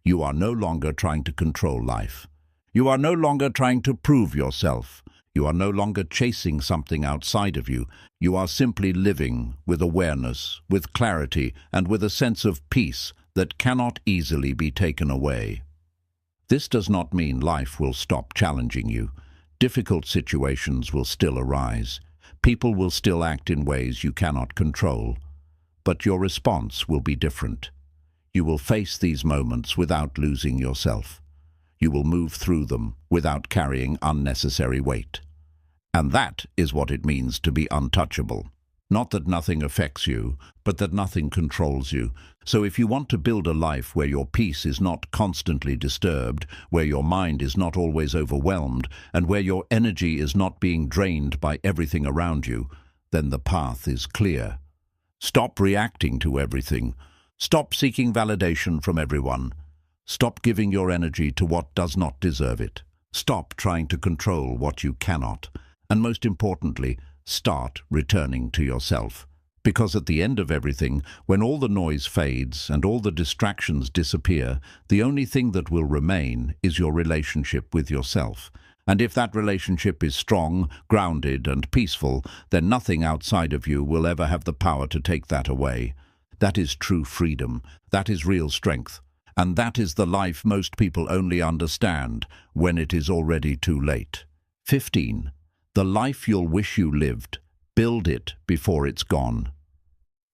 You are no longer trying to control life. You are no longer trying to prove yourself. You are no longer chasing something outside of you. You are simply living with awareness, with clarity, and with a sense of peace that cannot easily be taken away. This does not mean life will stop challenging you. Difficult situations will still arise. People will still act in ways you cannot control. But your response will be different. You will face these moments without losing yourself. You will move through them without carrying unnecessary weight. And that is what it means to be untouchable. Not that nothing affects you, but that nothing controls you. So if you want to build a life where your peace is not constantly disturbed, where your mind is not always overwhelmed, and where your energy is not being drained by everything around you, then the path is clear. Stop reacting to everything. Stop seeking validation from everyone. Stop giving your energy to what does not deserve it. Stop trying to control what you cannot. And most importantly, start returning to yourself. Because at the end of everything, when all the noise fades and all the distractions disappear, the only thing that will remain is your relationship with yourself. And if that relationship is strong, grounded, and peaceful, then nothing outside of you will ever have the power to take that away. That is true freedom. That is real strength. And that is the life most people only understand when it is already too late. 15. The life you'll wish you lived. Build it before it's gone.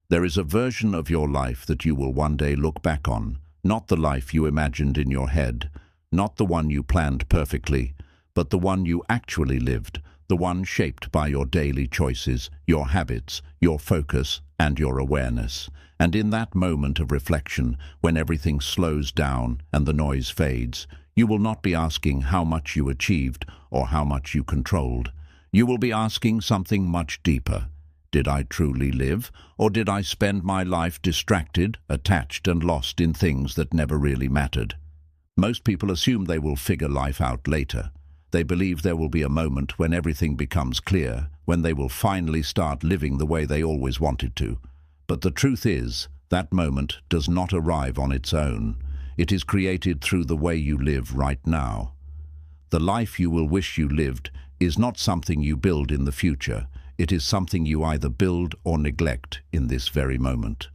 There is a version of your life that you will one day look back on, not the life you imagined in your head, not the one you planned perfectly, but the one you actually lived, the one shaped by your daily choices, your habits, your focus, and your awareness. And in that moment of reflection, when everything slows down and the noise fades, you will not be asking how much you achieved or how much you controlled. You will be asking something much deeper. Did I truly live, or did I spend my life distracted, attached, and lost in things that never really mattered? Most people assume they will figure life out later. They believe there will be a moment when everything becomes clear, when they will finally start living the way they always wanted to. But the truth is, that moment does not arrive on its own. It is created through the way you live right now. The life you will wish you lived is not something you build in the future. It is something you either build or neglect in this very moment.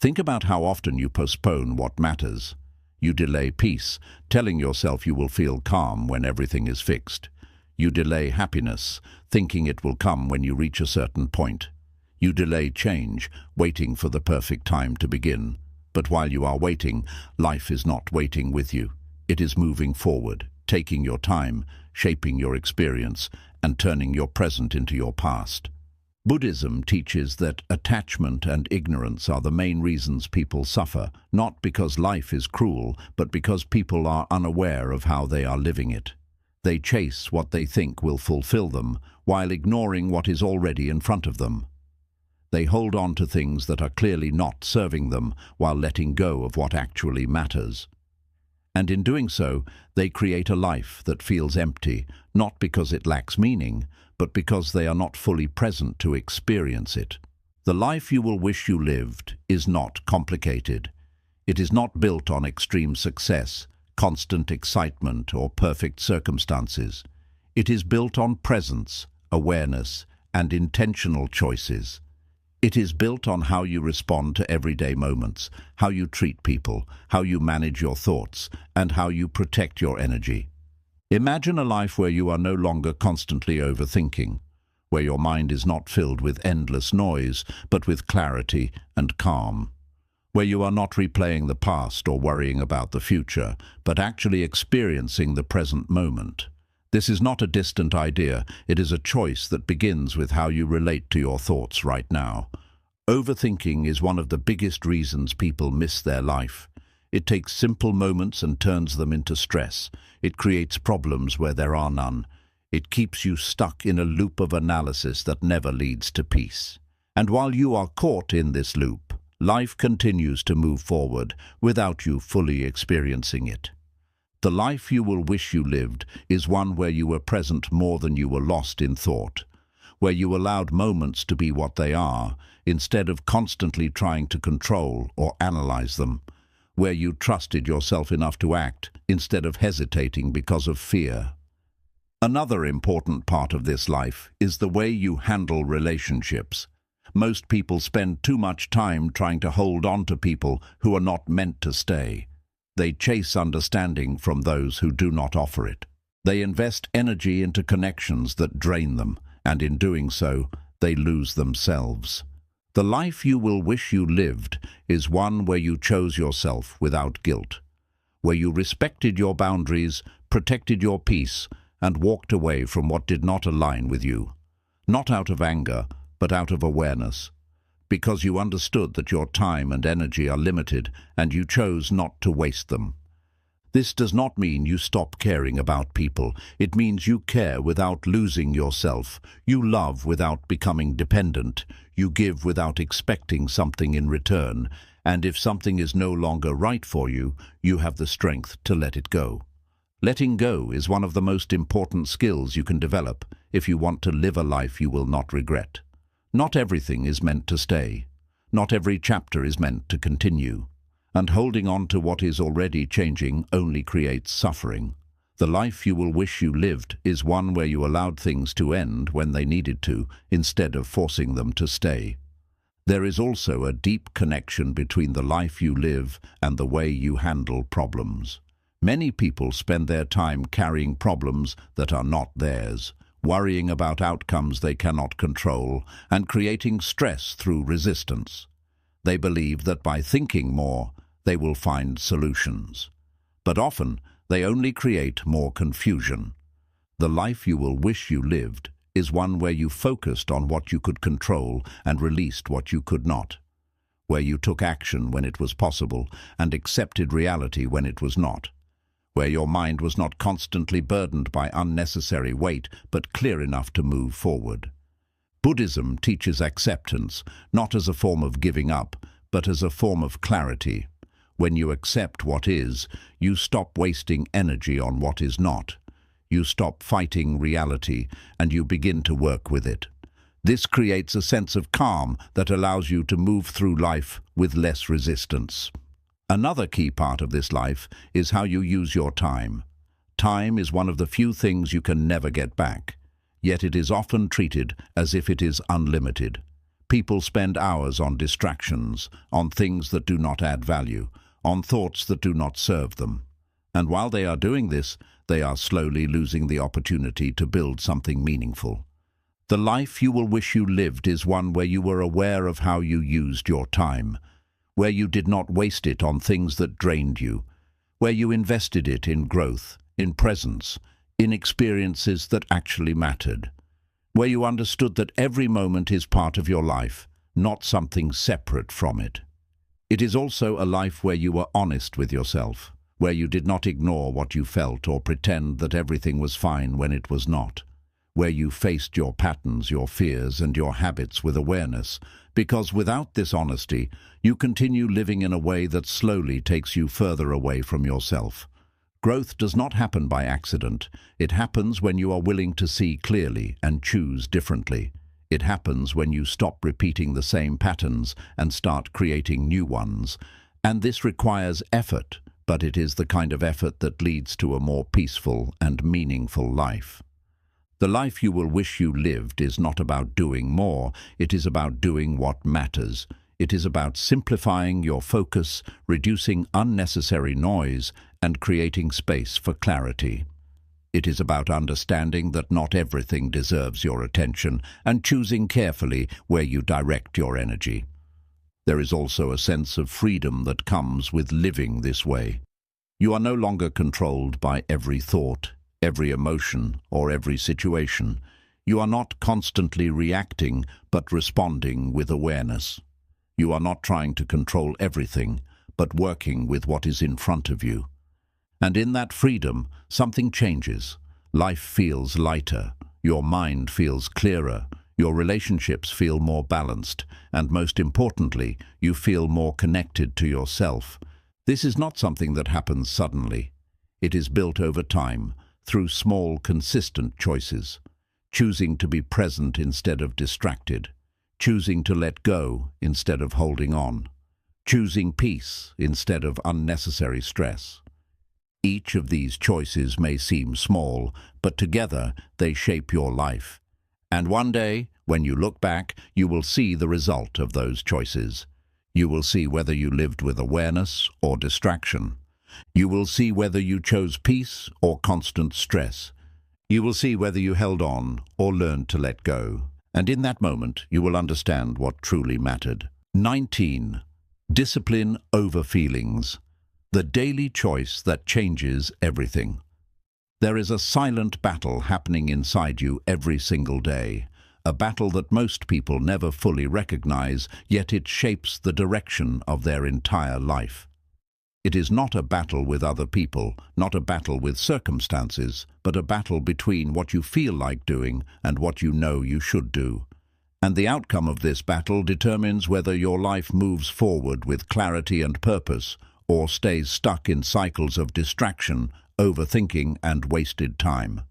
Think about how often you postpone what matters. You delay peace, telling yourself you will feel calm when everything is fixed. You delay happiness, thinking it will come when you reach a certain point. You delay change, waiting for the perfect time to begin. But while you are waiting, life is not waiting with you. It is moving forward, taking your time, shaping your experience, and turning your present into your past. Buddhism teaches that attachment and ignorance are the main reasons people suffer, not because life is cruel, but because people are unaware of how they are living it. They chase what they think will fulfill them, while ignoring what is already in front of them. They hold on to things that are clearly not serving them, while letting go of what actually matters. And in doing so, they create a life that feels empty, not because it lacks meaning, but because they are not fully present to experience it. The life you will wish you lived is not complicated. It is not built on extreme success, constant excitement, or perfect circumstances. It is built on presence, awareness, and intentional choices. It is built on how you respond to everyday moments, how you treat people, how you manage your thoughts, and how you protect your energy. Imagine a life where you are no longer constantly overthinking, where your mind is not filled with endless noise, but with clarity and calm. where you are not replaying the past or worrying about the future, but actually experiencing the present moment. This is not a distant idea, it is a choice that begins with how you relate to your thoughts right now. Overthinking is one of the biggest reasons people miss their life. It takes simple moments and turns them into stress. It creates problems where there are none. It keeps you stuck in a loop of analysis that never leads to peace. And while you are caught in this loop, life continues to move forward without you fully experiencing it. The life you will wish you lived is one where you were present more than you were lost in thought, where you allowed moments to be what they are, instead of constantly trying to control or analyze them, where you trusted yourself enough to act instead of hesitating because of fear. Another important part of this life is the way you handle relationships. Most people spend too much time trying to hold on to people who are not meant to stay. They chase understanding from those who do not offer it. They invest energy into connections that drain them, and in doing so, they lose themselves. The life you will wish you lived is one where you chose yourself without guilt, where you respected your boundaries, protected your peace, and walked away from what did not align with you, not out of anger, but out of awareness, because you understood that your time and energy are limited and you chose not to waste them. This does not mean you stop caring about people. It means you care without losing yourself. You love without becoming dependent. You give without expecting something in return. And if something is no longer right for you, you have the strength to let it go. Letting go is one of the most important skills you can develop if you want to live a life you will not regret. Not everything is meant to stay. Not every chapter is meant to continue. And holding on to what is already changing only creates suffering. The life you will wish you lived is one where you allowed things to end when they needed to, instead of forcing them to stay. There is also a deep connection between the life you live and the way you handle problems. Many people spend their time carrying problems that are not theirs, worrying about outcomes they cannot control, and creating stress through resistance. They believe that by thinking more, they will find solutions. But often, they only create more confusion. The life you will wish you lived is one where you focused on what you could control and released what you could not, where you took action when it was possible and accepted reality when it was not, where your mind was not constantly burdened by unnecessary weight but clear enough to move forward. Buddhism teaches acceptance, not as a form of giving up, but as a form of clarity. When you accept what is, you stop wasting energy on what is not. You stop fighting reality, and you begin to work with it. This creates a sense of calm that allows you to move through life with less resistance. Another key part of this life is how you use your time. Time is one of the few things you can never get back, yet it is often treated as if it is unlimited. People spend hours on distractions, on things that do not add value, on thoughts that do not serve them. And while they are doing this, they are slowly losing the opportunity to build something meaningful. The life you will wish you lived is one where you were aware of how you used your time, where you did not waste it on things that drained you, where you invested it in growth, in presence, in experiences that actually mattered, where you understood that every moment is part of your life, not something separate from it. It is also a life where you were honest with yourself, where you did not ignore what you felt or pretend that everything was fine when it was not, where you faced your patterns, your fears, and your habits with awareness, because without this honesty, you continue living in a way that slowly takes you further away from yourself. Growth does not happen by accident. It happens when you are willing to see clearly and choose differently. It happens when you stop repeating the same patterns and start creating new ones. And this requires effort, but it is the kind of effort that leads to a more peaceful and meaningful life. The life you will wish you lived is not about doing more, it is about doing what matters. It is about simplifying your focus, reducing unnecessary noise, and creating space for clarity. It is about understanding that not everything deserves your attention and choosing carefully where you direct your energy. there is also a sense of freedom that comes with living this way. You are no longer controlled by every thought, every emotion, or every situation. You are not constantly reacting, but responding with awareness. You are not trying to control everything, but working with what is in front of you. And in that freedom, something changes. Life feels lighter, your mind feels clearer, your relationships feel more balanced, and most importantly, you feel more connected to yourself. This is not something that happens suddenly. It is built over time, through small, consistent choices. Choosing to be present instead of distracted. Choosing to let go instead of holding on. Choosing peace instead of unnecessary stress. Each of these choices may seem small, but together they shape your life. And one day, when you look back, you will see the result of those choices. You will see whether you lived with awareness or distraction. You will see whether you chose peace or constant stress. You will see whether you held on or learned to let go. And in that moment, you will understand what truly mattered. 19. Discipline over feelings. The daily choice that changes everything. There is a silent battle happening inside you every single day. A battle that most people never fully recognize, yet it shapes the direction of their entire life. It is not a battle with other people, not a battle with circumstances, but a battle between what you feel like doing and what you know you should do. And the outcome of this battle determines whether your life moves forward with clarity and purpose, or stays stuck in cycles of distraction, overthinking, and wasted time.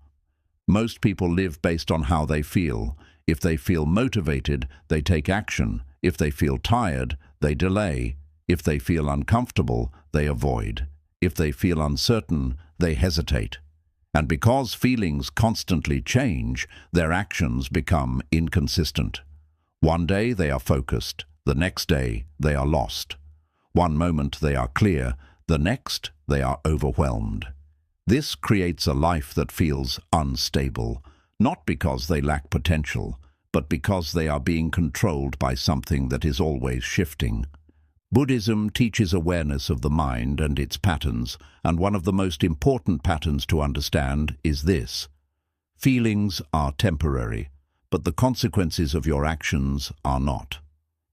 Most people live based on how they feel. If they feel motivated, they take action. If they feel tired, they delay. If they feel uncomfortable, they avoid. If they feel uncertain, they hesitate. And because feelings constantly change, their actions become inconsistent. One day they are focused, the next day they are lost. One moment they are clear, the next they are overwhelmed. This creates a life that feels unstable, not because they lack potential, but because they are being controlled by something that is always shifting. Buddhism teaches awareness of the mind and its patterns, and one of the most important patterns to understand is this. Feelings are temporary, but the consequences of your actions are not.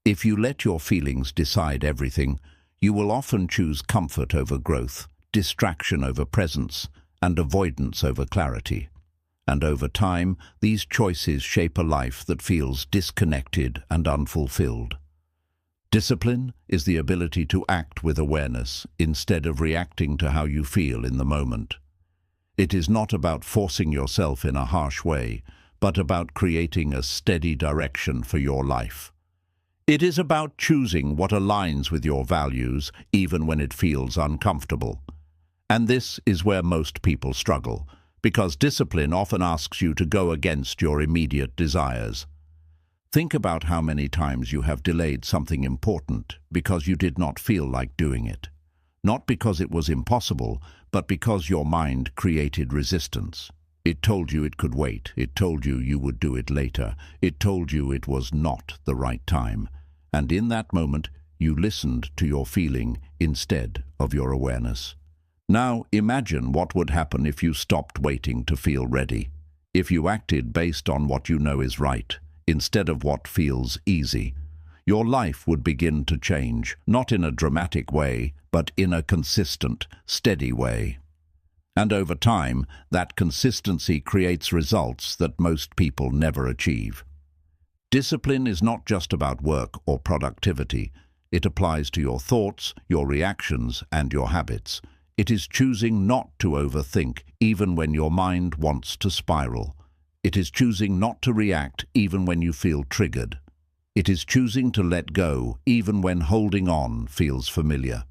If you let your feelings decide everything, you will often choose comfort over growth, distraction over presence, and avoidance over clarity. And over time, these choices shape a life that feels disconnected and unfulfilled. Discipline is the ability to act with awareness instead of reacting to how you feel in the moment. It is not about forcing yourself in a harsh way, but about creating a steady direction for your life. It is about choosing what aligns with your values, even when it feels uncomfortable. And this is where most people struggle, because discipline often asks you to go against your immediate desires. Think about how many times you have delayed something important because you did not feel like doing it. Not because it was impossible, but because your mind created resistance. It told you it could wait. It told you you would do it later. It told you it was not the right time. And in that moment, you listened to your feeling instead of your awareness. Now imagine what would happen if you stopped waiting to feel ready. If you acted based on what you know is right, instead of what feels easy. Your life would begin to change, not in a dramatic way, but in a consistent, steady way. And over time, that consistency creates results that most people never achieve. Discipline is not just about work or productivity. It applies to your thoughts, your reactions, and your habits. It is choosing not to overthink, even when your mind wants to spiral. It is choosing not to react, even when you feel triggered. It is choosing to let go, even when holding on feels familiar.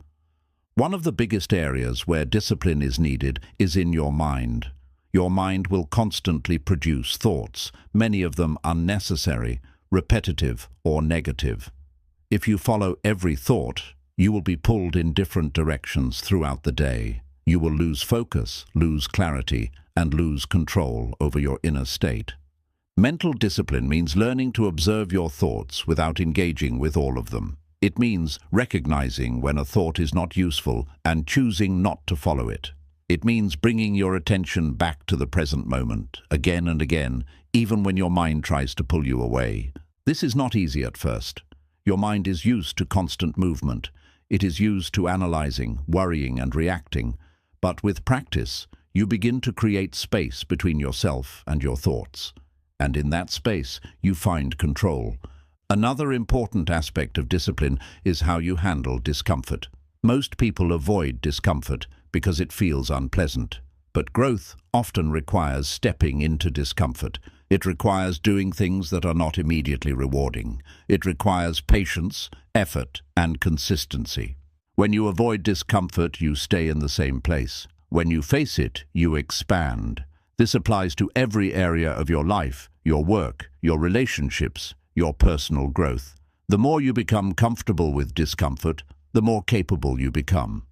One of the biggest areas where discipline is needed is in your mind. Your mind will constantly produce thoughts, many of them unnecessary, repetitive, or negative. If you follow every thought, you will be pulled in different directions throughout the day. You will lose focus, lose clarity, and lose control over your inner state. Mental discipline means learning to observe your thoughts without engaging with all of them. It means recognizing when a thought is not useful and choosing not to follow it. It means bringing your attention back to the present moment, again and again, even when your mind tries to pull you away. This is not easy at first. Your mind is used to constant movement. It is used to analyzing, worrying, and reacting. But with practice, you begin to create space between yourself and your thoughts. And in that space, you find control. Another important aspect of discipline is how you handle discomfort. Most people avoid discomfort because it feels unpleasant. But growth often requires stepping into discomfort. It requires doing things that are not immediately rewarding. It requires patience, effort, and consistency. When you avoid discomfort, you stay in the same place. When you face it, you expand. This applies to every area of your life, your work, your relationships, your personal growth. The more you become comfortable with discomfort, the more capable you become.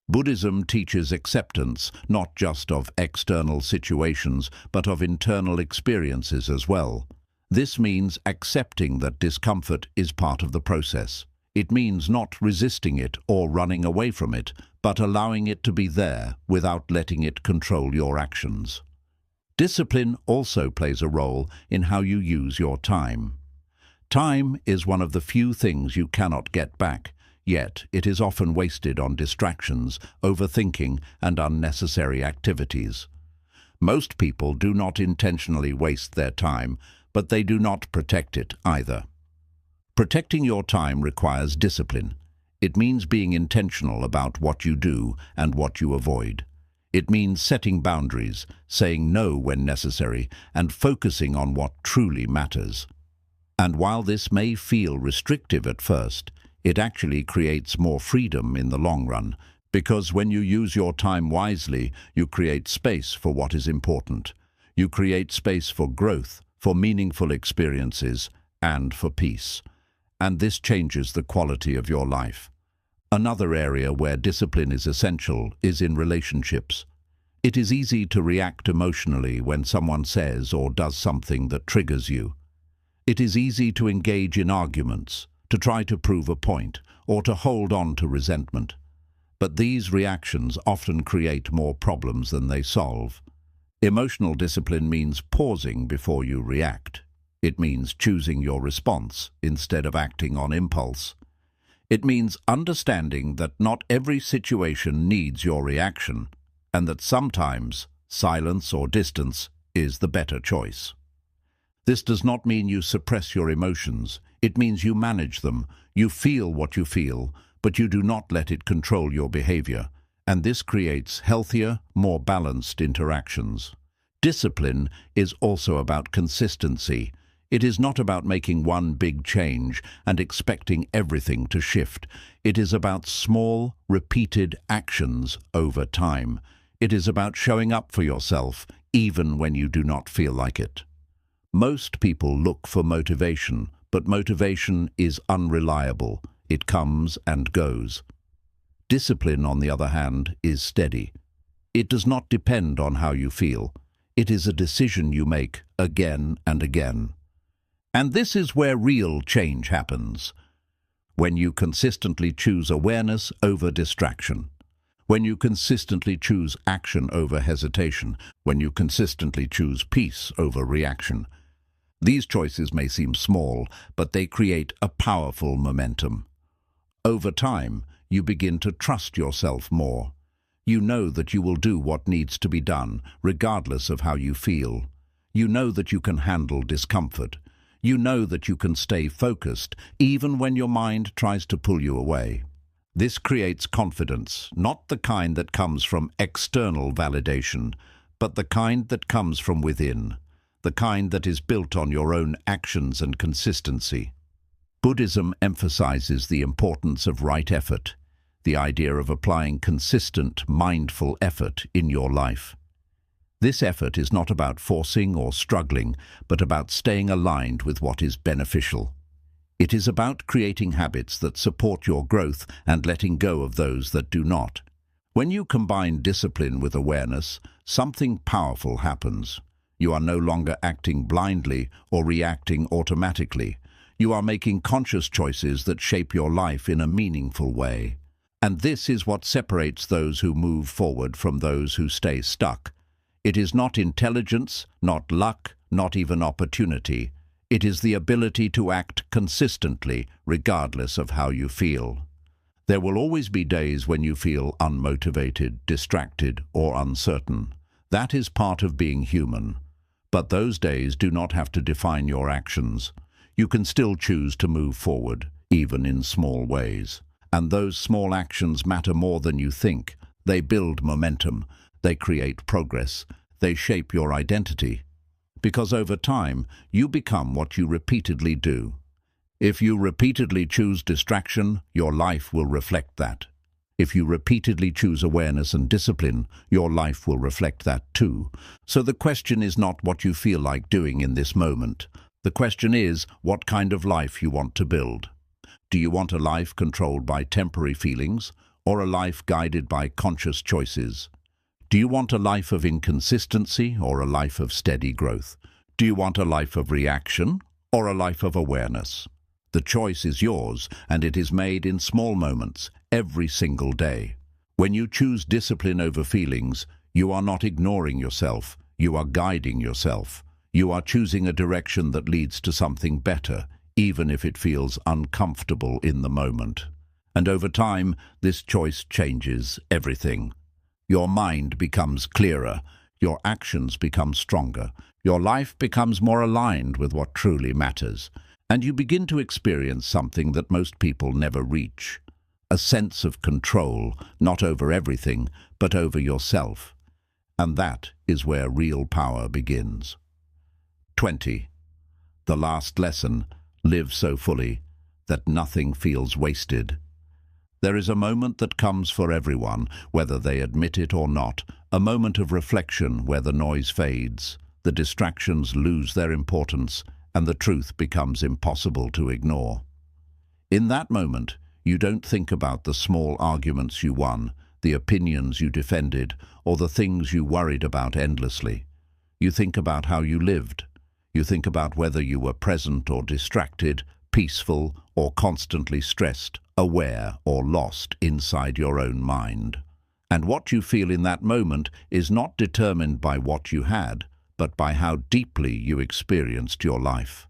Buddhism teaches acceptance, not just of external situations, but of internal experiences as well. This means accepting that discomfort is part of the process. It means not resisting it or running away from it, but allowing it to be there without letting it control your actions. Discipline also plays a role in how you use your time. Time is one of the few things you cannot get back. Yet it is often wasted on distractions, overthinking, and unnecessary activities. Most people do not intentionally waste their time, but they do not protect it either. Protecting your time requires discipline. It means being intentional about what you do and what you avoid. It means setting boundaries, saying no when necessary, and focusing on what truly matters. And while this may feel restrictive at first, it actually creates more freedom in the long run, because when you use your time wisely, you create space for what is important. You create space for growth, for meaningful experiences, and for peace. And this changes the quality of your life. Another area where discipline is essential is in relationships. It is easy to react emotionally when someone says or does something that triggers you. It is easy to engage in arguments, to try to prove a point, or to hold on to resentment. But these reactions often create more problems than they solve. Emotional discipline means pausing before you react. It means choosing your response instead of acting on impulse. It means understanding that not every situation needs your reaction, and that sometimes silence or distance is the better choice. This does not mean you suppress your emotions. It means you manage them. You feel what you feel, but you do not let it control your behavior. And this creates healthier, more balanced interactions. Discipline is also about consistency. It is not about making one big change and expecting everything to shift. It is about small, repeated actions over time. It is about showing up for yourself, even when you do not feel like it. Most people look for motivation, but motivation is unreliable. It comes and goes. Discipline, on the other hand, is steady. It does not depend on how you feel. It is a decision you make again and again. And this is where real change happens. When you consistently choose awareness over distraction. When you consistently choose action over hesitation. When you consistently choose peace over reaction. These choices may seem small, but they create a powerful momentum. Over time, you begin to trust yourself more. You know that you will do what needs to be done, regardless of how you feel. You know that you can handle discomfort. You know that you can stay focused, even when your mind tries to pull you away. This creates confidence, not the kind that comes from external validation, but the kind that comes from within. The kind that is built on your own actions and consistency. Buddhism emphasizes the importance of right effort, the idea of applying consistent, mindful effort in your life. This effort is not about forcing or struggling, but about staying aligned with what is beneficial. It is about creating habits that support your growth and letting go of those that do not. When you combine discipline with awareness, something powerful happens. You are no longer acting blindly or reacting automatically. You are making conscious choices that shape your life in a meaningful way. And this is what separates those who move forward from those who stay stuck. It is not intelligence, not luck, not even opportunity. It is the ability to act consistently, regardless of how you feel. There will always be days when you feel unmotivated, distracted, or uncertain. That is part of being human. But those days do not have to define your actions. You can still choose to move forward, even in small ways. And those small actions matter more than you think. They build momentum. They create progress. They shape your identity. Because over time, you become what you repeatedly do. If you repeatedly choose distraction, your life will reflect that. If you repeatedly choose awareness and discipline, your life will reflect that too. So the question is not what you feel like doing in this moment. The question is what kind of life you want to build. Do you want a life controlled by temporary feelings, or a life guided by conscious choices? Do you want a life of inconsistency, or a life of steady growth? Do you want a life of reaction, or a life of awareness? The choice is yours, and it is made in small moments, every single day. When you choose discipline over feelings, you are not ignoring yourself, you are guiding yourself. You are choosing a direction that leads to something better, even if it feels uncomfortable in the moment. And over time, this choice changes everything. Your mind becomes clearer, your actions become stronger, your life becomes more aligned with what truly matters, and you begin to experience something that most people never reach. A sense of control, not over everything, but over yourself. And that is where real power begins. 20. The last lesson: live so fully that nothing feels wasted. There is a moment that comes for everyone, whether they admit it or not, a moment of reflection where the noise fades, the distractions lose their importance, and the truth becomes impossible to ignore. In that moment, you don't think about the small arguments you won, the opinions you defended, or the things you worried about endlessly. You think about how you lived. You think about whether you were present or distracted, peaceful or constantly stressed, aware or lost inside your own mind. And what you feel in that moment is not determined by what you had, but by how deeply you experienced your life.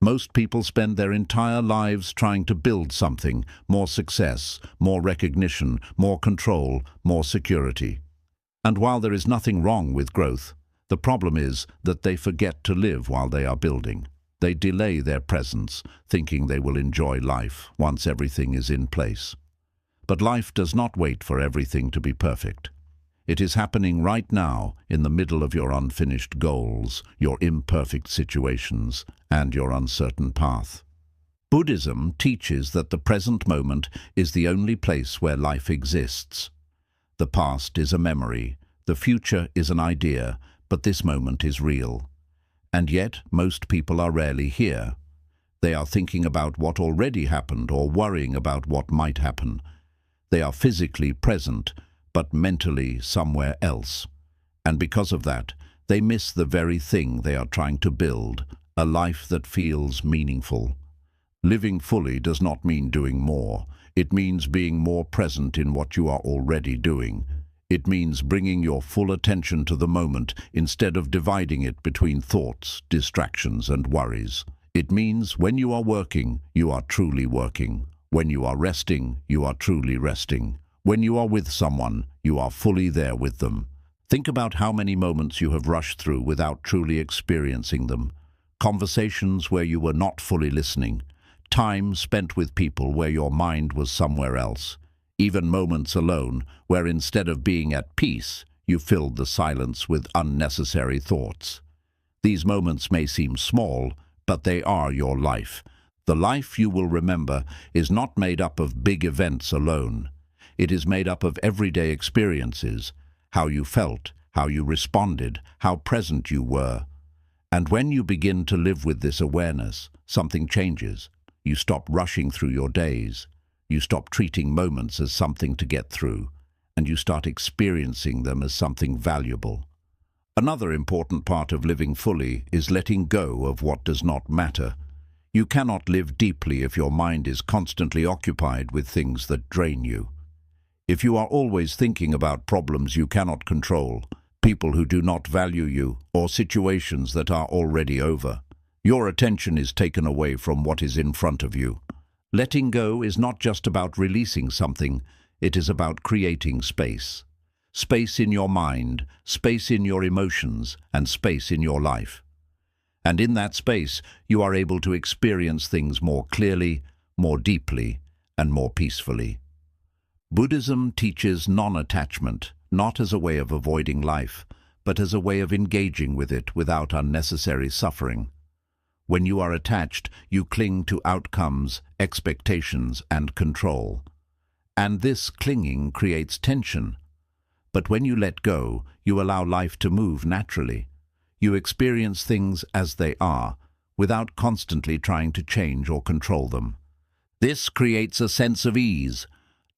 Most people spend their entire lives trying to build something: more success, more recognition, more control, more security. And while there is nothing wrong with growth, the problem is that they forget to live while they are building. They delay their presence, thinking they will enjoy life once everything is in place. But life does not wait for everything to be perfect. It is happening right now, in the middle of your unfinished goals, your imperfect situations, and your uncertain path. Buddhism teaches that the present moment is the only place where life exists. The past is a memory, the future is an idea, but this moment is real. And yet, most people are rarely here. They are thinking about what already happened or worrying about what might happen. They are physically present, but mentally somewhere else. And because of that, they miss the very thing they are trying to build, a life that feels meaningful. Living fully does not mean doing more. It means being more present in what you are already doing. It means bringing your full attention to the moment instead of dividing it between thoughts, distractions, and worries. It means when you are working, you are truly working. When you are resting, you are truly resting. When you are with someone, you are fully there with them. Think about how many moments you have rushed through without truly experiencing them. Conversations where you were not fully listening. Time spent with people where your mind was somewhere else. Even moments alone, where instead of being at peace, you filled the silence with unnecessary thoughts. These moments may seem small, but they are your life. The life you will remember is not made up of big events alone. It is made up of everyday experiences, how you felt, how you responded, how present you were. And when you begin to live with this awareness, something changes. You stop rushing through your days. You stop treating moments as something to get through, and you start experiencing them as something valuable. Another important part of living fully is letting go of what does not matter. You cannot live deeply if your mind is constantly occupied with things that drain you. If you are always thinking about problems you cannot control, people who do not value you, or situations that are already over, your attention is taken away from what is in front of you. Letting go is not just about releasing something, it is about creating space. Space in your mind, space in your emotions, and space in your life. And in that space, you are able to experience things more clearly, more deeply, and more peacefully. Buddhism teaches non-attachment, not as a way of avoiding life, but as a way of engaging with it without unnecessary suffering. When you are attached, you cling to outcomes, expectations, and control. And this clinging creates tension. But when you let go, you allow life to move naturally. You experience things as they are, without constantly trying to change or control them. This creates a sense of ease.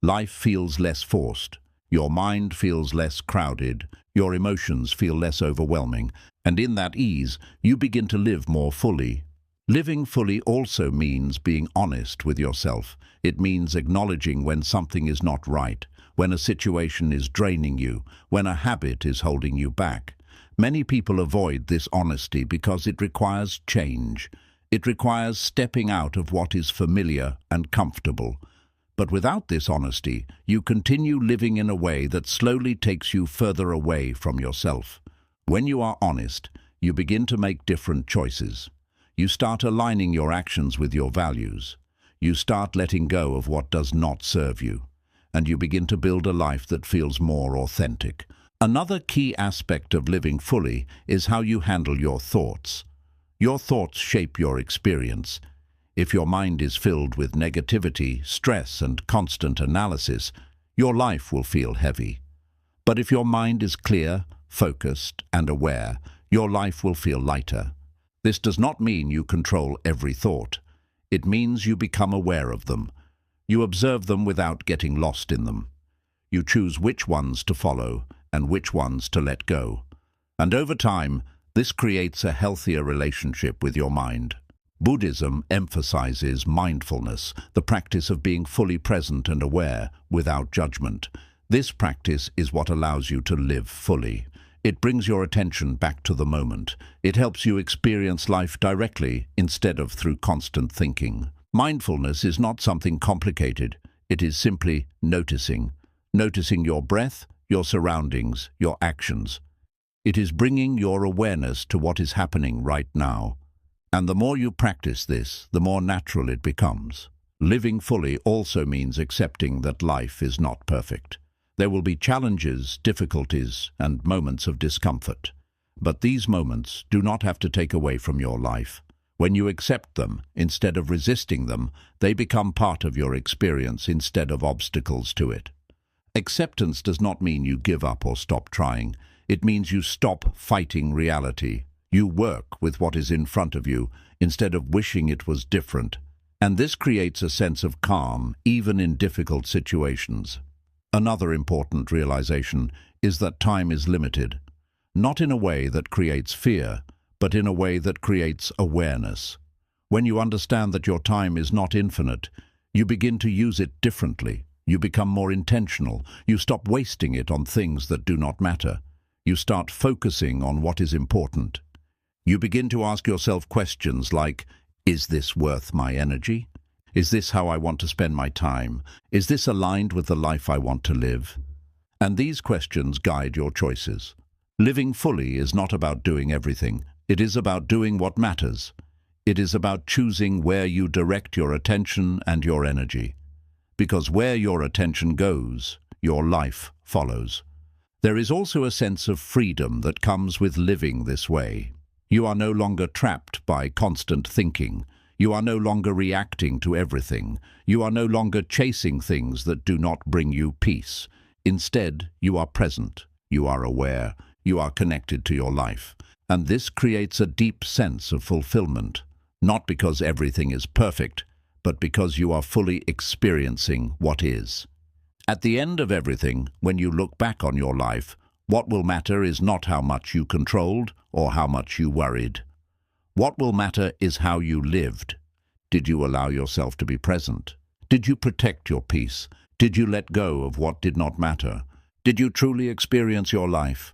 Life feels less forced. Your mind feels less crowded. Your emotions feel less overwhelming. And in that ease, you begin to live more fully. Living fully also means being honest with yourself. It means acknowledging when something is not right, when a situation is draining you, when a habit is holding you back. Many people avoid this honesty because it requires change. It requires stepping out of what is familiar and comfortable. But without this honesty, you continue living in a way that slowly takes you further away from yourself. When you are honest, you begin to make different choices. You start aligning your actions with your values. You start letting go of what does not serve you. And you begin to build a life that feels more authentic. Another key aspect of living fully is how you handle your thoughts. Your thoughts shape your experience. If your mind is filled with negativity, stress, and constant analysis, your life will feel heavy. But if your mind is clear, focused, and aware, your life will feel lighter. This does not mean you control every thought. It means you become aware of them. You observe them without getting lost in them. You choose which ones to follow and which ones to let go. And over time, this creates a healthier relationship with your mind. Buddhism emphasizes mindfulness, the practice of being fully present and aware without judgment. This practice is what allows you to live fully. It brings your attention back to the moment. It helps you experience life directly instead of through constant thinking. Mindfulness is not something complicated. It is simply noticing. Noticing your breath, your surroundings, your actions. It is bringing your awareness to what is happening right now. And the more you practice this, the more natural it becomes. Living fully also means accepting that life is not perfect. There will be challenges, difficulties, and moments of discomfort. But these moments do not have to take away from your life. When you accept them, instead of resisting them, they become part of your experience instead of obstacles to it. Acceptance does not mean you give up or stop trying. It means you stop fighting reality. You work with what is in front of you instead of wishing it was different. And this creates a sense of calm, even in difficult situations. Another important realization is that time is limited, not in a way that creates fear, but in a way that creates awareness. When you understand that your time is not infinite, you begin to use it differently. You become more intentional. You stop wasting it on things that do not matter. You start focusing on what is important. You begin to ask yourself questions like, is this worth my energy? Is this how I want to spend my time? Is this aligned with the life I want to live? And these questions guide your choices. Living fully is not about doing everything. It is about doing what matters. It is about choosing where you direct your attention and your energy. Because where your attention goes, your life follows. There is also a sense of freedom that comes with living this way. You are no longer trapped by constant thinking. You are no longer reacting to everything. You are no longer chasing things that do not bring you peace. Instead, you are present. You are aware. You are connected to your life. And this creates a deep sense of fulfillment, not because everything is perfect, but because you are fully experiencing what is. At the end of everything, when you look back on your life, what will matter is not how much you controlled or how much you worried. What will matter is how you lived. Did you allow yourself to be present? Did you protect your peace? Did you let go of what did not matter? Did you truly experience your life?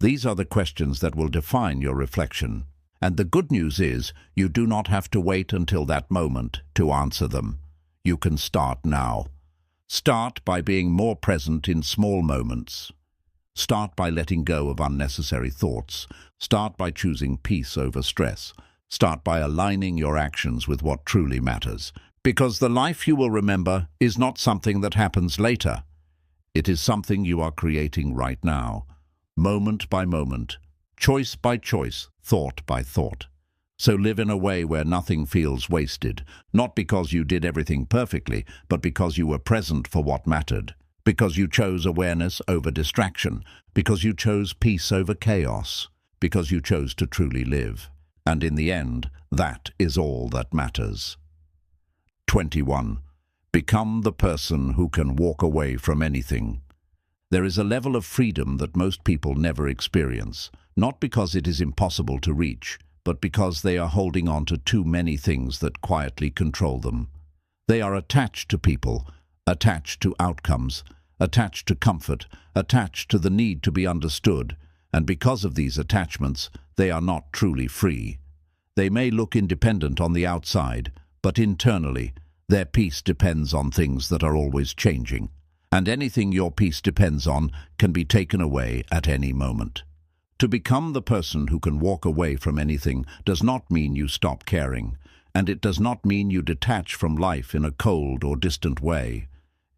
These are the questions that will define your reflection. And the good news is, you do not have to wait until that moment to answer them. You can start now. Start by being more present in small moments. Start by letting go of unnecessary thoughts. Start by choosing peace over stress. Start by aligning your actions with what truly matters. Because the life you will remember is not something that happens later. It is something you are creating right now, moment by moment, choice by choice, thought by thought. So live in a way where nothing feels wasted, not because you did everything perfectly, but because you were present for what mattered. Because you chose awareness over distraction, because you chose peace over chaos, because you chose to truly live. And in the end, that is all that matters. 21. Become the person who can walk away from anything. There is a level of freedom that most people never experience, not because it is impossible to reach, but because they are holding on to too many things that quietly control them. They are attached to people, attached to outcomes, attached to comfort, attached to the need to be understood, and because of these attachments, they are not truly free. They may look independent on the outside, but internally, their peace depends on things that are always changing. And anything your peace depends on can be taken away at any moment. To become the person who can walk away from anything does not mean you stop caring, and it does not mean you detach from life in a cold or distant way.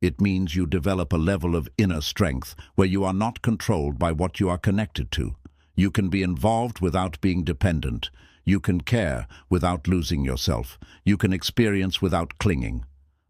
It means you develop a level of inner strength where you are not controlled by what you are connected to. You can be involved without being dependent. You can care without losing yourself. You can experience without clinging.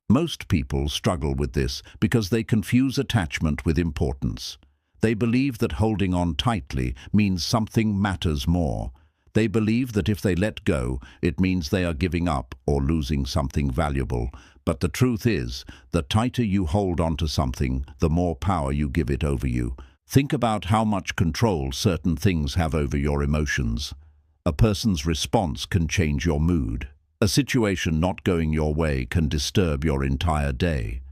Most people struggle with this because they confuse attachment with importance. They believe that holding on tightly means something matters more. They believe that if they let go, it means they are giving up or losing something valuable. But the truth is, the tighter you hold on to something, the more power you give it over you. Think about how much control certain things have over your emotions. A person's response can change your mood. A situation not going your way can disturb your entire day.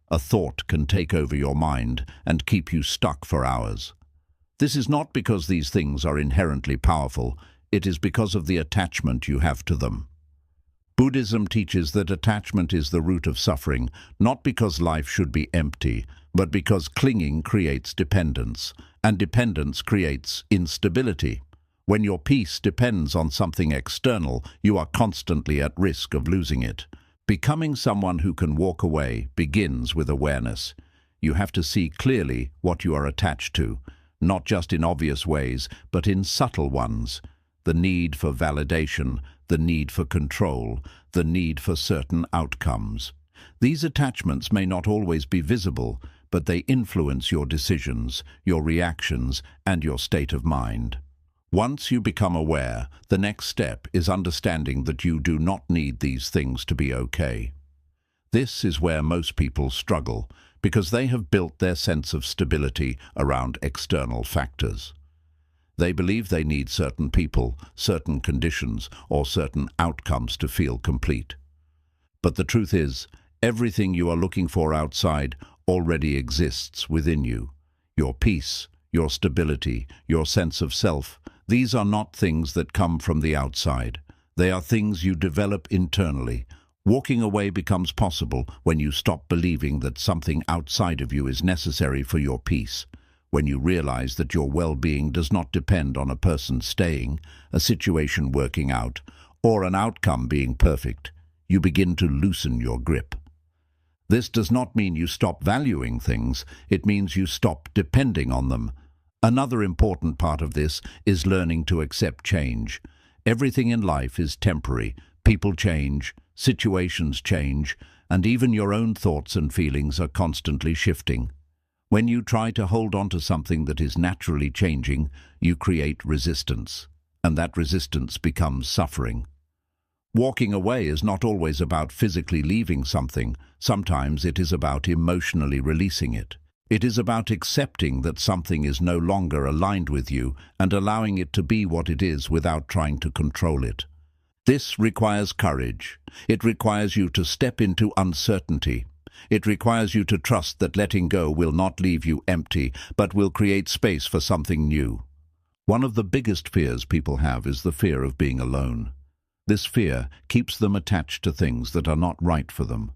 A thought can take over your mind and keep you stuck for hours. This is not because these things are inherently powerful, it is because of the attachment you have to them. Buddhism teaches that attachment is the root of suffering, not because life should be empty, but because clinging creates dependence, and dependence creates instability. When your peace depends on something external, you are constantly at risk of losing it. Becoming someone who can walk away begins with awareness. You have to see clearly what you are attached to, not just in obvious ways, but in subtle ones. The need for validation, the need for control, the need for certain outcomes. These attachments may not always be visible, but they influence your decisions, your reactions, and your state of mind. Once you become aware, the next step is understanding that you do not need these things to be okay. This is where most people struggle, because they have built their sense of stability around external factors. They believe they need certain people, certain conditions, or certain outcomes to feel complete. But the truth is, everything you are looking for outside already exists within you. Your peace, your stability, your sense of self, these are not things that come from the outside. They are things you develop internally. Walking away becomes possible when you stop believing that something outside of you is necessary for your peace. When you realize that your well-being does not depend on a person staying, a situation working out, or an outcome being perfect, you begin to loosen your grip. This does not mean you stop valuing things, it means you stop depending on them. Another important part of this is learning to accept change. Everything in life is temporary. People change, situations change, and even your own thoughts and feelings are constantly shifting. When you try to hold on to something that is naturally changing, you create resistance, and that resistance becomes suffering. Walking away is not always about physically leaving something. Sometimes it is about emotionally releasing it. It is about accepting that something is no longer aligned with you and allowing it to be what it is without trying to control it. This requires courage. It requires you to step into uncertainty. It requires you to trust that letting go will not leave you empty, but will create space for something new. One of the biggest fears people have is the fear of being alone. This fear keeps them attached to things that are not right for them.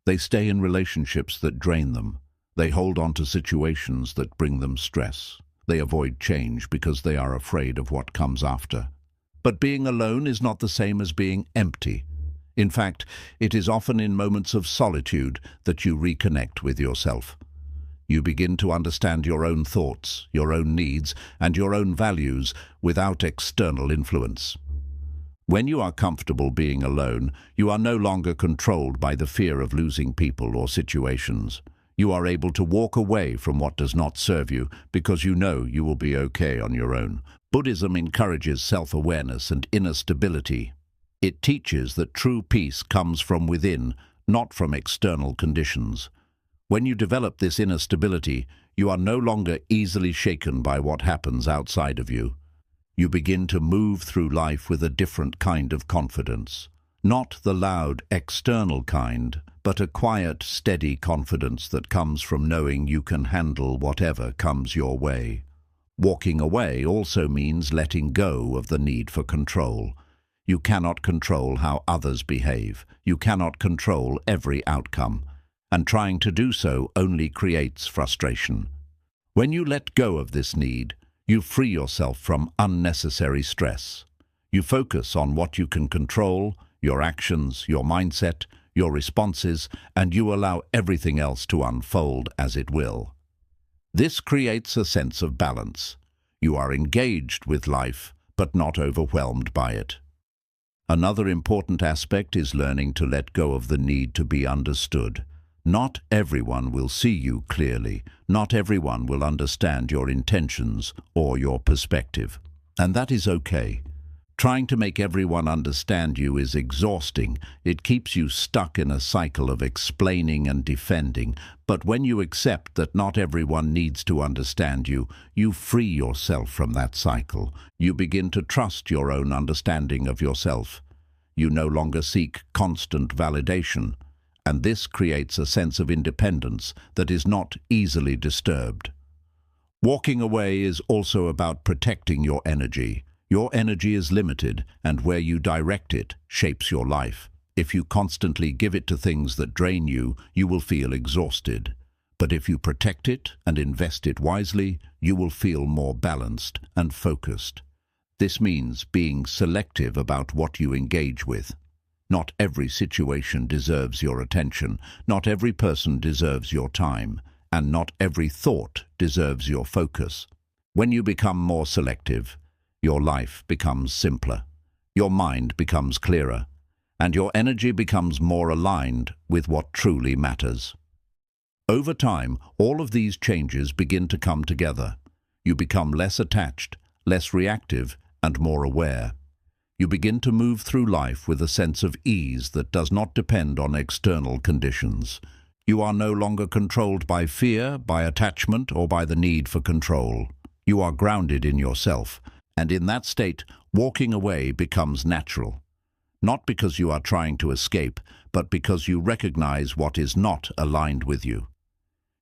They stay in relationships that drain them. They hold on to situations that bring them stress. They avoid change because they are afraid of what comes after. But being alone is not the same as being empty. In fact, it is often in moments of solitude that you reconnect with yourself. You begin to understand your own thoughts, your own needs, and your own values without external influence. When you are comfortable being alone, you are no longer controlled by the fear of losing people or situations. You are able to walk away from what does not serve you because you know you will be okay on your own. Buddhism encourages self-awareness and inner stability. It teaches that true peace comes from within, not from external conditions. When you develop this inner stability, you are no longer easily shaken by what happens outside of you. You begin to move through life with a different kind of confidence. Not the loud, external kind, but a quiet, steady confidence that comes from knowing you can handle whatever comes your way. Walking away also means letting go of the need for control. You cannot control how others behave. You cannot control every outcome. And trying to do so only creates frustration. When you let go of this need, you free yourself from unnecessary stress. You focus on what you can control, your actions, your mindset, your responses, and you allow everything else to unfold as it will. This creates a sense of balance. You are engaged with life, but not overwhelmed by it. Another important aspect is learning to let go of the need to be understood. Not everyone will see you clearly. Not everyone will understand your intentions or your perspective. And that is okay. Trying to make everyone understand you is exhausting. It keeps you stuck in a cycle of explaining and defending. But when you accept that not everyone needs to understand you, you free yourself from that cycle. You begin to trust your own understanding of yourself. You no longer seek constant validation. And this creates a sense of independence that is not easily disturbed. Walking away is also about protecting your energy. Your energy is limited, and where you direct it shapes your life. If you constantly give it to things that drain you, you will feel exhausted. But if you protect it and invest it wisely, you will feel more balanced and focused. This means being selective about what you engage with. Not every situation deserves your attention. Not every person deserves your time. And not every thought deserves your focus. When you become more selective, your life becomes simpler. Your mind becomes clearer. And your energy becomes more aligned with what truly matters. Over time, all of these changes begin to come together. You become less attached, less reactive, and more aware. You begin to move through life with a sense of ease that does not depend on external conditions. You are no longer controlled by fear, by attachment, or by the need for control. You are grounded in yourself, and in that state, walking away becomes natural. Not because you are trying to escape, but because you recognize what is not aligned with you.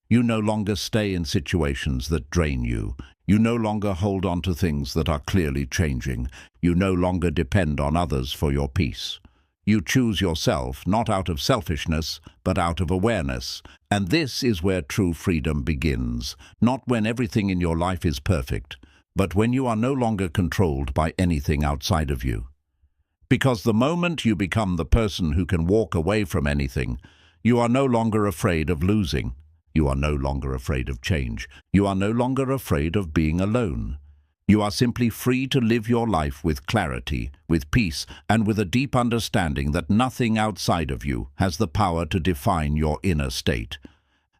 You no longer stay in situations that drain you. You no longer hold on to things that are clearly changing. You no longer depend on others for your peace. You choose yourself, not out of selfishness, but out of awareness. And this is where true freedom begins. Not when everything in your life is perfect, but when you are no longer controlled by anything outside of you. Because the moment you become the person who can walk away from anything, you are no longer afraid of losing. You are no longer afraid of change. You are no longer afraid of being alone. You are simply free to live your life with clarity, with peace, and with a deep understanding that nothing outside of you has the power to define your inner state.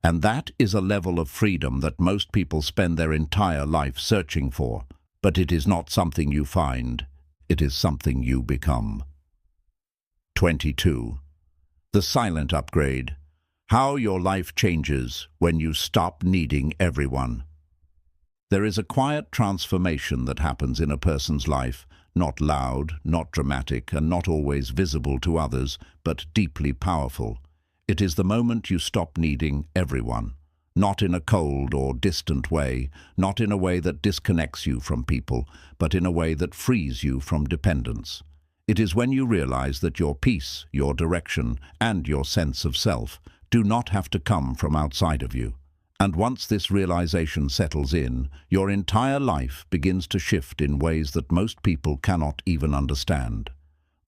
And that is a level of freedom that most people spend their entire life searching for. But it is not something you find. It is something you become. 22. The silent upgrade. How your life changes when you stop needing everyone. There is a quiet transformation that happens in a person's life, not loud, not dramatic, and not always visible to others, but deeply powerful. It is the moment you stop needing everyone. Not in a cold or distant way, not in a way that disconnects you from people, but in a way that frees you from dependence. It is when you realize that your peace, your direction, and your sense of self do not have to come from outside of you. And once this realization settles in, your entire life begins to shift in ways that most people cannot even understand.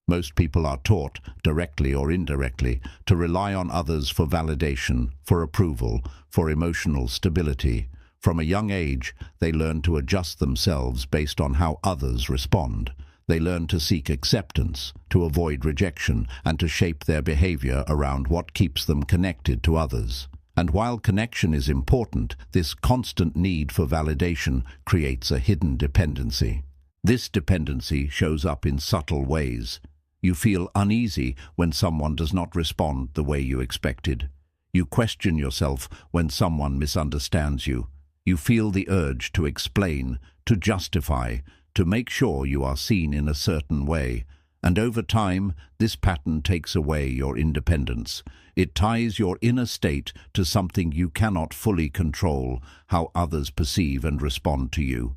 Most people are taught, directly or indirectly, to rely on others for validation, for approval, for emotional stability. From a young age, they learn to adjust themselves based on how others respond. They learn to seek acceptance, to avoid rejection, and to shape their behavior around what keeps them connected to others. And while connection is important, this constant need for validation creates a hidden dependency. This dependency shows up in subtle ways. You feel uneasy when someone does not respond the way you expected. You question yourself when someone misunderstands you. You feel the urge to explain, to justify, to make sure you are seen in a certain way. And over time, this pattern takes away your independence. It ties your inner state to something you cannot fully control, how others perceive and respond to you.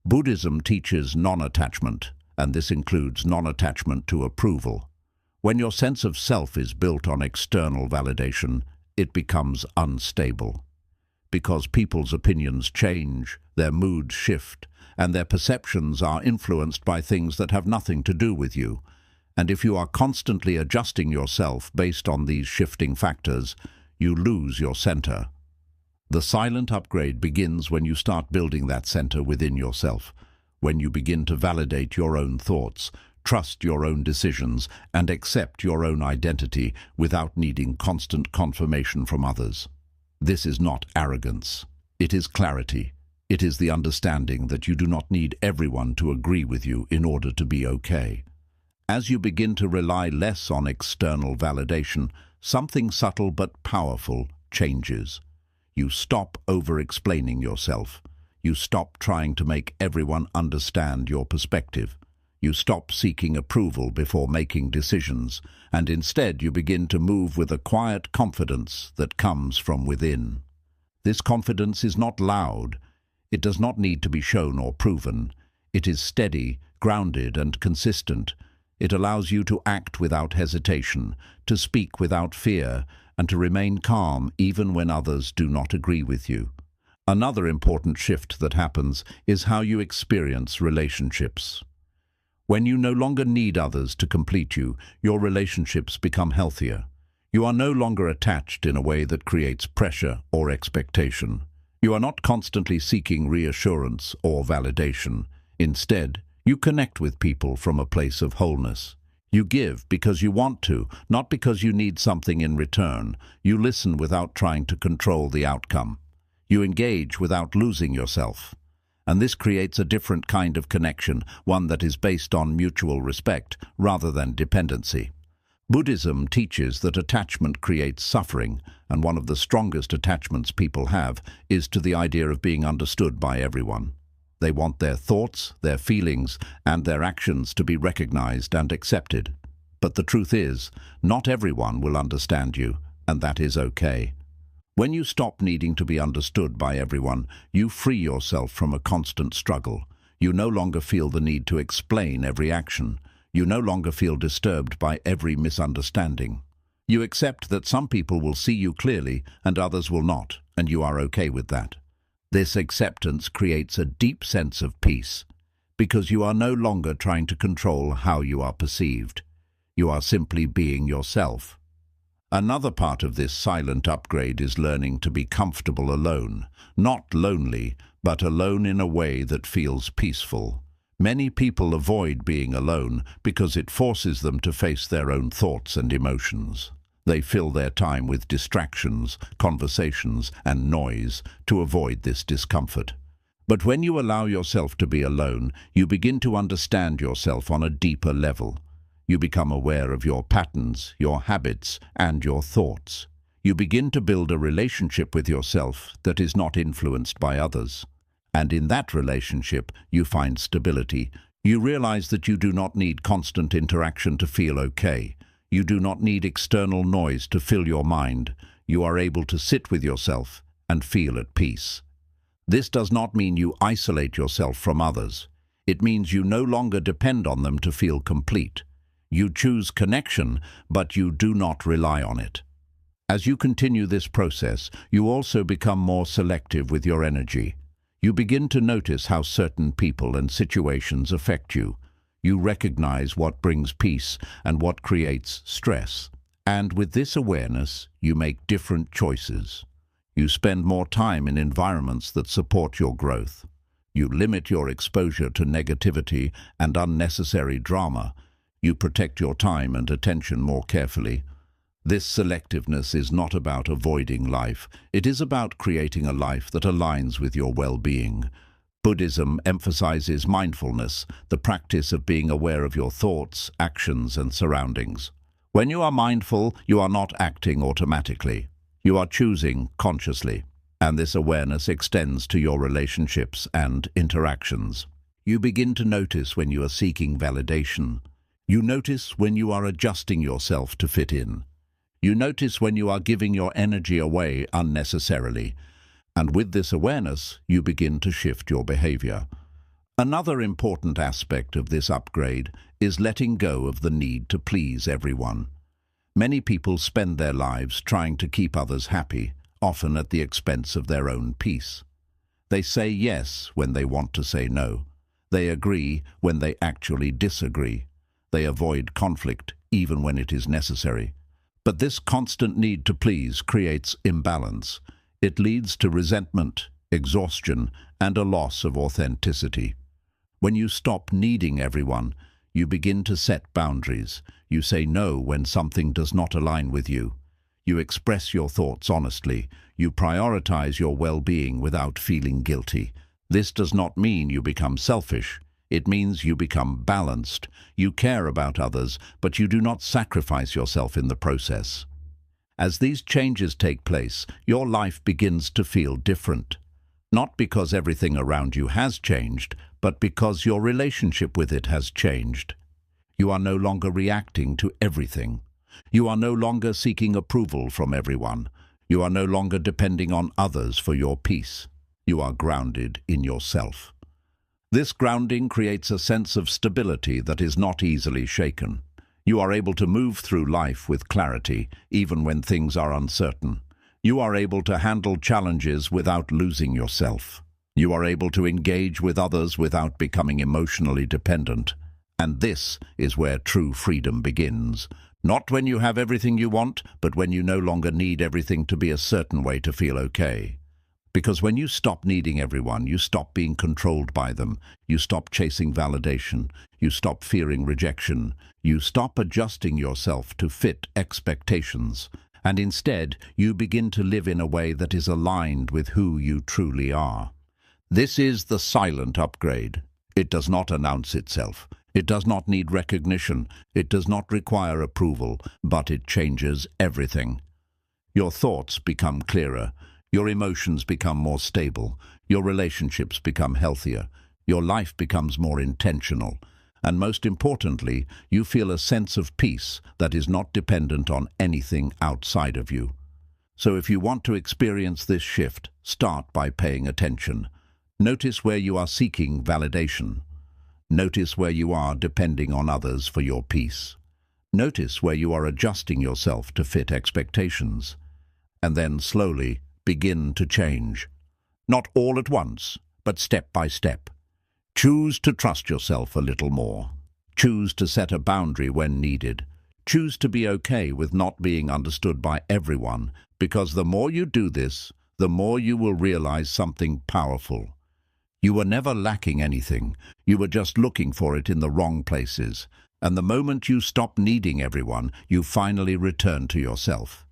Buddhism teaches non-attachment, and this includes non-attachment to approval. When your sense of self is built on external validation, it becomes unstable. Because people's opinions change, their moods shift, and their perceptions are influenced by things that have nothing to do with you. And if you are constantly adjusting yourself based on these shifting factors, you lose your center. The silent upgrade begins when you start building that center within yourself, when you begin to validate your own thoughts, trust your own decisions, and accept your own identity without needing constant confirmation from others. This is not arrogance. It is clarity. It is the understanding that you do not need everyone to agree with you in order to be okay. As you begin to rely less on external validation, something subtle but powerful changes. You stop over-explaining yourself. You stop trying to make everyone understand your perspective. You stop seeking approval before making decisions, and instead you begin to move with a quiet confidence that comes from within. This confidence is not loud. It does not need to be shown or proven. It is steady, grounded, and consistent. It allows you to act without hesitation, to speak without fear, and to remain calm even when others do not agree with you. Another important shift that happens is how you experience relationships. When you no longer need others to complete you, your relationships become healthier. You are no longer attached in a way that creates pressure or expectation. You are not constantly seeking reassurance or validation. Instead, you connect with people from a place of wholeness. You give because you want to, not because you need something in return. You listen without trying to control the outcome. You engage without losing yourself. And this creates a different kind of connection, one that is based on mutual respect rather than dependency. Buddhism teaches that attachment creates suffering, and one of the strongest attachments people have is to the idea of being understood by everyone. They want their thoughts, their feelings, and their actions to be recognized and accepted. But the truth is, not everyone will understand you, and that is okay. When you stop needing to be understood by everyone, you free yourself from a constant struggle. You no longer feel the need to explain every action. You no longer feel disturbed by every misunderstanding. You accept that some people will see you clearly and others will not, and you are okay with that. This acceptance creates a deep sense of peace, because you are no longer trying to control how you are perceived. You are simply being yourself. Another part of this silent upgrade is learning to be comfortable alone, not lonely, but alone in a way that feels peaceful. Many people avoid being alone because it forces them to face their own thoughts and emotions. They fill their time with distractions, conversations, and noise to avoid this discomfort. But when you allow yourself to be alone, you begin to understand yourself on a deeper level. You become aware of your patterns, your habits, and your thoughts. You begin to build a relationship with yourself that is not influenced by others. And in that relationship, you find stability. You realize that you do not need constant interaction to feel okay. You do not need external noise to fill your mind. You are able to sit with yourself and feel at peace. This does not mean you isolate yourself from others. It means you no longer depend on them to feel complete. You choose connection, but you do not rely on it. As you continue this process, you also become more selective with your energy. You begin to notice how certain people and situations affect you. You recognize what brings peace and what creates stress. And with this awareness, you make different choices. You spend more time in environments that support your growth. You limit your exposure to negativity and unnecessary drama. You protect your time and attention more carefully. This selectiveness is not about avoiding life. It is about creating a life that aligns with your well-being. Buddhism emphasizes mindfulness, the practice of being aware of your thoughts, actions, and surroundings. When you are mindful, you are not acting automatically. You are choosing consciously, and this awareness extends to your relationships and interactions. You begin to notice when you are seeking validation. You notice when you are adjusting yourself to fit in. You notice when you are giving your energy away unnecessarily. And with this awareness, you begin to shift your behavior. Another important aspect of this upgrade is letting go of the need to please everyone. Many people spend their lives trying to keep others happy, often at the expense of their own peace. They say yes when they want to say no. They agree when they actually disagree. They avoid conflict even when it is necessary. But this constant need to please creates imbalance. It leads to resentment, exhaustion, and a loss of authenticity. When you stop needing everyone, you begin to set boundaries. You say no when something does not align with you. You express your thoughts honestly. You prioritize your well-being without feeling guilty. This does not mean you become selfish. It means you become balanced. You care about others, but you do not sacrifice yourself in the process. As these changes take place, your life begins to feel different. Not because everything around you has changed, but because your relationship with it has changed. You are no longer reacting to everything. You are no longer seeking approval from everyone. You are no longer depending on others for your peace. You are grounded in yourself. This grounding creates a sense of stability that is not easily shaken. You are able to move through life with clarity, even when things are uncertain. You are able to handle challenges without losing yourself. You are able to engage with others without becoming emotionally dependent. And this is where true freedom begins. Not when you have everything you want, but when you no longer need everything to be a certain way to feel okay. Because when you stop needing everyone, you stop being controlled by them. You stop chasing validation. You stop fearing rejection. You stop adjusting yourself to fit expectations. And instead, you begin to live in a way that is aligned with who you truly are. This is the silent upgrade. It does not announce itself. It does not need recognition. It does not require approval, but it changes everything. Your thoughts become clearer. Your emotions become more stable. Your relationships become healthier. Your life becomes more intentional. And most importantly, you feel a sense of peace that is not dependent on anything outside of you. So if you want to experience this shift, start by paying attention. Notice where you are seeking validation. Notice where you are depending on others for your peace. Notice where you are adjusting yourself to fit expectations. And then slowly begin to change. Not all at once, but step by step. Choose to trust yourself a little more. Choose to set a boundary when needed. Choose to be okay with not being understood by everyone, because the more you do this, the more you will realize something powerful. You were never lacking anything. You were just looking for it in the wrong places. And the moment you stop needing everyone, you finally return to yourself.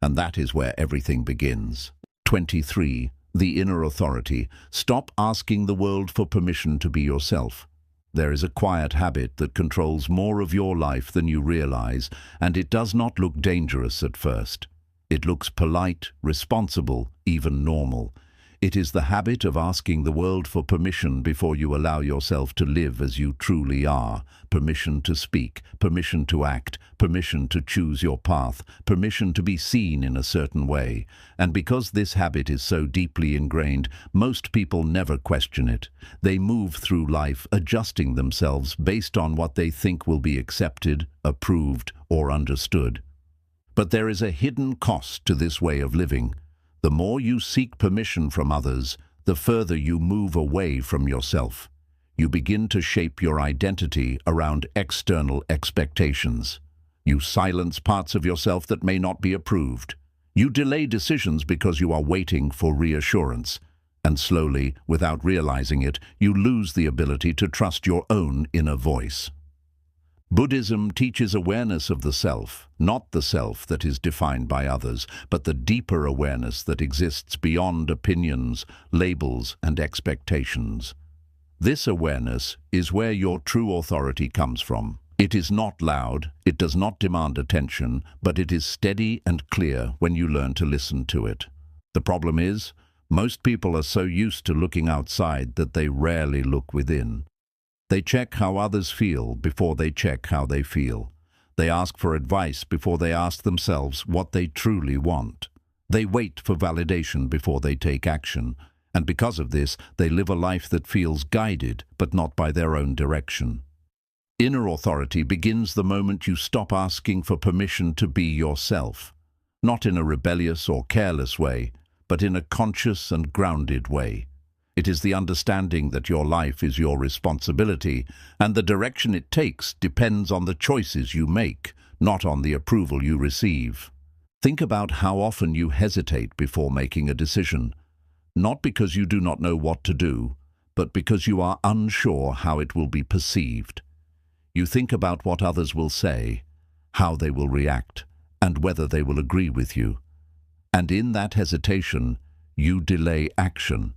And that is where everything begins. 23. The inner authority. Stop asking the world for permission to be yourself. There is a quiet habit that controls more of your life than you realize, and it does not look dangerous at first. It looks polite, responsible, even normal. It is the habit of asking the world for permission before you allow yourself to live as you truly are. Permission to speak, permission to act, permission to choose your path, permission to be seen in a certain way. And because this habit is so deeply ingrained, most people never question it. They move through life adjusting themselves based on what they think will be accepted, approved, or understood. But there is a hidden cost to this way of living. The more you seek permission from others, the further you move away from yourself. You begin to shape your identity around external expectations. You silence parts of yourself that may not be approved. You delay decisions because you are waiting for reassurance. And slowly, without realizing it, you lose the ability to trust your own inner voice. Buddhism teaches awareness of the self, not the self that is defined by others, but the deeper awareness that exists beyond opinions, labels, and expectations. This awareness is where your true authority comes from. It is not loud, it does not demand attention, but it is steady and clear when you learn to listen to it. The problem is, most people are so used to looking outside that they rarely look within. They check how others feel before they check how they feel. They ask for advice before they ask themselves what they truly want. They wait for validation before they take action, and because of this, they live a life that feels guided, but not by their own direction. Inner authority begins the moment you stop asking for permission to be yourself, not in a rebellious or careless way, but in a conscious and grounded way. It is the understanding that your life is your responsibility, and the direction it takes depends on the choices you make, not on the approval you receive. Think about how often you hesitate before making a decision, not because you do not know what to do, but because you are unsure how it will be perceived. You think about what others will say, how they will react, and whether they will agree with you. And in that hesitation, you delay action.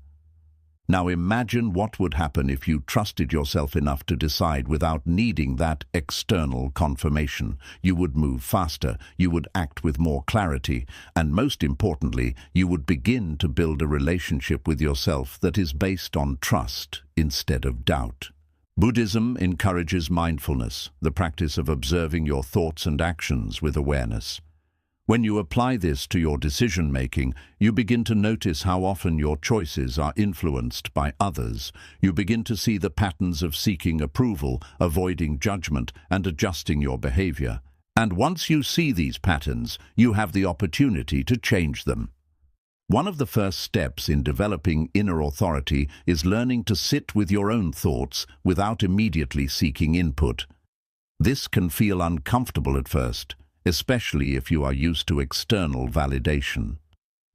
Now imagine what would happen if you trusted yourself enough to decide without needing that external confirmation. You would move faster, you would act with more clarity, and most importantly, you would begin to build a relationship with yourself that is based on trust instead of doubt. Buddhism encourages mindfulness, the practice of observing your thoughts and actions with awareness. When you apply this to your decision-making, you begin to notice how often your choices are influenced by others. You begin to see the patterns of seeking approval, avoiding judgment, and adjusting your behavior. And once you see these patterns, you have the opportunity to change them. One of the first steps in developing inner authority is learning to sit with your own thoughts without immediately seeking input. This can feel uncomfortable at first, especially if you are used to external validation.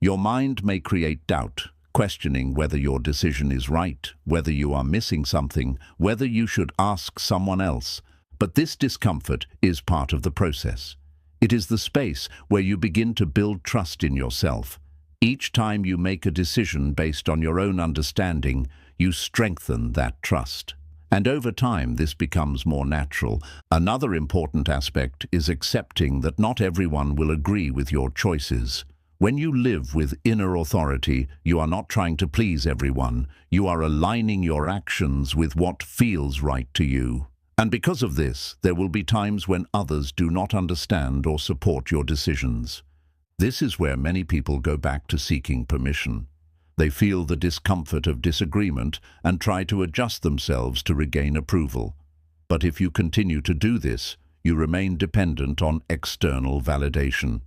Your mind may create doubt, questioning whether your decision is right, whether you are missing something, whether you should ask someone else. But this discomfort is part of the process. It is the space where you begin to build trust in yourself. Each time you make a decision based on your own understanding, you strengthen that trust. And over time, this becomes more natural. Another important aspect is accepting that not everyone will agree with your choices. When you live with inner authority, you are not trying to please everyone. You are aligning your actions with what feels right to you. And because of this, there will be times when others do not understand or support your decisions. This is where many people go back to seeking permission. They feel the discomfort of disagreement and try to adjust themselves to regain approval. But if you continue to do this, you remain dependent on external validation.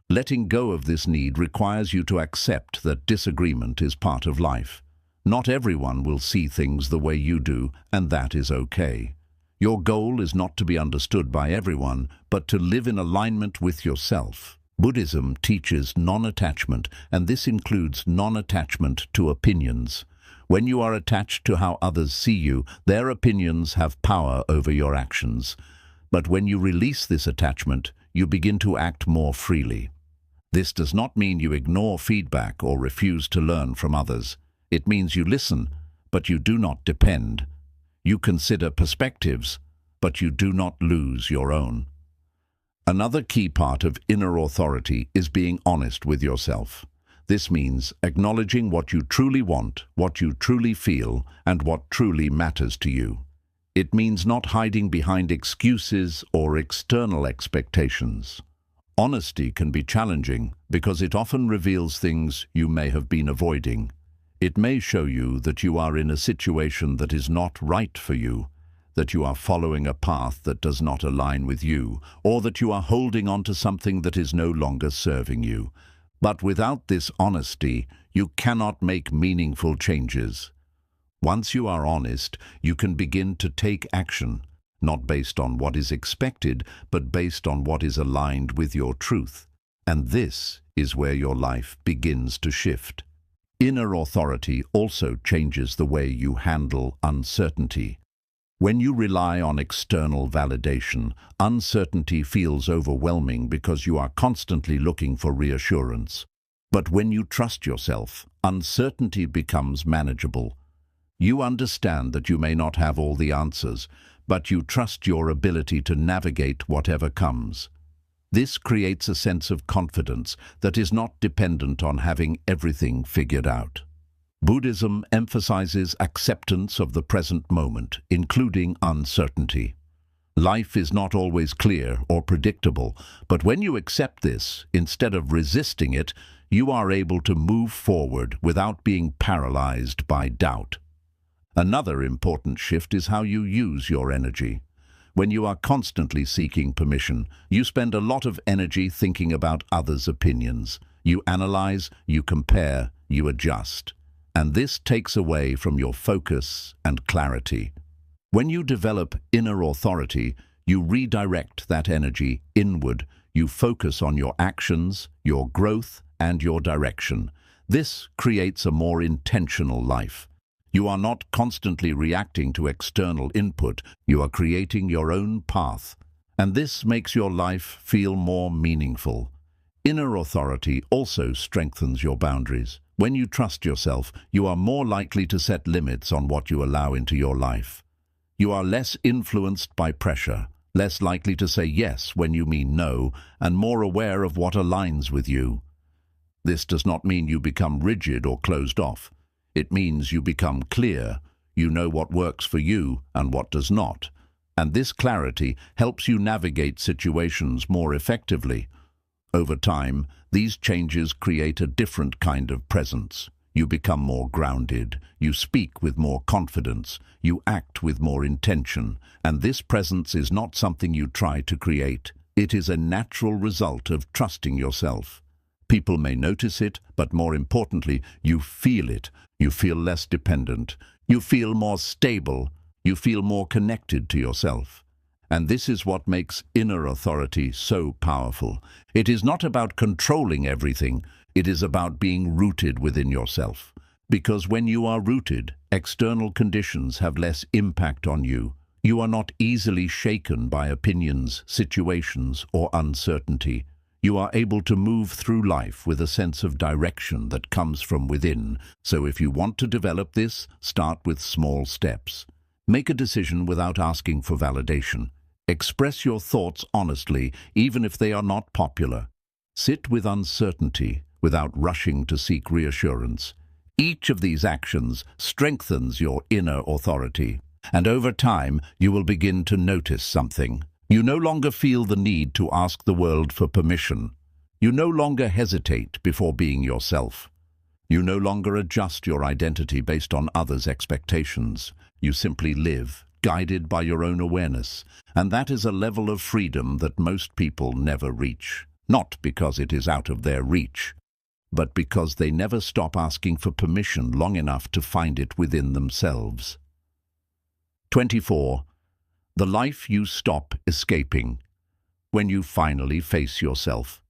Letting go of this need requires you to accept that disagreement is part of life. Not everyone will see things the way you do, and that is okay. Your goal is not to be understood by everyone, but to live in alignment with yourself. Buddhism teaches non-attachment, and this includes non-attachment to opinions. When you are attached to how others see you, their opinions have power over your actions. But when you release this attachment, you begin to act more freely. This does not mean you ignore feedback or refuse to learn from others. It means you listen, but you do not depend. You consider perspectives, but you do not lose your own. Another key part of inner authority is being honest with yourself. This means acknowledging what you truly want, what you truly feel, and what truly matters to you. It means not hiding behind excuses or external expectations. Honesty can be challenging because it often reveals things you may have been avoiding. It may show you that you are in a situation that is not right for you, that you are following a path that does not align with you, or that you are holding on to something that is no longer serving you. But without this honesty, you cannot make meaningful changes. Once you are honest, you can begin to take action, not based on what is expected, but based on what is aligned with your truth. And this is where your life begins to shift. Inner authority also changes the way you handle uncertainty. When you rely on external validation, uncertainty feels overwhelming because you are constantly looking for reassurance. But when you trust yourself, uncertainty becomes manageable. You understand that you may not have all the answers, but you trust your ability to navigate whatever comes. This creates a sense of confidence that is not dependent on having everything figured out. Buddhism emphasizes acceptance of the present moment, including uncertainty. Life is not always clear or predictable, but when you accept this, instead of resisting it, you are able to move forward without being paralyzed by doubt. Another important shift is how you use your energy. When you are constantly seeking permission, you spend a lot of energy thinking about others' opinions. You analyze, you compare, you adjust. And this takes away from your focus and clarity. When you develop inner authority, you redirect that energy inward. You focus on your actions, your growth, and your direction. This creates a more intentional life. You are not constantly reacting to external input, you are creating your own path. And this makes your life feel more meaningful. Inner authority also strengthens your boundaries. When you trust yourself, you are more likely to set limits on what you allow into your life. You are less influenced by pressure, less likely to say yes when you mean no, and more aware of what aligns with you. This does not mean you become rigid or closed off. It means you become clear. You know what works for you and what does not. And this clarity helps you navigate situations more effectively. Over time, these changes create a different kind of presence. You become more grounded, you speak with more confidence, you act with more intention, and this presence is not something you try to create. It is a natural result of trusting yourself. People may notice it, but more importantly, you feel it. You feel less dependent. You feel more stable. You feel more connected to yourself. And this is what makes inner authority so powerful. It is not about controlling everything. It is about being rooted within yourself. Because when you are rooted, external conditions have less impact on you. You are not easily shaken by opinions, situations, or uncertainty. You are able to move through life with a sense of direction that comes from within. So if you want to develop this, start with small steps. Make a decision without asking for validation. Express your thoughts honestly, even if they are not popular. Sit with uncertainty without rushing to seek reassurance. Each of these actions strengthens your inner authority. And over time, you will begin to notice something. You no longer feel the need to ask the world for permission. You no longer hesitate before being yourself. You no longer adjust your identity based on others' expectations. You simply live, guided by your own awareness. And that is a level of freedom that most people never reach. Not because it is out of their reach, but because they never stop asking for permission long enough to find it within themselves. 24. The life you stop escaping when you finally face yourself.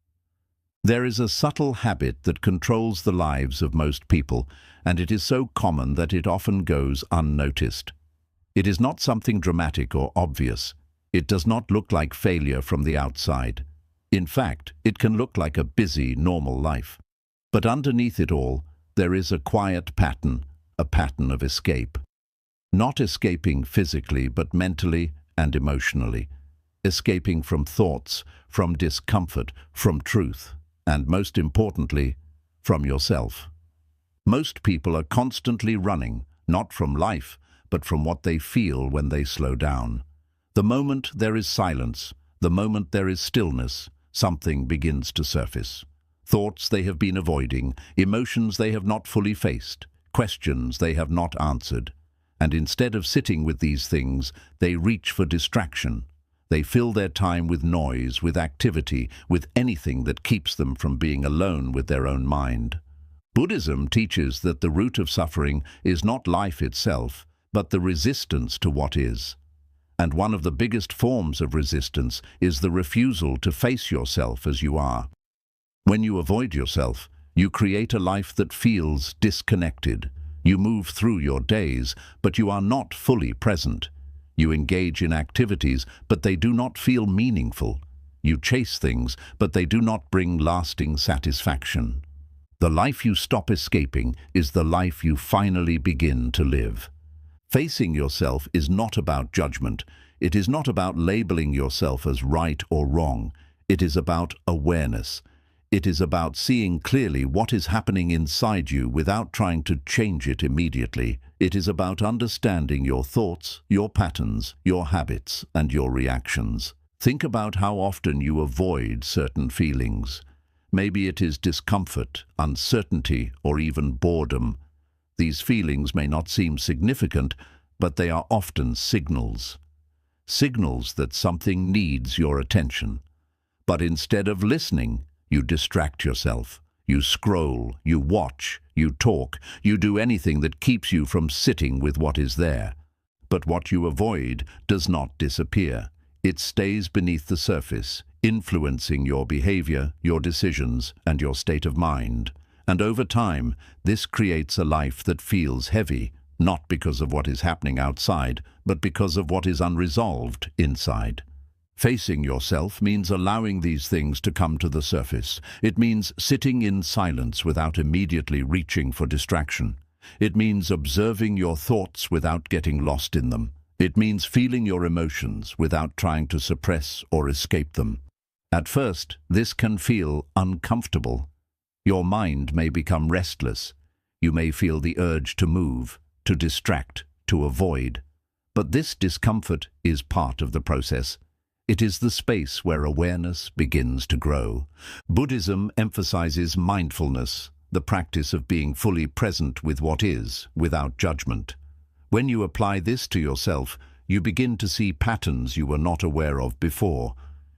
There is a subtle habit that controls the lives of most people, and it is so common that it often goes unnoticed. It is not something dramatic or obvious. It does not look like failure from the outside. In fact, it can look like a busy, normal life. But underneath it all, there is a quiet pattern, a pattern of escape. Not escaping physically, but mentally and emotionally. Escaping from thoughts, from discomfort, from truth, and most importantly, from yourself. Most people are constantly running, not from life, but from what they feel when they slow down. The moment there is silence, the moment there is stillness, something begins to surface. Thoughts they have been avoiding, emotions they have not fully faced, questions they have not answered. And instead of sitting with these things, they reach for distraction. They fill their time with noise, with activity, with anything that keeps them from being alone with their own mind. Buddhism teaches that the root of suffering is not life itself, but the resistance to what is. And one of the biggest forms of resistance is the refusal to face yourself as you are. When you avoid yourself, you create a life that feels disconnected. You move through your days, but you are not fully present. You engage in activities, but they do not feel meaningful. You chase things, but they do not bring lasting satisfaction. The life you stop escaping is the life you finally begin to live. Facing yourself is not about judgment. It is not about labeling yourself as right or wrong. It is about awareness. It is about seeing clearly what is happening inside you without trying to change it immediately. It is about understanding your thoughts, your patterns, your habits, and your reactions. Think about how often you avoid certain feelings. Maybe it is discomfort, uncertainty, or even boredom. These feelings may not seem significant, but they are often signals. Signals that something needs your attention. But instead of listening, you distract yourself. You scroll, you watch, you talk, you do anything that keeps you from sitting with what is there. But what you avoid does not disappear. It stays beneath the surface, influencing your behavior, your decisions, and your state of mind. And over time, this creates a life that feels heavy, not because of what is happening outside, but because of what is unresolved inside. Facing yourself means allowing these things to come to the surface. It means sitting in silence without immediately reaching for distraction. It means observing your thoughts without getting lost in them. It means feeling your emotions without trying to suppress or escape them. At first, this can feel uncomfortable. Your mind may become restless. You may feel the urge to move, to distract, to avoid. But this discomfort is part of the process. It is the space where awareness begins to grow. Buddhism emphasizes mindfulness, the practice of being fully present with what is, without judgment. When you apply this to yourself, you begin to see patterns you were not aware of before.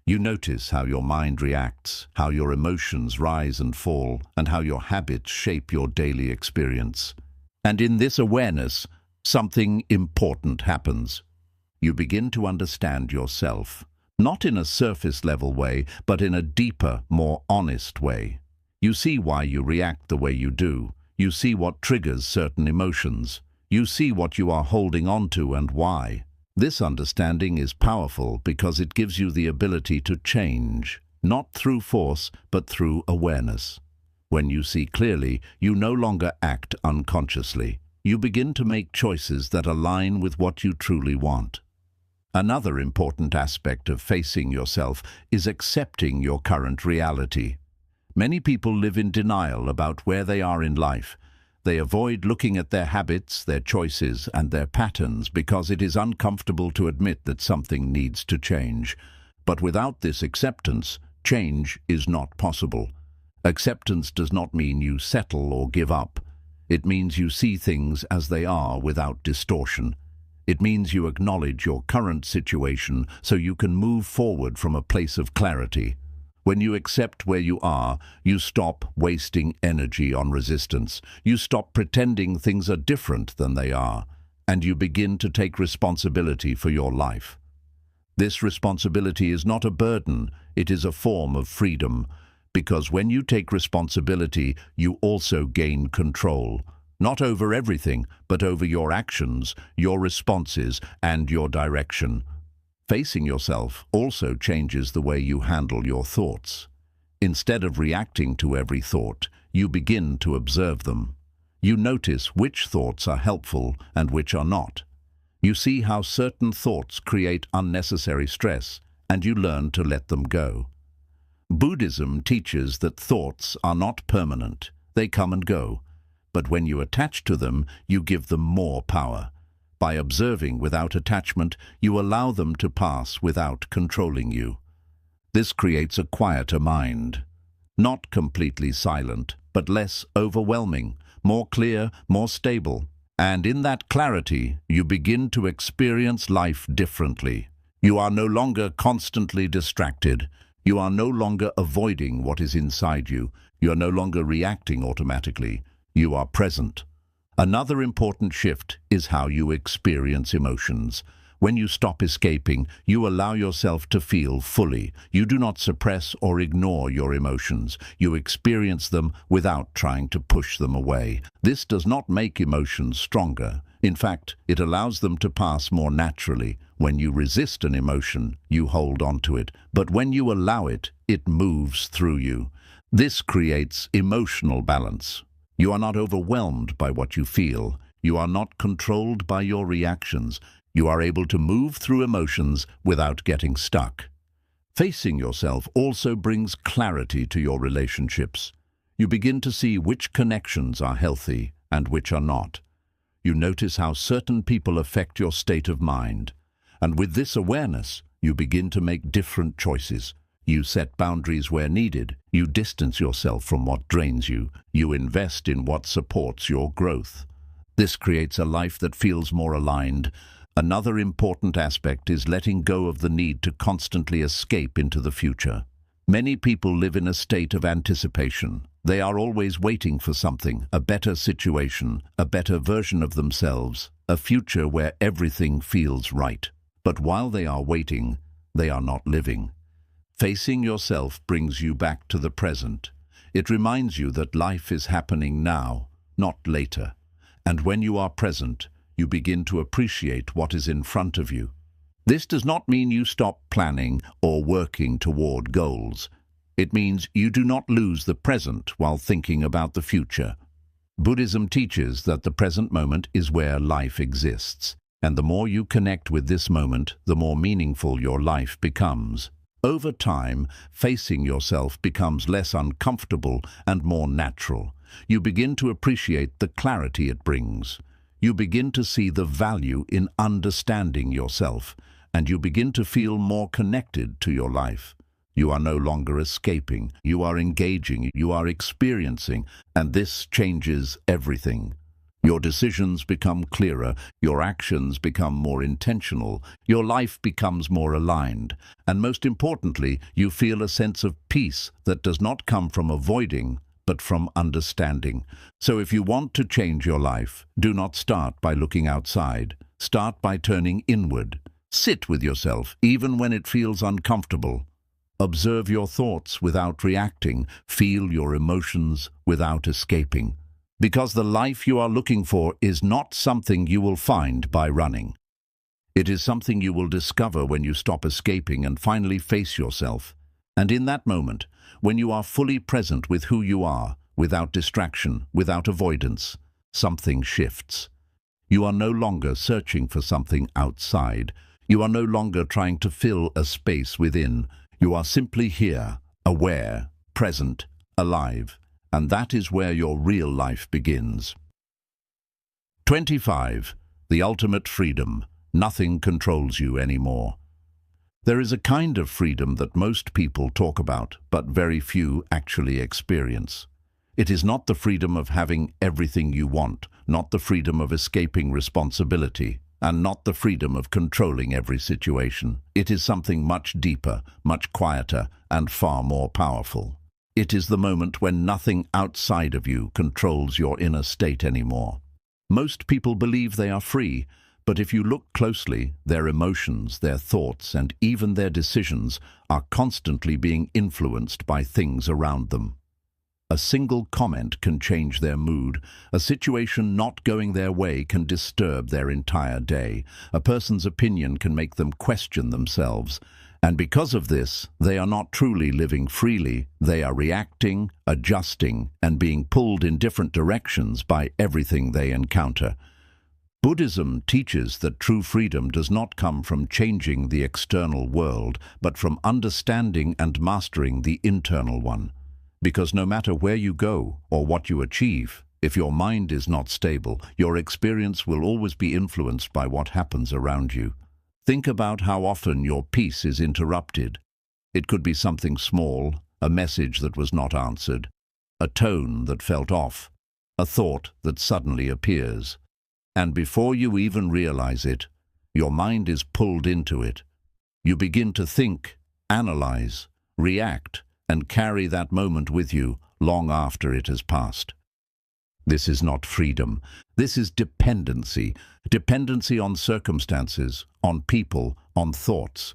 You notice how your mind reacts, how your emotions rise and fall, and how your habits shape your daily experience. And in this awareness, something important happens. You begin to understand yourself, not in a surface-level way, but in a deeper, more honest way. You see why you react the way you do. You see what triggers certain emotions. You see what you are holding on to and why. This understanding is powerful because it gives you the ability to change, not through force, but through awareness. When you see clearly, you no longer act unconsciously. You begin to make choices that align with what you truly want. Another important aspect of facing yourself is accepting your current reality. Many people live in denial about where they are in life. They avoid looking at their habits, their choices, and their patterns because it is uncomfortable to admit that something needs to change. But without this acceptance, change is not possible. Acceptance does not mean you settle or give up. It means you see things as they are without distortion. It means you acknowledge your current situation so you can move forward from a place of clarity. When you accept where you are, you stop wasting energy on resistance. You stop pretending things are different than they are, and you begin to take responsibility for your life. This responsibility is not a burden, it is a form of freedom, because when you take responsibility, you also gain control, not over everything, but over your actions, your responses, and your direction. Facing yourself also changes the way you handle your thoughts. Instead of reacting to every thought, you begin to observe them. You notice which thoughts are helpful and which are not. You see how certain thoughts create unnecessary stress, and you learn to let them go. Buddhism teaches that thoughts are not permanent. they come and go. But when you attach to them, you give them more power. By observing without attachment, you allow them to pass without controlling you. This creates a quieter mind. Not completely silent, but less overwhelming, more clear, more stable. And in that clarity, you begin to experience life differently. You are no longer constantly distracted. You are no longer avoiding what is inside you. You are no longer reacting automatically. You are present. Another important shift is how you experience emotions. When you stop escaping, you allow yourself to feel fully. You do not suppress or ignore your emotions. You experience them without trying to push them away. This does not make emotions stronger. In fact, it allows them to pass more naturally. When you resist an emotion, you hold on to it. But when you allow it, it moves through you. This creates emotional balance. You are not overwhelmed by what you feel. You are not controlled by your reactions. You are able to move through emotions without getting stuck. Facing yourself also brings clarity to your relationships. You begin to see which connections are healthy and which are not. You notice how certain people affect your state of mind. And with this awareness, you begin to make different choices. You set boundaries where needed. You distance yourself from what drains you. You invest in what supports your growth. This creates a life that feels more aligned. Another important aspect is letting go of the need to constantly escape into the future. Many people live in a state of anticipation. They are always waiting for something, a better situation, a better version of themselves, a future where everything feels right. But while they are waiting, they are not living. Facing yourself brings you back to the present. It reminds you that life is happening now, not later. And when you are present, you begin to appreciate what is in front of you. This does not mean you stop planning or working toward goals. It means you do not lose the present while thinking about the future. Buddhism teaches that the present moment is where life exists, and the more you connect with this moment, the more meaningful your life becomes. Over time, facing yourself becomes less uncomfortable and more natural. You begin to appreciate the clarity it brings. You begin to see the value in understanding yourself, and you begin to feel more connected to your life. You are no longer escaping. You are engaging. You are experiencing, and this changes everything. Your decisions become clearer, your actions become more intentional, your life becomes more aligned, and most importantly, you feel a sense of peace that does not come from avoiding, but from understanding. So if you want to change your life, do not start by looking outside. Start by turning inward. Sit with yourself, even when it feels uncomfortable. Observe your thoughts without reacting. Feel your emotions without escaping. Because the life you are looking for is not something you will find by running. It is something you will discover when you stop escaping and finally face yourself. And in that moment, when you are fully present with who you are, without distraction, without avoidance, something shifts. You are no longer searching for something outside. You are no longer trying to fill a space within. You are simply here, aware, present, alive. And that is where your real life begins. 25. The ultimate freedom. Nothing controls you anymore. There is a kind of freedom that most people talk about, but very few actually experience. It is not the freedom of having everything you want, not the freedom of escaping responsibility, and not the freedom of controlling every situation. It is something much deeper, much quieter, and far more powerful. It is the moment when nothing outside of you controls your inner state anymore. Most people believe they are free, but if you look closely, their emotions, their thoughts, and even their decisions are constantly being influenced by things around them. A single comment can change their mood. A situation not going their way can disturb their entire day. A person's opinion can make them question themselves. And because of this, they are not truly living freely. They are reacting, adjusting, and being pulled in different directions by everything they encounter. Buddhism teaches that true freedom does not come from changing the external world, but from understanding and mastering the internal one. Because no matter where you go or what you achieve, if your mind is not stable, your experience will always be influenced by what happens around you. Think about how often your peace is interrupted. It could be something small, a message that was not answered, a tone that felt off, a thought that suddenly appears. And before you even realize it, your mind is pulled into it. You begin to think, analyze, react, and carry that moment with you long after it has passed. This is not freedom. This is dependency. Dependency on circumstances, on people, on thoughts.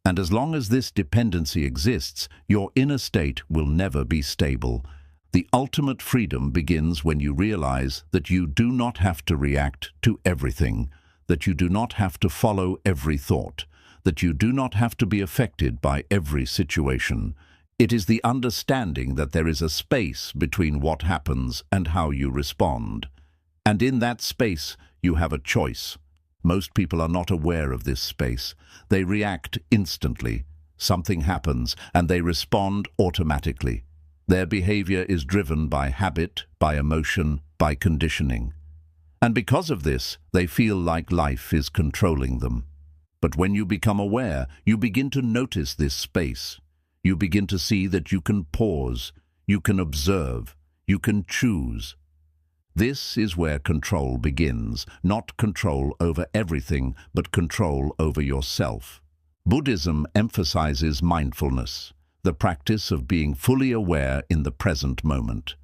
And as long as this dependency exists, your inner state will never be stable. The ultimate freedom begins when you realize that you do not have to react to everything, that you do not have to follow every thought, that you do not have to be affected by every situation. It is the understanding that there is a space between what happens and how you respond. And in that space, you have a choice. Most people are not aware of this space. They react instantly. Something happens, and they respond automatically. Their behavior is driven by habit, by emotion, by conditioning. And because of this, they feel like life is controlling them. But when you become aware, you begin to notice this space. You begin to see that you can pause, you can observe, you can choose. This is where control begins, not control over everything, but control over yourself. Buddhism emphasizes mindfulness, the practice of being fully aware in the present moment.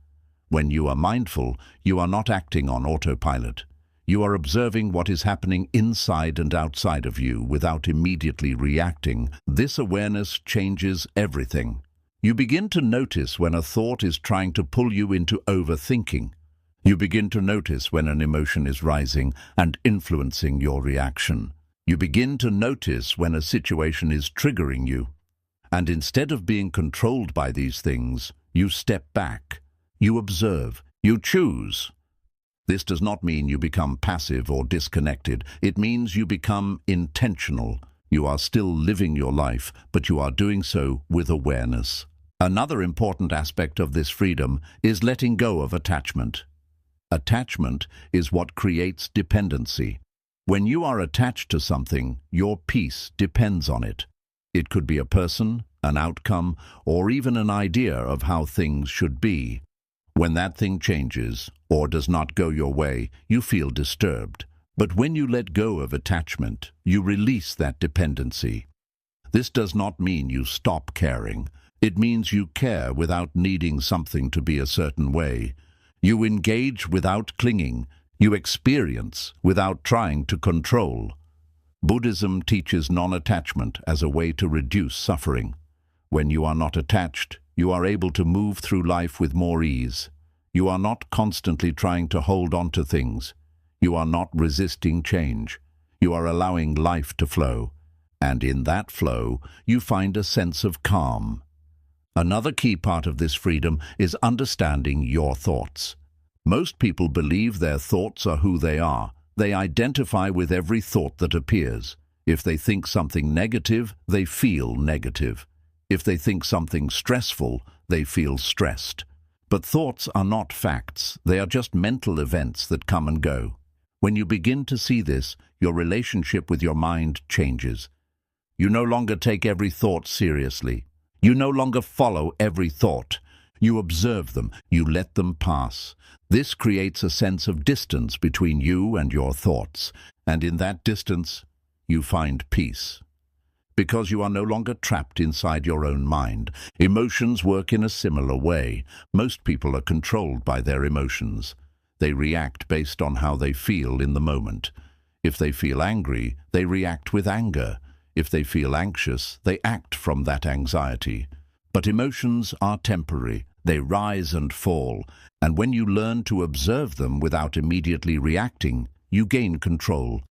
When you are mindful, you are not acting on autopilot. You are observing what is happening inside and outside of you without immediately reacting. This awareness changes everything. You begin to notice when a thought is trying to pull you into overthinking. You begin to notice when an emotion is rising and influencing your reaction. You begin to notice when a situation is triggering you. And instead of being controlled by these things, you step back. You observe. You choose. This does not mean you become passive or disconnected. It means you become intentional. You are still living your life, but you are doing so with awareness. Another important aspect of this freedom is letting go of attachment. Attachment is what creates dependency. When you are attached to something, your peace depends on it. It could be a person, an outcome, or even an idea of how things should be. When that thing changes or does not go your way, you feel disturbed. But when you let go of attachment, you release that dependency. This does not mean you stop caring. It means you care without needing something to be a certain way. You engage without clinging. You experience without trying to control. Buddhism teaches non-attachment as a way to reduce suffering. When you are not attached, you are able to move through life with more ease. You are not constantly trying to hold on to things. You are not resisting change. You are allowing life to flow. And in that flow, you find a sense of calm. Another key part of this freedom is understanding your thoughts. Most people believe their thoughts are who they are. They identify with every thought that appears. If they think something negative, they feel negative. If they think something stressful, they feel stressed. But thoughts are not facts. They are just mental events that come and go. When you begin to see this, your relationship with your mind changes. You no longer take every thought seriously. You no longer follow every thought. You observe them. You let them pass. This creates a sense of distance between you and your thoughts. And in that distance, you find peace. Because you are no longer trapped inside your own mind. Emotions work in a similar way. Most people are controlled by their emotions. They react based on how they feel in the moment. If they feel angry, they react with anger. If they feel anxious, they act from that anxiety. But emotions are temporary. They rise and fall. And when you learn to observe them without immediately reacting, you gain control.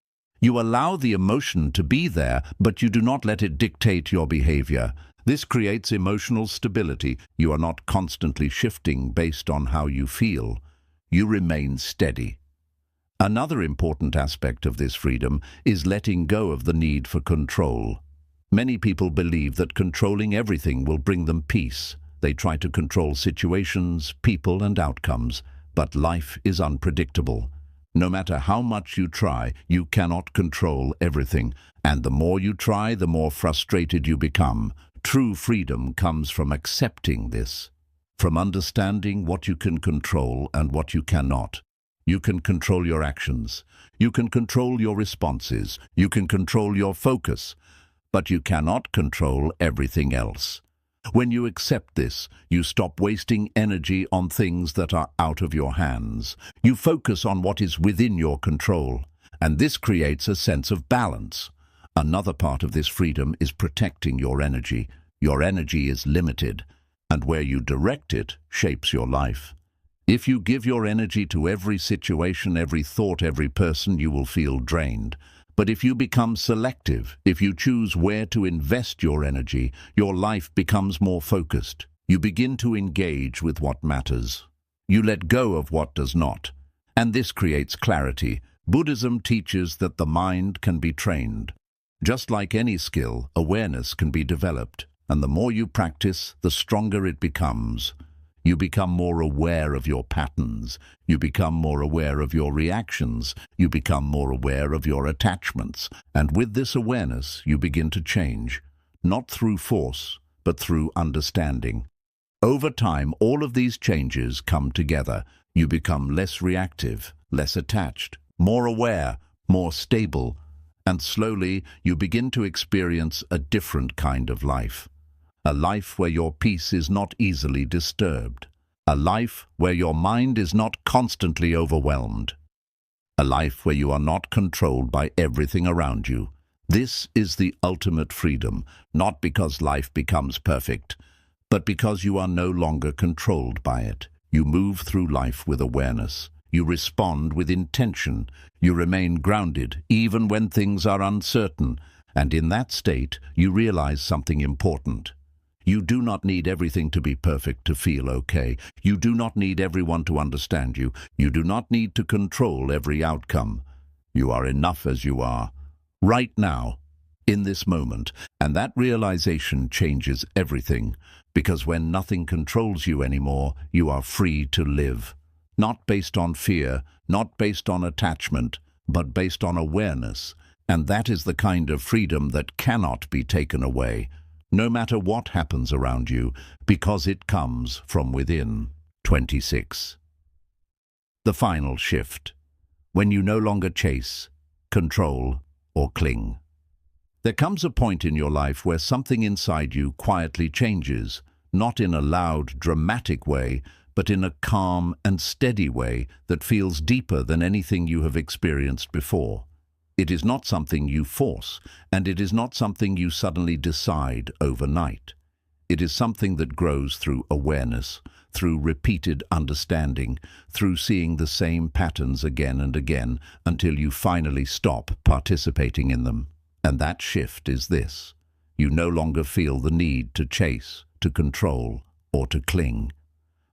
You allow the emotion to be there, but you do not let it dictate your behavior. This creates emotional stability. You are not constantly shifting based on how you feel. You remain steady. Another important aspect of this freedom is letting go of the need for control. Many people believe that controlling everything will bring them peace. They try to control situations, people, and outcomes, but life is unpredictable. No matter how much you try, you cannot control everything, and the more you try, the more frustrated you become. True freedom comes from accepting this, from understanding what you can control and what you cannot. You can control your actions, you can control your responses, you can control your focus, but you cannot control everything else. When you accept this, you stop wasting energy on things that are out of your hands. You focus on what is within your control, and this creates a sense of balance. Another part of this freedom is protecting your energy. Your energy is limited, and where you direct it shapes your life. If you give your energy to every situation, every thought, every person, you will feel drained. But if you become selective, if you choose where to invest your energy, your life becomes more focused. You begin to engage with what matters. You let go of what does not. And this creates clarity. Buddhism teaches that the mind can be trained. Just like any skill, awareness can be developed. And the more you practice, the stronger it becomes. You become more aware of your patterns. You become more aware of your reactions. You become more aware of your attachments. And with this awareness, you begin to change, not through force, but through understanding. Over time, all of these changes come together. You become less reactive, less attached, more aware, more stable, and slowly you begin to experience a different kind of life. A life where your peace is not easily disturbed. A life where your mind is not constantly overwhelmed. A life where you are not controlled by everything around you. This is the ultimate freedom, not because life becomes perfect, but because you are no longer controlled by it. You move through life with awareness. You respond with intention. You remain grounded even when things are uncertain. And in that state, you realize something important. You do not need everything to be perfect to feel okay. You do not need everyone to understand you. You do not need to control every outcome. You are enough as you are, right now, in this moment. And that realization changes everything, because when nothing controls you anymore, you are free to live. Not based on fear, not based on attachment, but based on awareness. And that is the kind of freedom that cannot be taken away, no matter what happens around you, because it comes from within. 26. The final shift. When you no longer chase, control, or cling. There comes a point in your life where something inside you quietly changes, not in a loud, dramatic way, but in a calm and steady way that feels deeper than anything you have experienced before. It is not something you force, and it is not something you suddenly decide overnight. It is something that grows through awareness, through repeated understanding, through seeing the same patterns again and again until you finally stop participating in them. And that shift is this. You no longer feel the need to chase, to control, or to cling.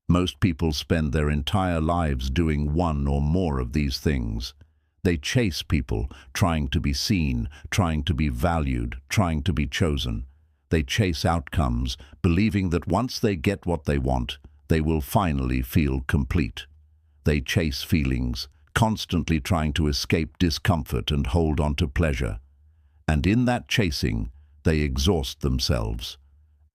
Most people spend their entire lives doing one or more of these things. They chase people, trying to be seen, trying to be valued, trying to be chosen. They chase outcomes, believing that once they get what they want, they will finally feel complete. They chase feelings, constantly trying to escape discomfort and hold on to pleasure. And in that chasing, they exhaust themselves.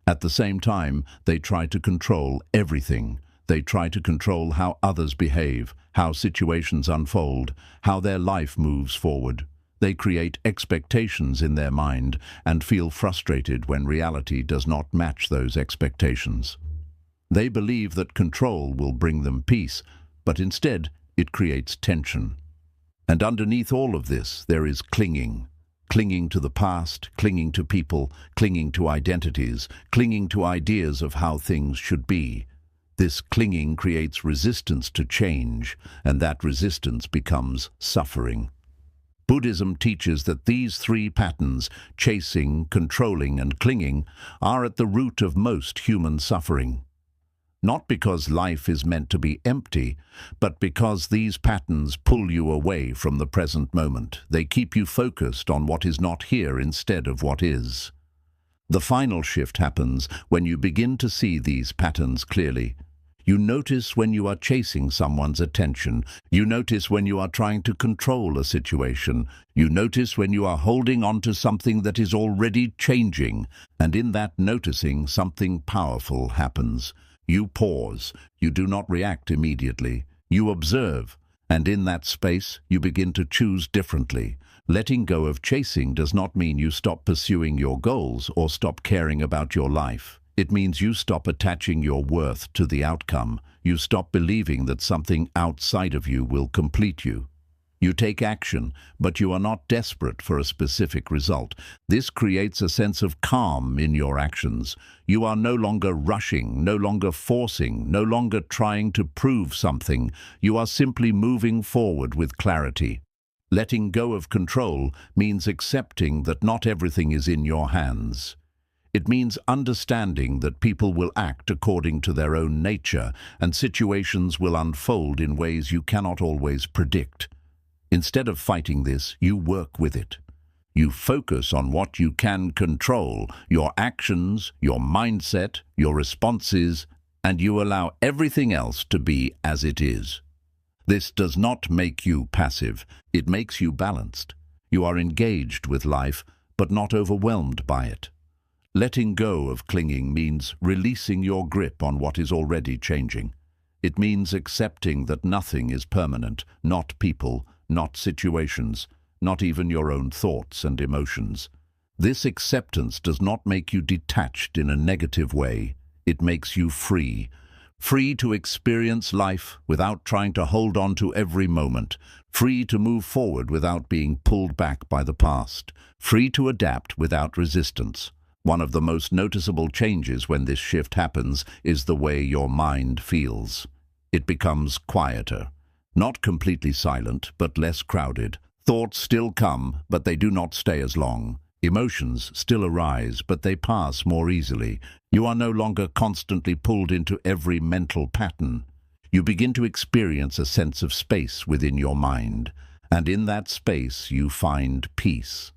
At the same time, they try to control everything. They try to control how others behave, how situations unfold, how their life moves forward. They create expectations in their mind and feel frustrated when reality does not match those expectations. They believe that control will bring them peace, but instead it creates tension. And underneath all of this, there is clinging. Clinging to the past, clinging to people, clinging to identities, clinging to ideas of how things should be. This clinging creates resistance to change, and that resistance becomes suffering. Buddhism teaches that these three patterns, chasing, controlling, and clinging, are at the root of most human suffering. Not because life is meant to be empty, but because these patterns pull you away from the present moment. They keep you focused on what is not here instead of what is. The final shift happens when you begin to see these patterns clearly. You notice when you are chasing someone's attention. You notice when you are trying to control a situation. You notice when you are holding on to something that is already changing. And in that noticing, something powerful happens. You pause. You do not react immediately. You observe. And in that space, you begin to choose differently. Letting go of chasing does not mean you stop pursuing your goals or stop caring about your life. It means you stop attaching your worth to the outcome. You stop believing that something outside of you will complete you. You take action, but you are not desperate for a specific result. This creates a sense of calm in your actions. You are no longer rushing, no longer forcing, no longer trying to prove something. You are simply moving forward with clarity. Letting go of control means accepting that not everything is in your hands. It means understanding that people will act according to their own nature and situations will unfold in ways you cannot always predict. Instead of fighting this, you work with it. You focus on what you can control, your actions, your mindset, your responses, and you allow everything else to be as it is. This does not make you passive. It makes you balanced. You are engaged with life, but not overwhelmed by it. Letting go of clinging means releasing your grip on what is already changing. It means accepting that nothing is permanent, not people, not situations, not even your own thoughts and emotions. This acceptance does not make you detached in a negative way. It makes you free. Free to experience life without trying to hold on to every moment. Free to move forward without being pulled back by the past. Free to adapt without resistance. One of the most noticeable changes when this shift happens is the way your mind feels. It becomes quieter. Not completely silent, but less crowded. Thoughts still come, but they do not stay as long. Emotions still arise, but they pass more easily. You are no longer constantly pulled into every mental pattern. You begin to experience a sense of space within your mind, and in that space you find peace.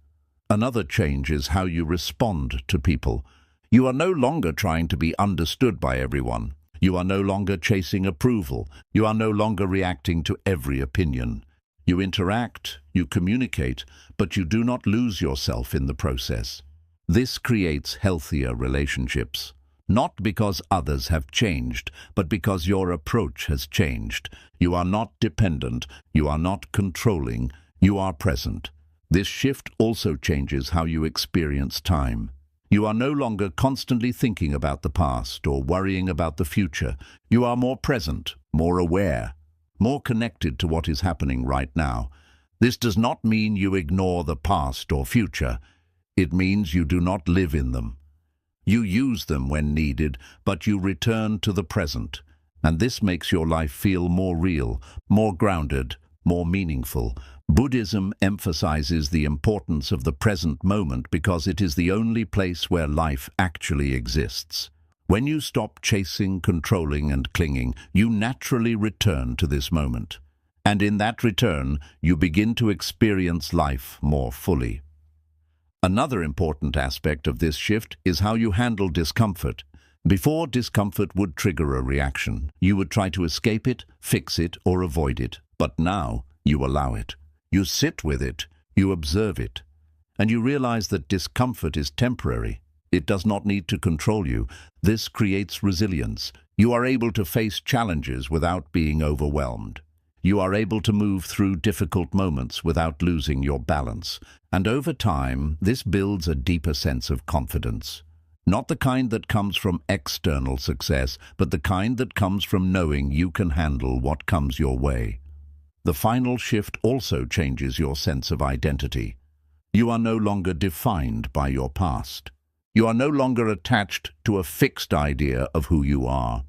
Another change is how you respond to people. You are no longer trying to be understood by everyone. You are no longer chasing approval. You are no longer reacting to every opinion. You interact, you communicate, but you do not lose yourself in the process. This creates healthier relationships, not because others have changed, but because your approach has changed. You are not dependent, you are not controlling, you are present. This shift also changes how you experience time. You are no longer constantly thinking about the past or worrying about the future. You are more present, more aware, more connected to what is happening right now. This does not mean you ignore the past or future. It means you do not live in them. You use them when needed, but you return to the present. And this makes your life feel more real, more grounded, more meaningful. Buddhism emphasizes the importance of the present moment because it is the only place where life actually exists. When you stop chasing, controlling, and clinging, you naturally return to this moment. And in that return, you begin to experience life more fully. Another important aspect of this shift is how you handle discomfort. Before, discomfort would trigger a reaction. You would try to escape it, fix it, or avoid it. But now, you allow it. You sit with it, you observe it, and you realize that discomfort is temporary. It does not need to control you. This creates resilience. You are able to face challenges without being overwhelmed. You are able to move through difficult moments without losing your balance. And over time, this builds a deeper sense of confidence. Not the kind that comes from external success, but the kind that comes from knowing you can handle what comes your way. The final shift also changes your sense of identity. You are no longer defined by your past. You are no longer attached to a fixed idea of who you are.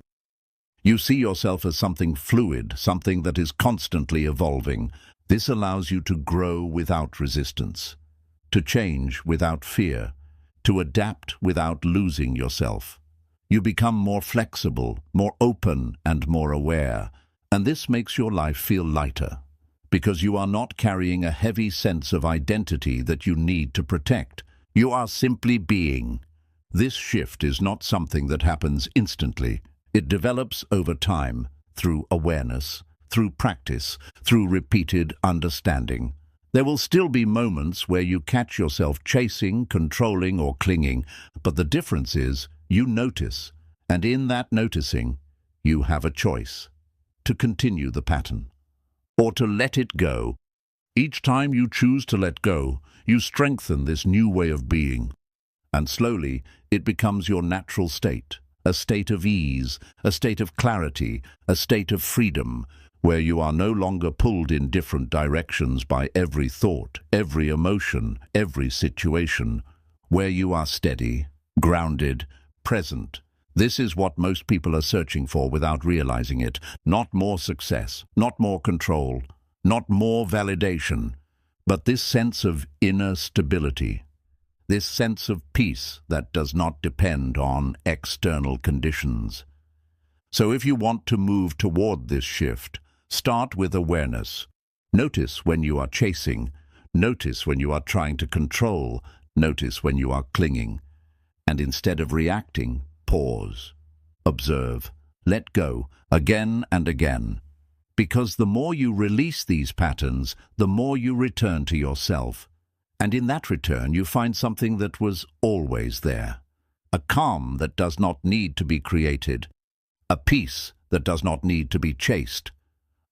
You see yourself as something fluid, something that is constantly evolving. This allows you to grow without resistance, to change without fear, to adapt without losing yourself. You become more flexible, more open, and more aware. And this makes your life feel lighter, because you are not carrying a heavy sense of identity that you need to protect. You are simply being. This shift is not something that happens instantly. It develops over time, through awareness, through practice, through repeated understanding. There will still be moments where you catch yourself chasing, controlling, or clinging, but the difference is you notice, and in that noticing, you have a choice to continue the pattern or to let it go. Each time you choose to let go, you strengthen this new way of being, and slowly it becomes your natural state, a state of ease, a state of clarity, a state of freedom, where you are no longer pulled in different directions by every thought, every emotion, every situation, where you are steady, grounded, present. This is what most people are searching for without realizing it. Not more success, not more control, not more validation, but this sense of inner stability, this sense of peace that does not depend on external conditions. So if you want to move toward this shift, start with awareness. Notice when you are chasing. Notice when you are trying to control. Notice when you are clinging. And instead of reacting, pause. Observe. Let go again and again. Because the more you release these patterns, the more you return to yourself. And in that return, you find something that was always there. A calm that does not need to be created. A peace that does not need to be chased.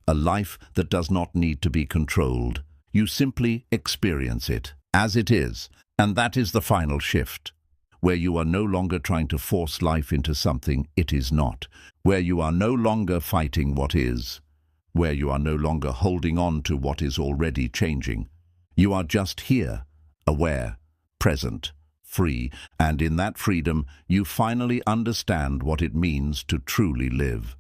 A life that does not need to be controlled. You simply experience it as it is, and that is the final shift, where you are no longer trying to force life into something it is not, where you are no longer fighting what is, where you are no longer holding on to what is already changing. You are just here, aware, present, free, and in that freedom you finally understand what it means to truly live.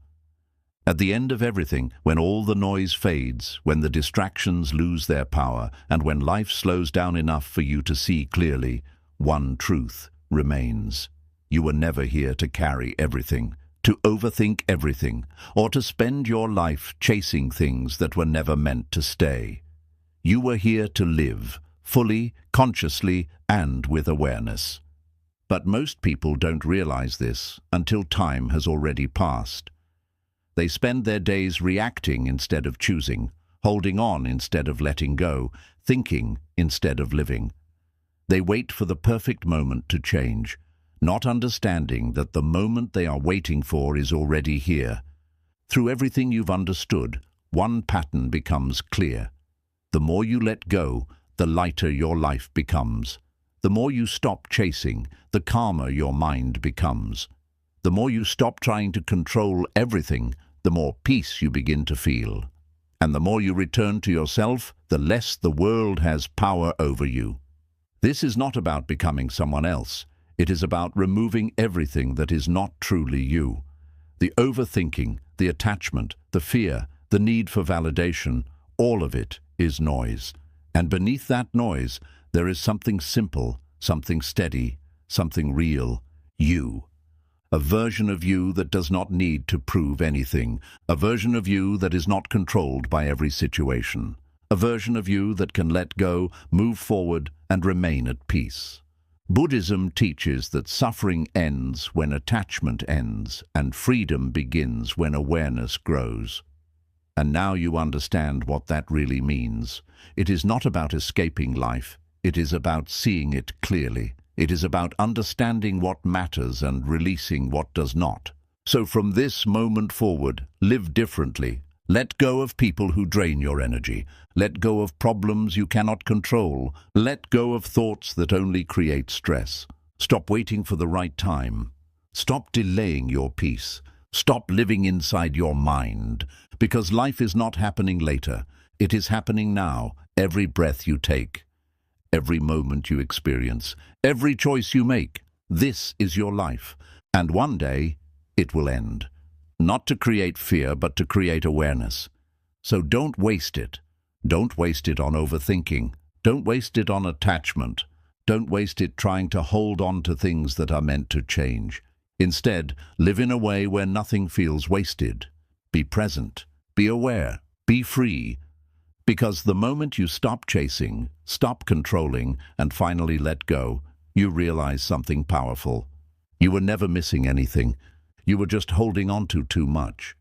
At the end of everything, when all the noise fades, when the distractions lose their power, and when life slows down enough for you to see clearly, one truth remains. You were never here to carry everything, to overthink everything, or to spend your life chasing things that were never meant to stay. You were here to live, fully, consciously, and with awareness. But most people don't realize this until time has already passed. They spend their days reacting instead of choosing, holding on instead of letting go, thinking instead of living. They wait for the perfect moment to change, not understanding that the moment they are waiting for is already here. Through everything you've understood, one pattern becomes clear. The more you let go, the lighter your life becomes. The more you stop chasing, the calmer your mind becomes. The more you stop trying to control everything, the more peace you begin to feel. And the more you return to yourself, the less the world has power over you. This is not about becoming someone else. It is about removing everything that is not truly you. The overthinking, the attachment, the fear, the need for validation, all of it is noise. And beneath that noise, there is something simple, something steady, something real, you. A version of you that does not need to prove anything. A version of you that is not controlled by every situation. A version of you that can let go, move forward, and remain at peace. Buddhism teaches that suffering ends when attachment ends, and freedom begins when awareness grows. And now you understand what that really means. It is not about escaping life. It is about seeing it clearly. It is about understanding what matters and releasing what does not. So from this moment forward, live differently. Let go of people who drain your energy. Let go of problems you cannot control. Let go of thoughts that only create stress. Stop waiting for the right time. Stop delaying your peace. Stop living inside your mind. Because life is not happening later. It is happening now, every breath you take. Every moment you experience, every choice you make. This is your life, and one day it will end. Not to create fear, but to create awareness. So don't waste it. Don't waste it on overthinking. Don't waste it on attachment. Don't waste it trying to hold on to things that are meant to change. Instead, live in a way where nothing feels wasted. Be present. Be aware. Be free. Because the moment you stop chasing, stop controlling, and finally let go, you realize something powerful. You were never missing anything. You were just holding on to too much.